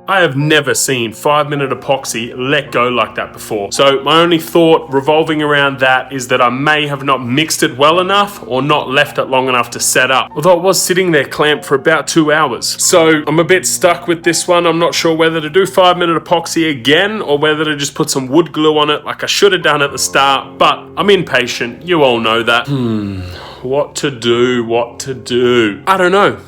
I have never seen 5-minute epoxy let go like that before. So my only thought revolving around that is that I may have not mixed it well enough or not left it long enough to set up. Although it was sitting there clamped for about 2 hours. So I'm a bit stuck with this one. I'm not sure whether to do 5-minute epoxy again or whether to just put some wood glue on it like I should have done at the start. But I'm impatient. You all know that. What to do? I don't know.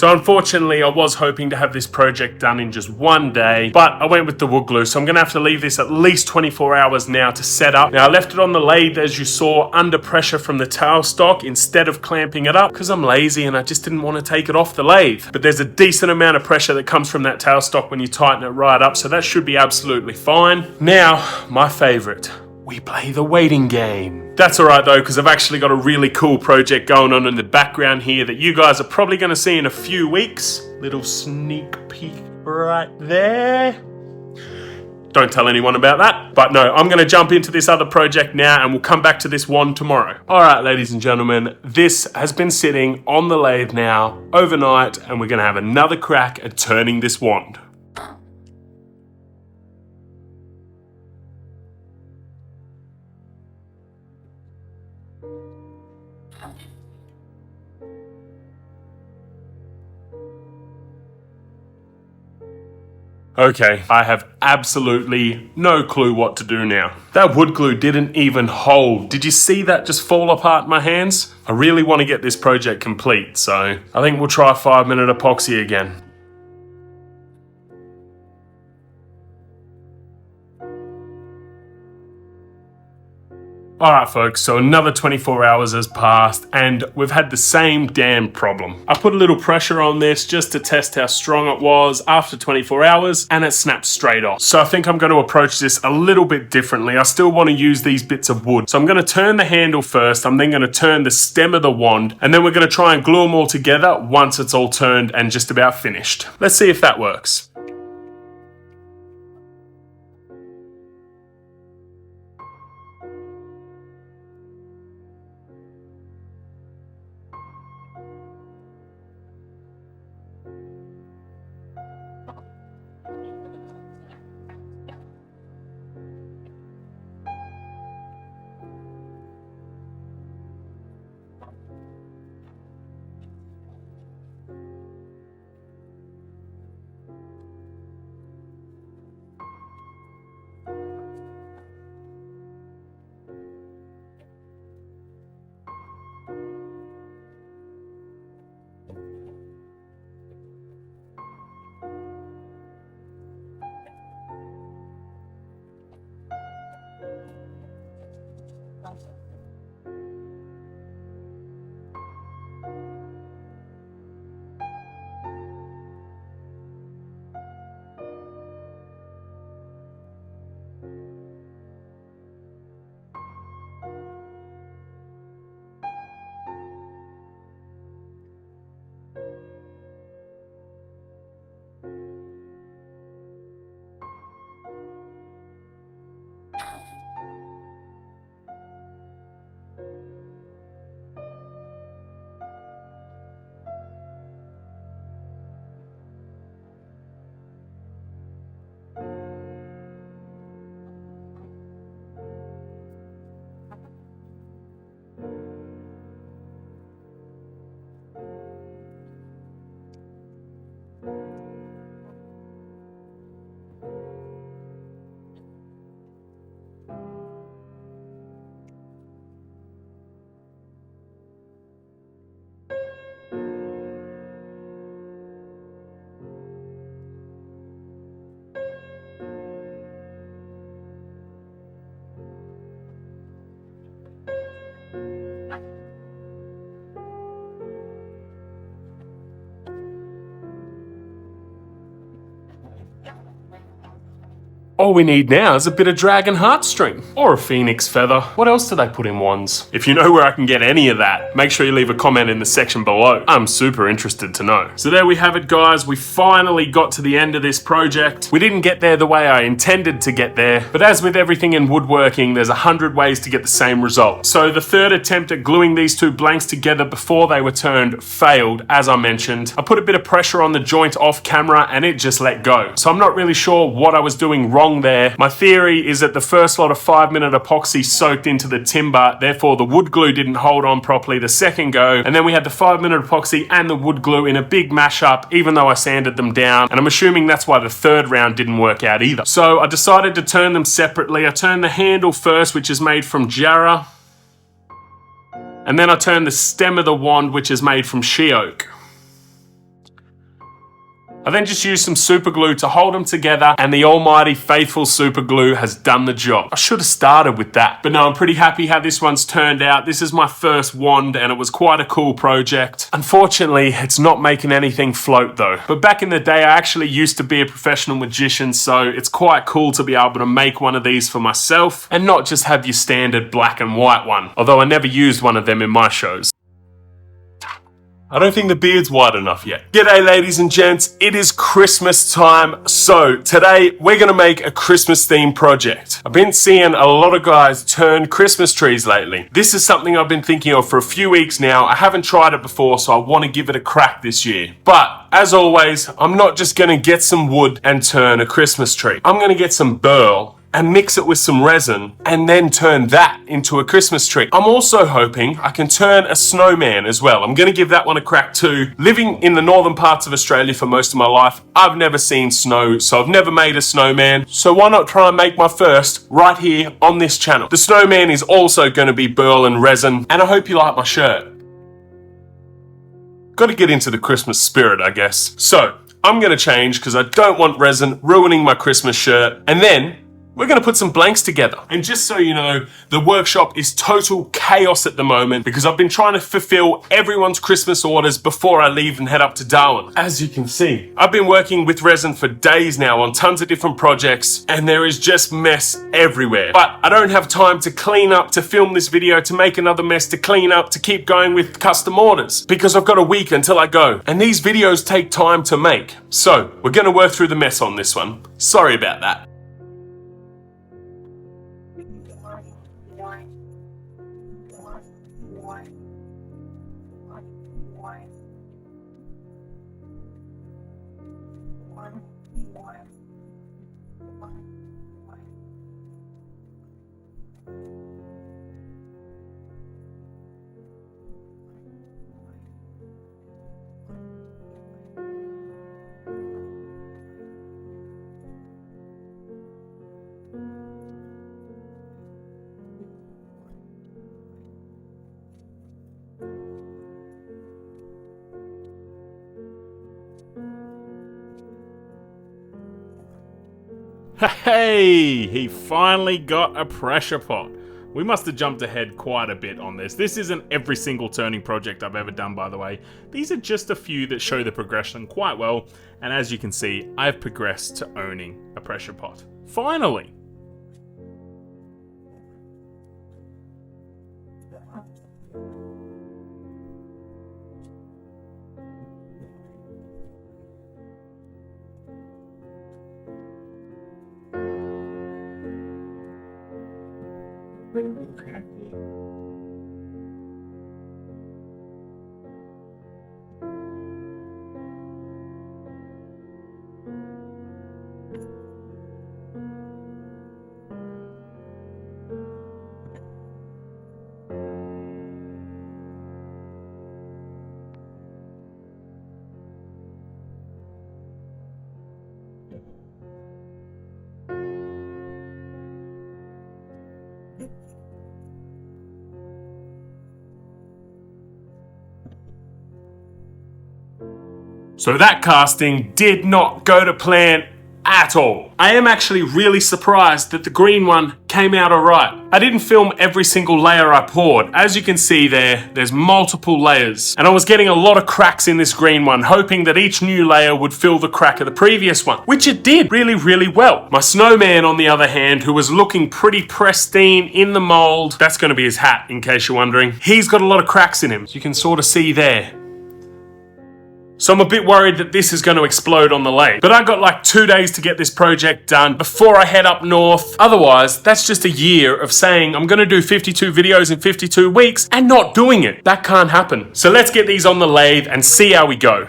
So unfortunately, I was hoping to have this project done in just one day, but I went with the wood glue, so I'm gonna have to leave this at least 24 hours now to set up. Now I left it on the lathe, as you saw, under pressure from the tailstock instead of clamping it up, because I'm lazy and I just didn't want to take it off the lathe. But there's a decent amount of pressure that comes from that tailstock when you tighten it right up, so that should be absolutely fine. Now, my favorite. We play the waiting game. That's alright though, because I've actually got a really cool project going on in the background here that you guys are probably going to see in a few weeks. Little sneak peek right there. Don't tell anyone about that. But no, I'm going to jump into this other project now and we'll come back to this one tomorrow. Alright, ladies and gentlemen, this has been sitting on the lathe now overnight and we're going to have another crack at turning this wand. Okay, I have absolutely no clue what to do now. That wood glue didn't even hold. Did you see that just fall apart in my hands? I really want to get this project complete, so I think we'll try 5-minute epoxy again. Alright folks, so another 24 hours has passed and we've had the same damn problem. I put a little pressure on this just to test how strong it was after 24 hours and it snapped straight off. So I think I'm going to approach this a little bit differently. I still want to use these bits of wood. So I'm going to turn the handle first, I'm then going to turn the stem of the wand and then we're going to try and glue them all together once it's all turned and just about finished. Let's see if that works. All we need now is a bit of dragon heartstring or a phoenix feather. What else do they put in wands? If you know where I can get any of that, make sure you leave a comment in the section below. I'm super interested to know. So there we have it, guys. We finally got to the end of this project. We didn't get there the way I intended to get there, but as with everything in woodworking, there's 100 ways to get the same result. So the third attempt at gluing these two blanks together before they were turned failed, as I mentioned. I put a bit of pressure on the joint off camera and it just let go. So I'm not really sure what I was doing wrong there. My theory is that the first lot of 5-minute epoxy soaked into the timber, therefore the wood glue didn't hold on properly the second go, and then we had the 5-minute epoxy and the wood glue in a big mashup, even though I sanded them down, and I'm assuming that's why the third round didn't work out either. So I decided to turn them separately. I turned the handle first, which is made from jarrah, and then I turned the stem of the wand, which is made from she oak. I then just used some super glue to hold them together, and the almighty faithful super glue has done the job. I should have started with that, but no, I'm pretty happy how this one's turned out. This is my first wand, and it was quite a cool project. Unfortunately, it's not making anything float though. But back in the day, I actually used to be a professional magician, so it's quite cool to be able to make one of these for myself and not just have your standard black and white one, although I never used one of them in my shows. I don't think the beard's wide enough yet. G'day ladies and gents, it is Christmas time, so today we're gonna make a Christmas themed project. I've been seeing a lot of guys turn Christmas trees lately. This is something I've been thinking of for a few weeks now. I haven't tried it before, so I want to give it a crack this year. But as always, I'm not just gonna get some wood and turn a Christmas tree. I'm gonna get some burl and mix it with some resin and then turn that into a Christmas tree. I'm also hoping I can turn a snowman as well. I'm gonna give that one a crack too. Living in the northern parts of Australia for most of my life, I've never seen snow, so I've never made a snowman. So why not try and make my first right here on this channel? The snowman is also gonna be burl and resin, and I hope you like my shirt. Gotta get into the Christmas spirit, I guess. So I'm gonna change because I don't want resin ruining my Christmas shirt, and then we're going to put some blanks together. And just so you know, the workshop is total chaos at the moment because I've been trying to fulfill everyone's Christmas orders before I leave and head up to Darwin. As you can see, I've been working with resin for days now on tons of different projects, and there is just mess everywhere. But I don't have time to clean up, to film this video, to make another mess, to clean up, to keep going with custom orders because I've got a week until I go. And these videos take time to make. So we're going to work through the mess on this one. Sorry about that. Hey, he finally got a pressure pot. We must have jumped ahead quite a bit on this. This isn't every single turning project I've ever done, by the way. These are just a few that show the progression quite well, and as you can see, I've progressed to owning a pressure pot. Finally! So that casting did not go to plan at all. I am actually really surprised that the green one came out alright. I didn't film every single layer I poured. As you can see there's multiple layers. And I was getting a lot of cracks in this green one, hoping that each new layer would fill the crack of the previous one, which it did really, really well. My snowman, on the other hand, who was looking pretty pristine in the mold, that's going to be his hat in case you're wondering, he's got a lot of cracks in him. You can sort of see there. So I'm a bit worried that this is going to explode on the lathe. But I got like 2 days to get this project done before I head up north. Otherwise, that's just a year of saying I'm going to do 52 videos in 52 weeks and not doing it. That can't happen. So let's get these on the lathe and see how we go.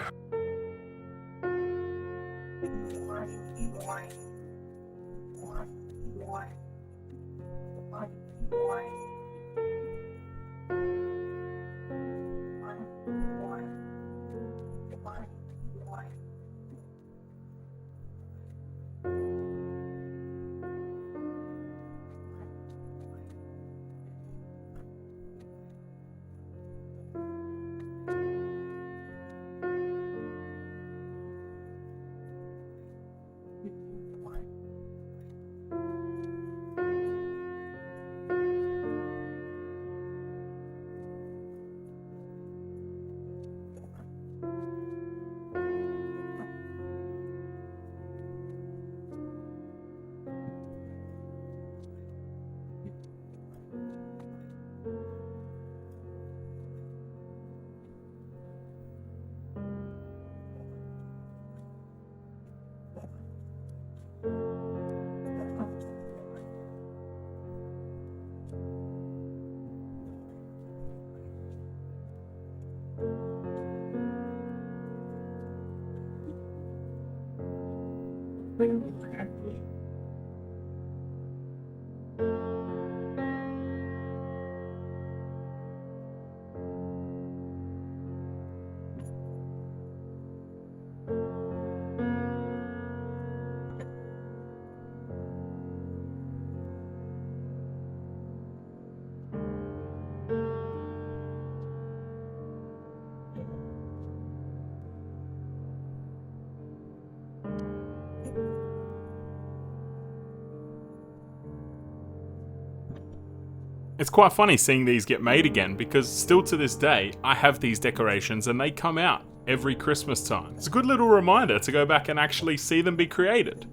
It's quite funny seeing these get made again, because still to this day, I have these decorations and they come out every Christmas time. It's a good little reminder to go back and actually see them be created.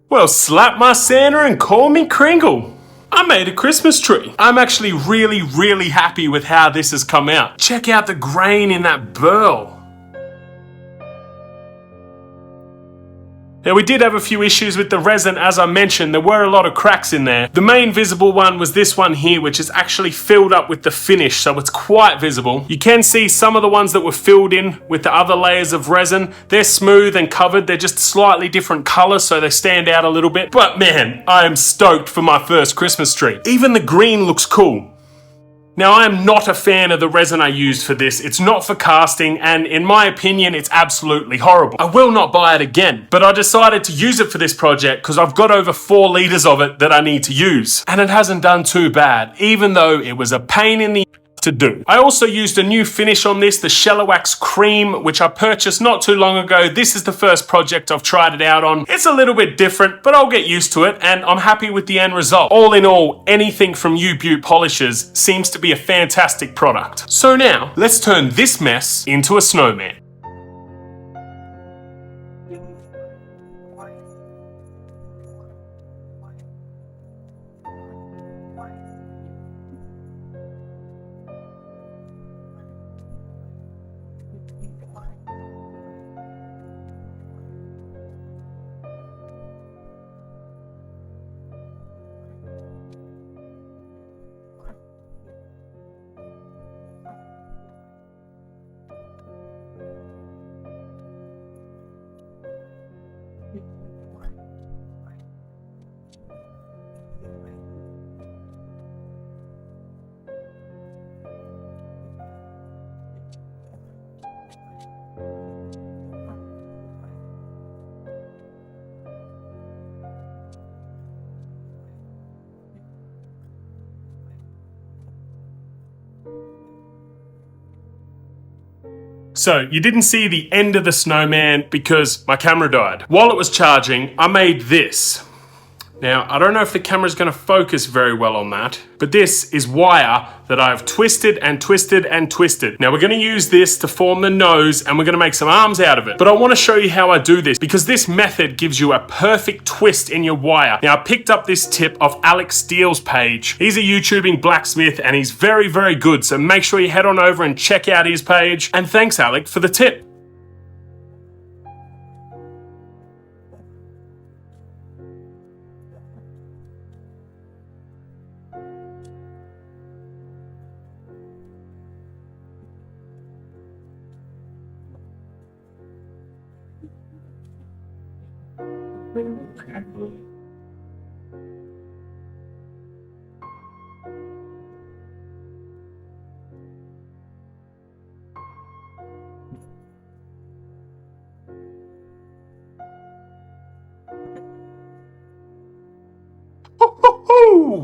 Well, slap my Santa and call me Kringle. I made a Christmas tree. I'm actually really happy with how this has come out. Check out the grain in that burl. Now, we did have a few issues with the resin, as I mentioned. There were a lot of cracks in there. The main visible one was this one here, which is actually filled up with the finish, so it's quite visible. You can see some of the ones that were filled in with the other layers of resin. They're smooth and covered. They're just slightly different colors, so they stand out a little bit. But man, I am stoked for my first Christmas tree. Even the green looks cool. Now, I am not a fan of the resin I used for this. It's not for casting, and in my opinion, it's absolutely horrible. I will not buy it again, but I decided to use it for this project because I've got over 4 liters of it that I need to use. And it hasn't done too bad, even though it was a pain in the to do. I also used a new finish on this, the Wax Cream, which I purchased not too long ago. This is the first project I've tried it out on. It's a little bit different, but I'll get used to it, and I'm happy with the end result. All in all, anything from U-Butte Polishers seems to be a fantastic product. So now, let's turn this mess into a snowman. So, you didn't see the end of the snowman because my camera died. While it was charging, I made this. Now, I don't know if the camera's going to focus very well on that, but this is wire that I've twisted and twisted and twisted. Now, we're going to use this to form the nose, and we're going to make some arms out of it. But I want to show you how I do this, because this method gives you a perfect twist in your wire. Now, I picked up this tip off Alex Steele's page. He's a YouTubing blacksmith, and he's very good, so make sure you head on over and check out his page. And thanks, Alex, for the tip.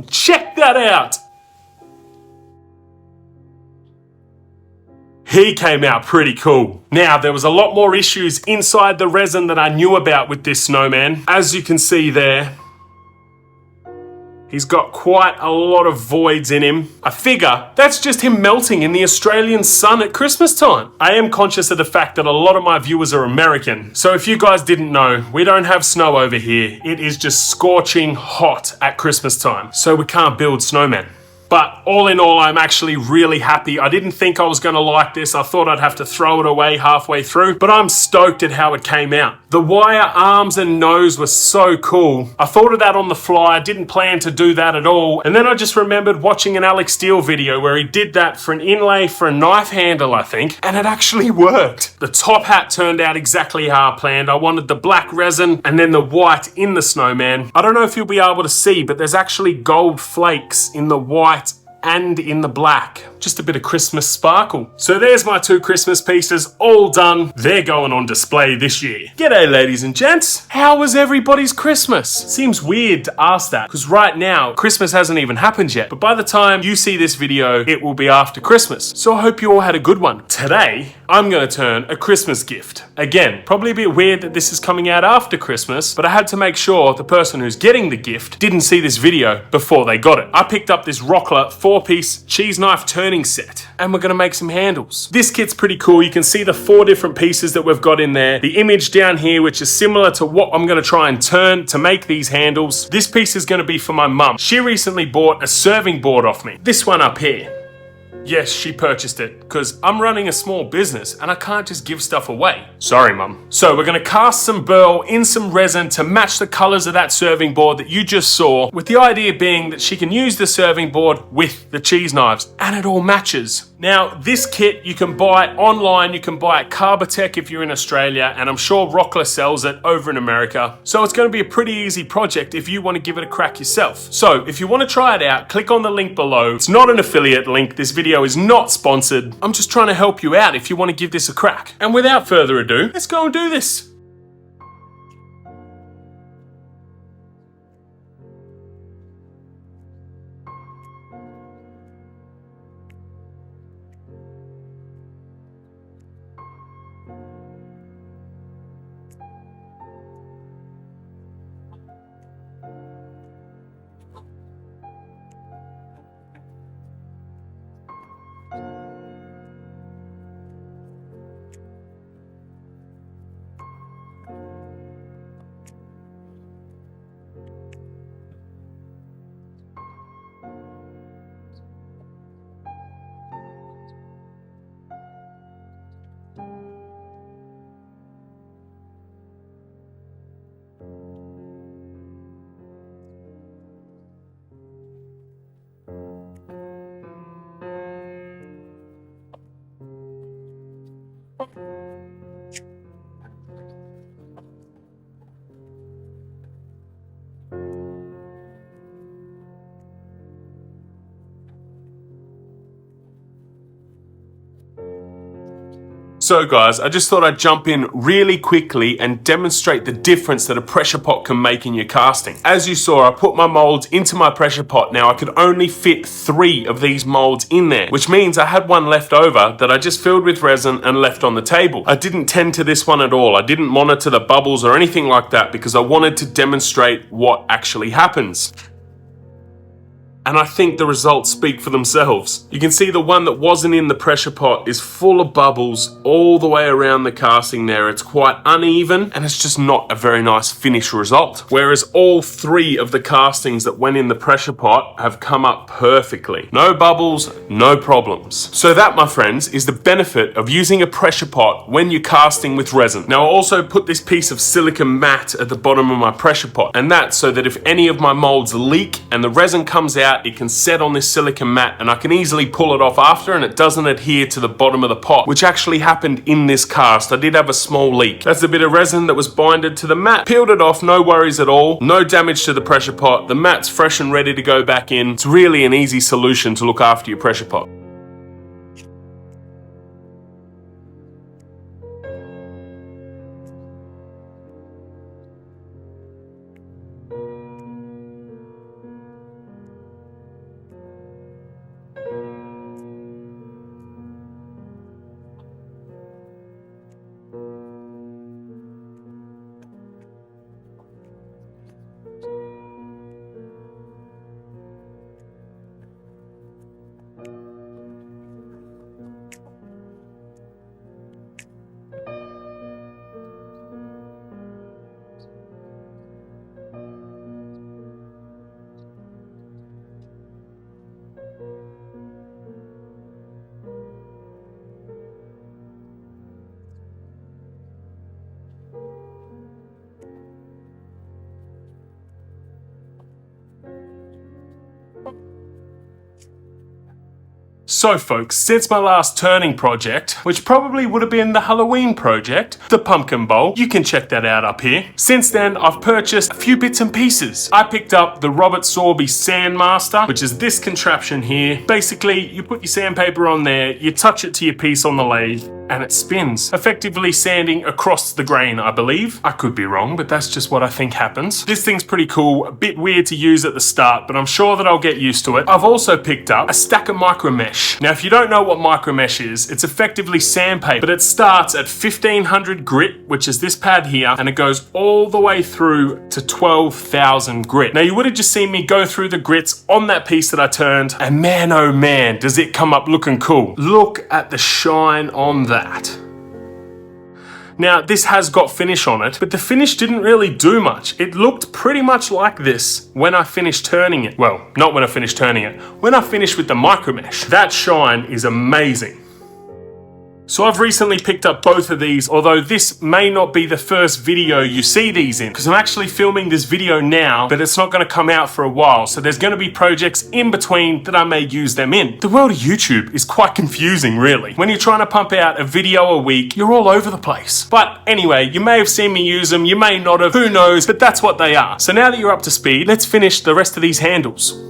Check that out! He came out pretty cool. Now, there was a lot more issues inside the resin that I knew about with this snowman. As you can see there, he's got quite a lot of voids in him. I figure that's just him melting in the Australian sun at Christmas time. I am conscious of the fact that a lot of my viewers are American. So if you guys didn't know, we don't have snow over here. It is just scorching hot at Christmas time. So we can't build snowmen. But all in all, I'm actually really happy. I didn't think I was going to like this. I thought I'd have to throw it away halfway through, but I'm stoked at how it came out. The wire arms and nose were so cool. I thought of that on the fly. I didn't plan to do that at all. And then I just remembered watching an Alex Steele video where he did that for an inlay for a knife handle, I think, and it actually worked. The top hat turned out exactly how I planned. I wanted the black resin and then the white in the snowman. I don't know if you'll be able to see, but there's actually gold flakes in the white and in the black. Just a bit of Christmas sparkle. So there's my 2 Christmas pieces, all done. They're going on display this year. G'day ladies and gents. How was everybody's Christmas? Seems weird to ask that, because right now, Christmas hasn't even happened yet. But by the time you see this video, it will be after Christmas. So I hope you all had a good one. Today, I'm gonna turn a Christmas gift. Again, probably a bit weird that this is coming out after Christmas, but I had to make sure the person who's getting the gift didn't see this video before they got it. I picked up this Rockler 4-piece cheese knife turning set, and we're gonna make some handles. This kit's pretty cool. You can see the 4 different pieces that we've got in there. The image down here, which is similar to what I'm gonna try and turn to make these handles. This piece is gonna be for my mum. She recently bought a serving board off me. This one up here. Yes, she purchased it, because I'm running a small business and I can't just give stuff away. Sorry, Mum. So we're gonna cast some burl in some resin to match the colors of that serving board that you just saw, with the idea being that she can use the serving board with the cheese knives, and it all matches. Now, this kit you can buy online. You can buy at Carbotech if you're in Australia, and I'm sure Rockler sells it over in America. So it's gonna be a pretty easy project if you wanna give it a crack yourself. So if you wanna try it out, click on the link below. It's not an affiliate link. This video is not sponsored. I'm just trying to help you out if you want to give this a crack. And without further ado, let's go and do this. So guys, I just thought I'd jump in really quickly and demonstrate the difference that a pressure pot can make in your casting. As you saw, I put my molds into my pressure pot. Now I could only fit 3 of these molds in there, which means I had one left over that I just filled with resin and left on the table. I didn't tend to this one at all. I didn't monitor the bubbles or anything like that because I wanted to demonstrate what actually happens. And I think the results speak for themselves. You can see the one that wasn't in the pressure pot is full of bubbles all the way around the casting there. It's quite uneven and it's just not a very nice finished result. Whereas all 3 of the castings that went in the pressure pot have come up perfectly. No bubbles, no problems. So that, my friends, is the benefit of using a pressure pot when you're casting with resin. Now I also put this piece of silicone mat at the bottom of my pressure pot, and that's so that if any of my molds leak and the resin comes out, it can set on this silicone mat and I can easily pull it off after and it doesn't adhere to the bottom of the pot, which actually happened in this cast. I did have a small leak. That's a bit of resin that was binded to the mat. Peeled it off, no worries at all. No damage to the pressure pot. The mat's fresh and ready to go back in. It's really an easy solution to look after your pressure pot. So folks, since my last turning project, which probably would have been the Halloween project, the pumpkin bowl, you can check that out up here. Since then, I've purchased a few bits and pieces. I picked up the Robert Sorby Sandmaster, which is this contraption here. Basically, you put your sandpaper on there, you touch it to your piece on the lathe, and it spins, effectively sanding across the grain, I believe. I could be wrong, but that's just what I think happens. This thing's pretty cool, a bit weird to use at the start, but I'm sure that I'll get used to it. I've also picked up a stack of micro mesh. Now, if you don't know what micro mesh is, it's effectively sandpaper, but it starts at 1500 grit, which is this pad here, and it goes all the way through to 12,000 grit. Now, you would have just seen me go through the grits on that piece that I turned, and man, oh man, does it come up looking cool. Look at the shine on that. Now, this has got finish on it, but the finish didn't really do much. It looked pretty much like this when I finished turning it. Well, not when I finished turning it, when I finished with the micro mesh. That shine is amazing. So I've recently picked up both of these, although this may not be the first video you see these in, because I'm actually filming this video now, but it's not going to come out for a while, so there's going to be projects in between that I may use them in. The world of YouTube is quite confusing, really. When you're trying to pump out a video a week, you're all over the place. But anyway, you may have seen me use them, you may not have, who knows, but that's what they are. So now that you're up to speed, let's finish the rest of these handles.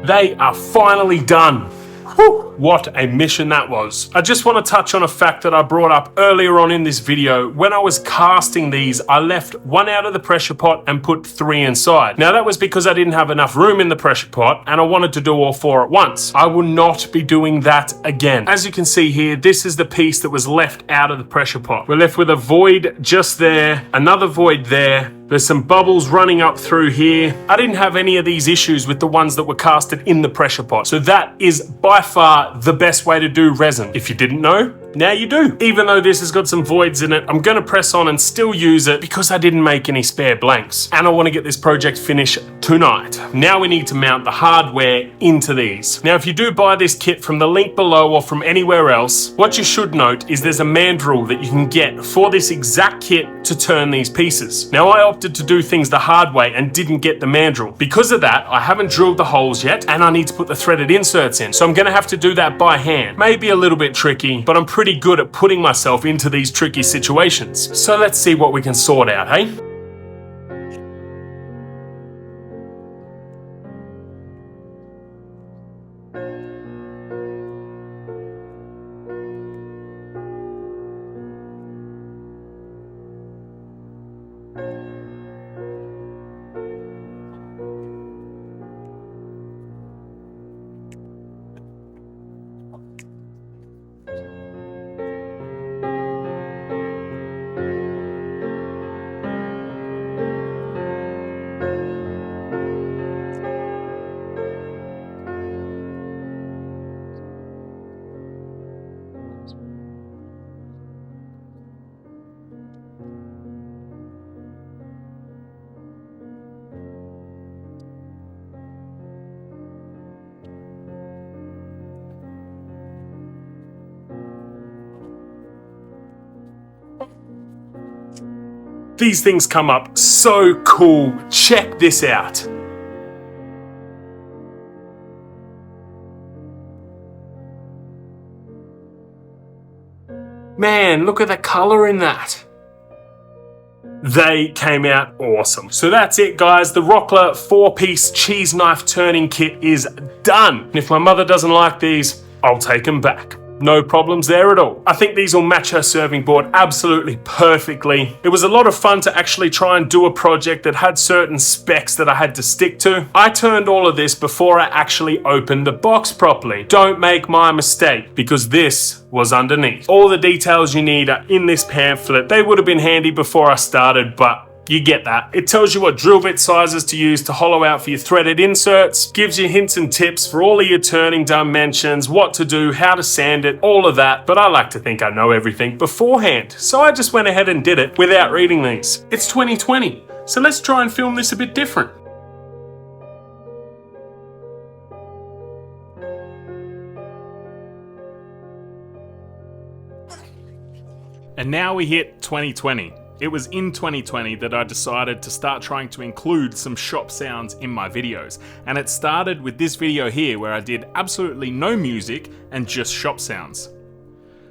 They are finally done. Whew, what a mission that was. I just want to touch on a fact that I brought up earlier on in this video. When I was casting these, I left one out of the pressure pot and put 3 inside. Now that was because I didn't have enough room in the pressure pot and I wanted to do all 4 at once. I will not be doing that again. As you can see here, this is the piece that was left out of the pressure pot. We're left with a void just there, another void there. There's some bubbles running up through here. I didn't have any of these issues with the ones that were casted in the pressure pot. So that is by far the best way to do resin. If you didn't know, now you do. Even though this has got some voids in it, I'm gonna press on and still use it because I didn't make any spare blanks. And I wanna get this project finished tonight. Now we need to mount the hardware into these. Now, if you do buy this kit from the link below or from anywhere else, what you should note is there's a mandrel that you can get for this exact kit to turn these pieces. Now, I opted to do things the hard way and didn't get the mandrel. Because of that, I haven't drilled the holes yet and I need to put the threaded inserts in. So I'm gonna have to do that by hand. Maybe a little bit tricky, but I'm pretty good at putting myself into these tricky situations. So let's see what we can sort out, hey? These things come up so cool. Check this out. Man, look at the color in that. They came out awesome. So that's it, guys. The Rockler 4-piece cheese knife turning kit is done. And if my mother doesn't like these, I'll take them back. No problems there at all. I think these will match her serving board absolutely perfectly. It was a lot of fun to actually try and do a project that had certain specs that I had to stick to. I turned all of this before I actually opened the box properly. Don't make my mistake, because this was underneath. All the details you need are in this pamphlet. They would have been handy before I started, but you get that. It tells you what drill bit sizes to use to hollow out for your threaded inserts, gives you hints and tips for all of your turning dimensions, what to do, how to sand it, all of that, but I like to think I know everything beforehand, so I just went ahead and did it without reading these. It's 2020, so let's try and film this a bit different. And now we hit 2020. It was in 2020 that I decided to start trying to include some shop sounds in my videos, and it started with this video here where I did absolutely no music and just shop sounds.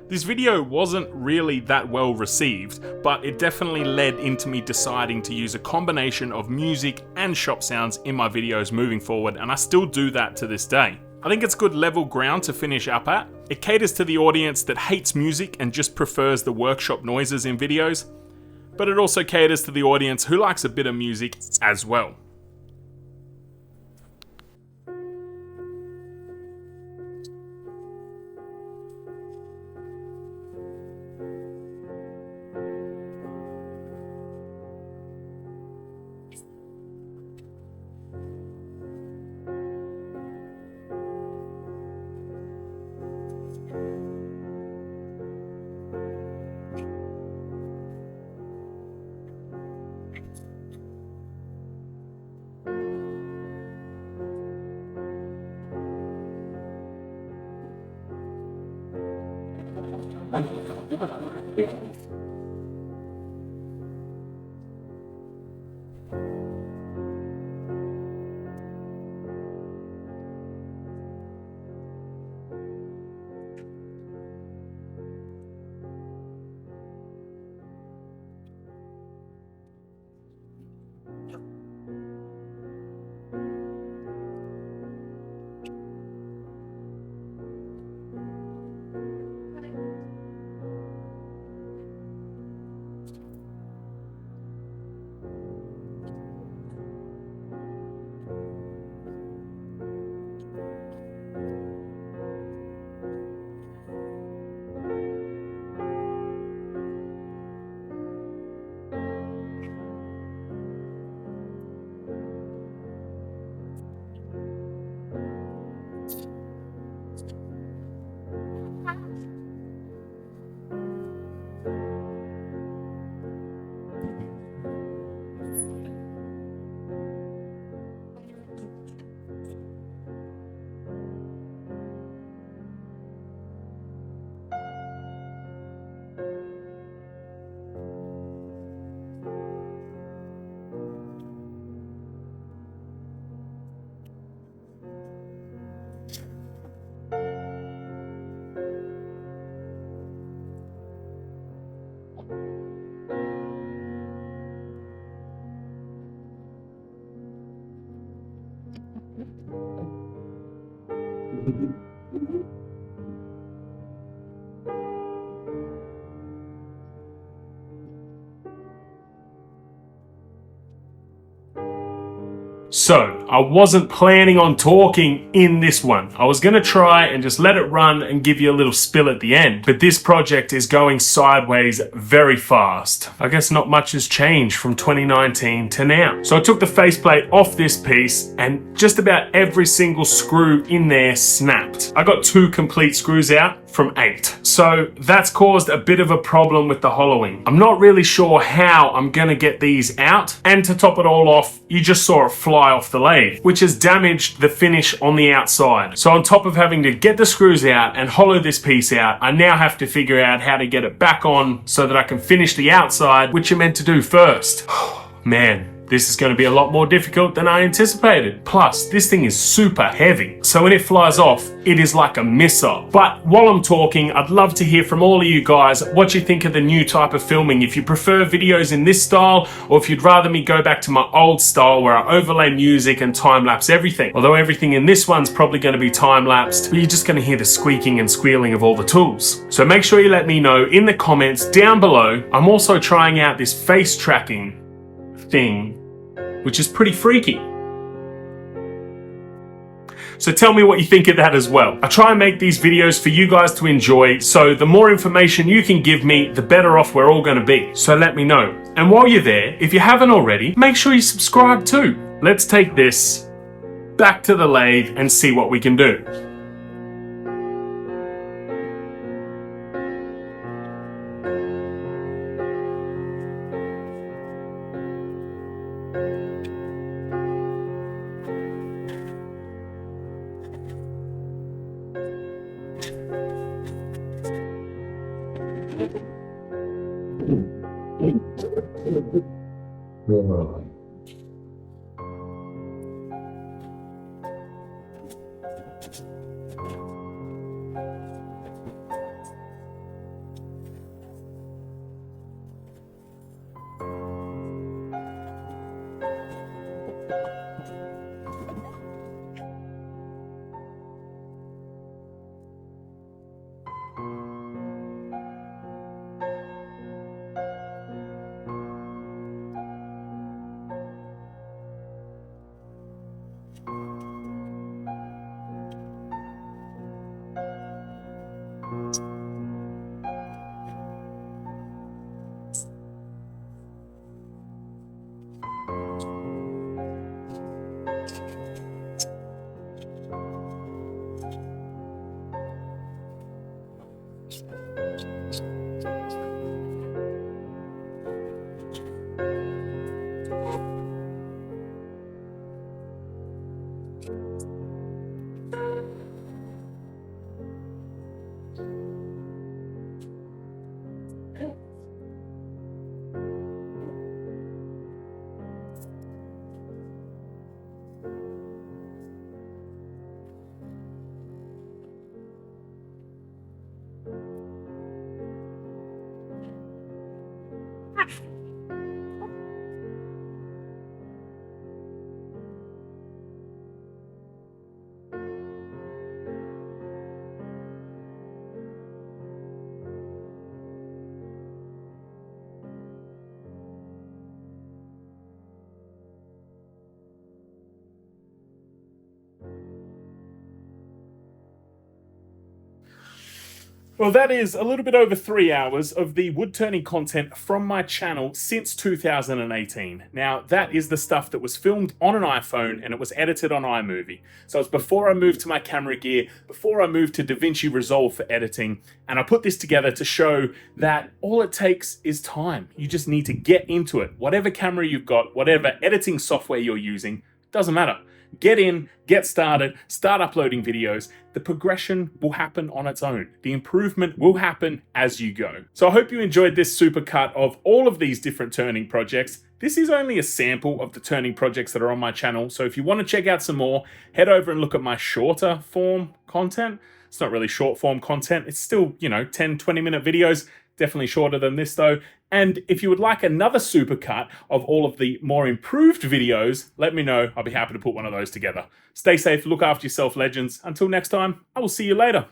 This video wasn't really that well received, but it definitely led into me deciding to use a combination of music and shop sounds in my videos moving forward, and I still do that to this day. I think it's good level ground to finish up at. It caters to the audience that hates music and just prefers the workshop noises in videos, but it also caters to the audience who likes a bit of music as well. So, I wasn't planning on talking in this one. I was going to try and just let it run and give you a little spill at the end. But this project is going sideways very fast. I guess not much has changed from 2019 to now. So I took the faceplate off this piece and just about every single screw in there snapped. I got 2 complete screws out from 8. So that's caused a bit of a problem with the hollowing. I'm not really sure how I'm going to get these out. And to top it all off, you just saw it fly off the lathe, which has damaged the finish on the outside. So on top of having to get the screws out and hollow this piece out, I now have to figure out how to get it back on so that I can finish the outside, which you're meant to do first. Man, This is going to be a lot more difficult than I anticipated. Plus, this thing is super heavy, so when it flies off, it is like a missile. But while I'm talking, I'd love to hear from all of you guys what you think of the new type of filming. If you prefer videos in this style, or if you'd rather me go back to my old style where I overlay music and time-lapse everything. Although everything in this one's probably going to be time-lapsed, but you're just going to hear the squeaking and squealing of all the tools. So make sure you let me know in the comments down below. I'm also trying out this face tracking thing, which is pretty freaky. So tell me what you think of that as well. I try and make these videos for you guys to enjoy, so the more information you can give me, the better off we're all going to be. So let me know. And while you're there, if you haven't already, make sure you subscribe too. Let's take this back to the lathe and see what we can do. Well, that is a little bit over 3 hours of the wood turning content from my channel since 2018. Now, that is the stuff that was filmed on an iPhone and it was edited on iMovie. So it's before I moved to my camera gear, before I moved to DaVinci Resolve for editing, and I put this together to show that all it takes is time. You just need to get into it. Whatever camera you've got, whatever editing software you're using, doesn't matter. Get in, get started, start uploading videos. The progression will happen on its own. The improvement will happen as you go. So I hope you enjoyed this supercut of all of these different turning projects. This is only a sample of the turning projects that are on my channel. So if you want to check out some more, head over and look at my shorter form content. It's not really short form content. It's still, 10, 20-minute videos. Definitely shorter than this though. And if you would like another supercut of all of the more improved videos, let me know. I'll be happy to put one of those together. Stay safe, look after yourself, legends. Until next time, I will see you later.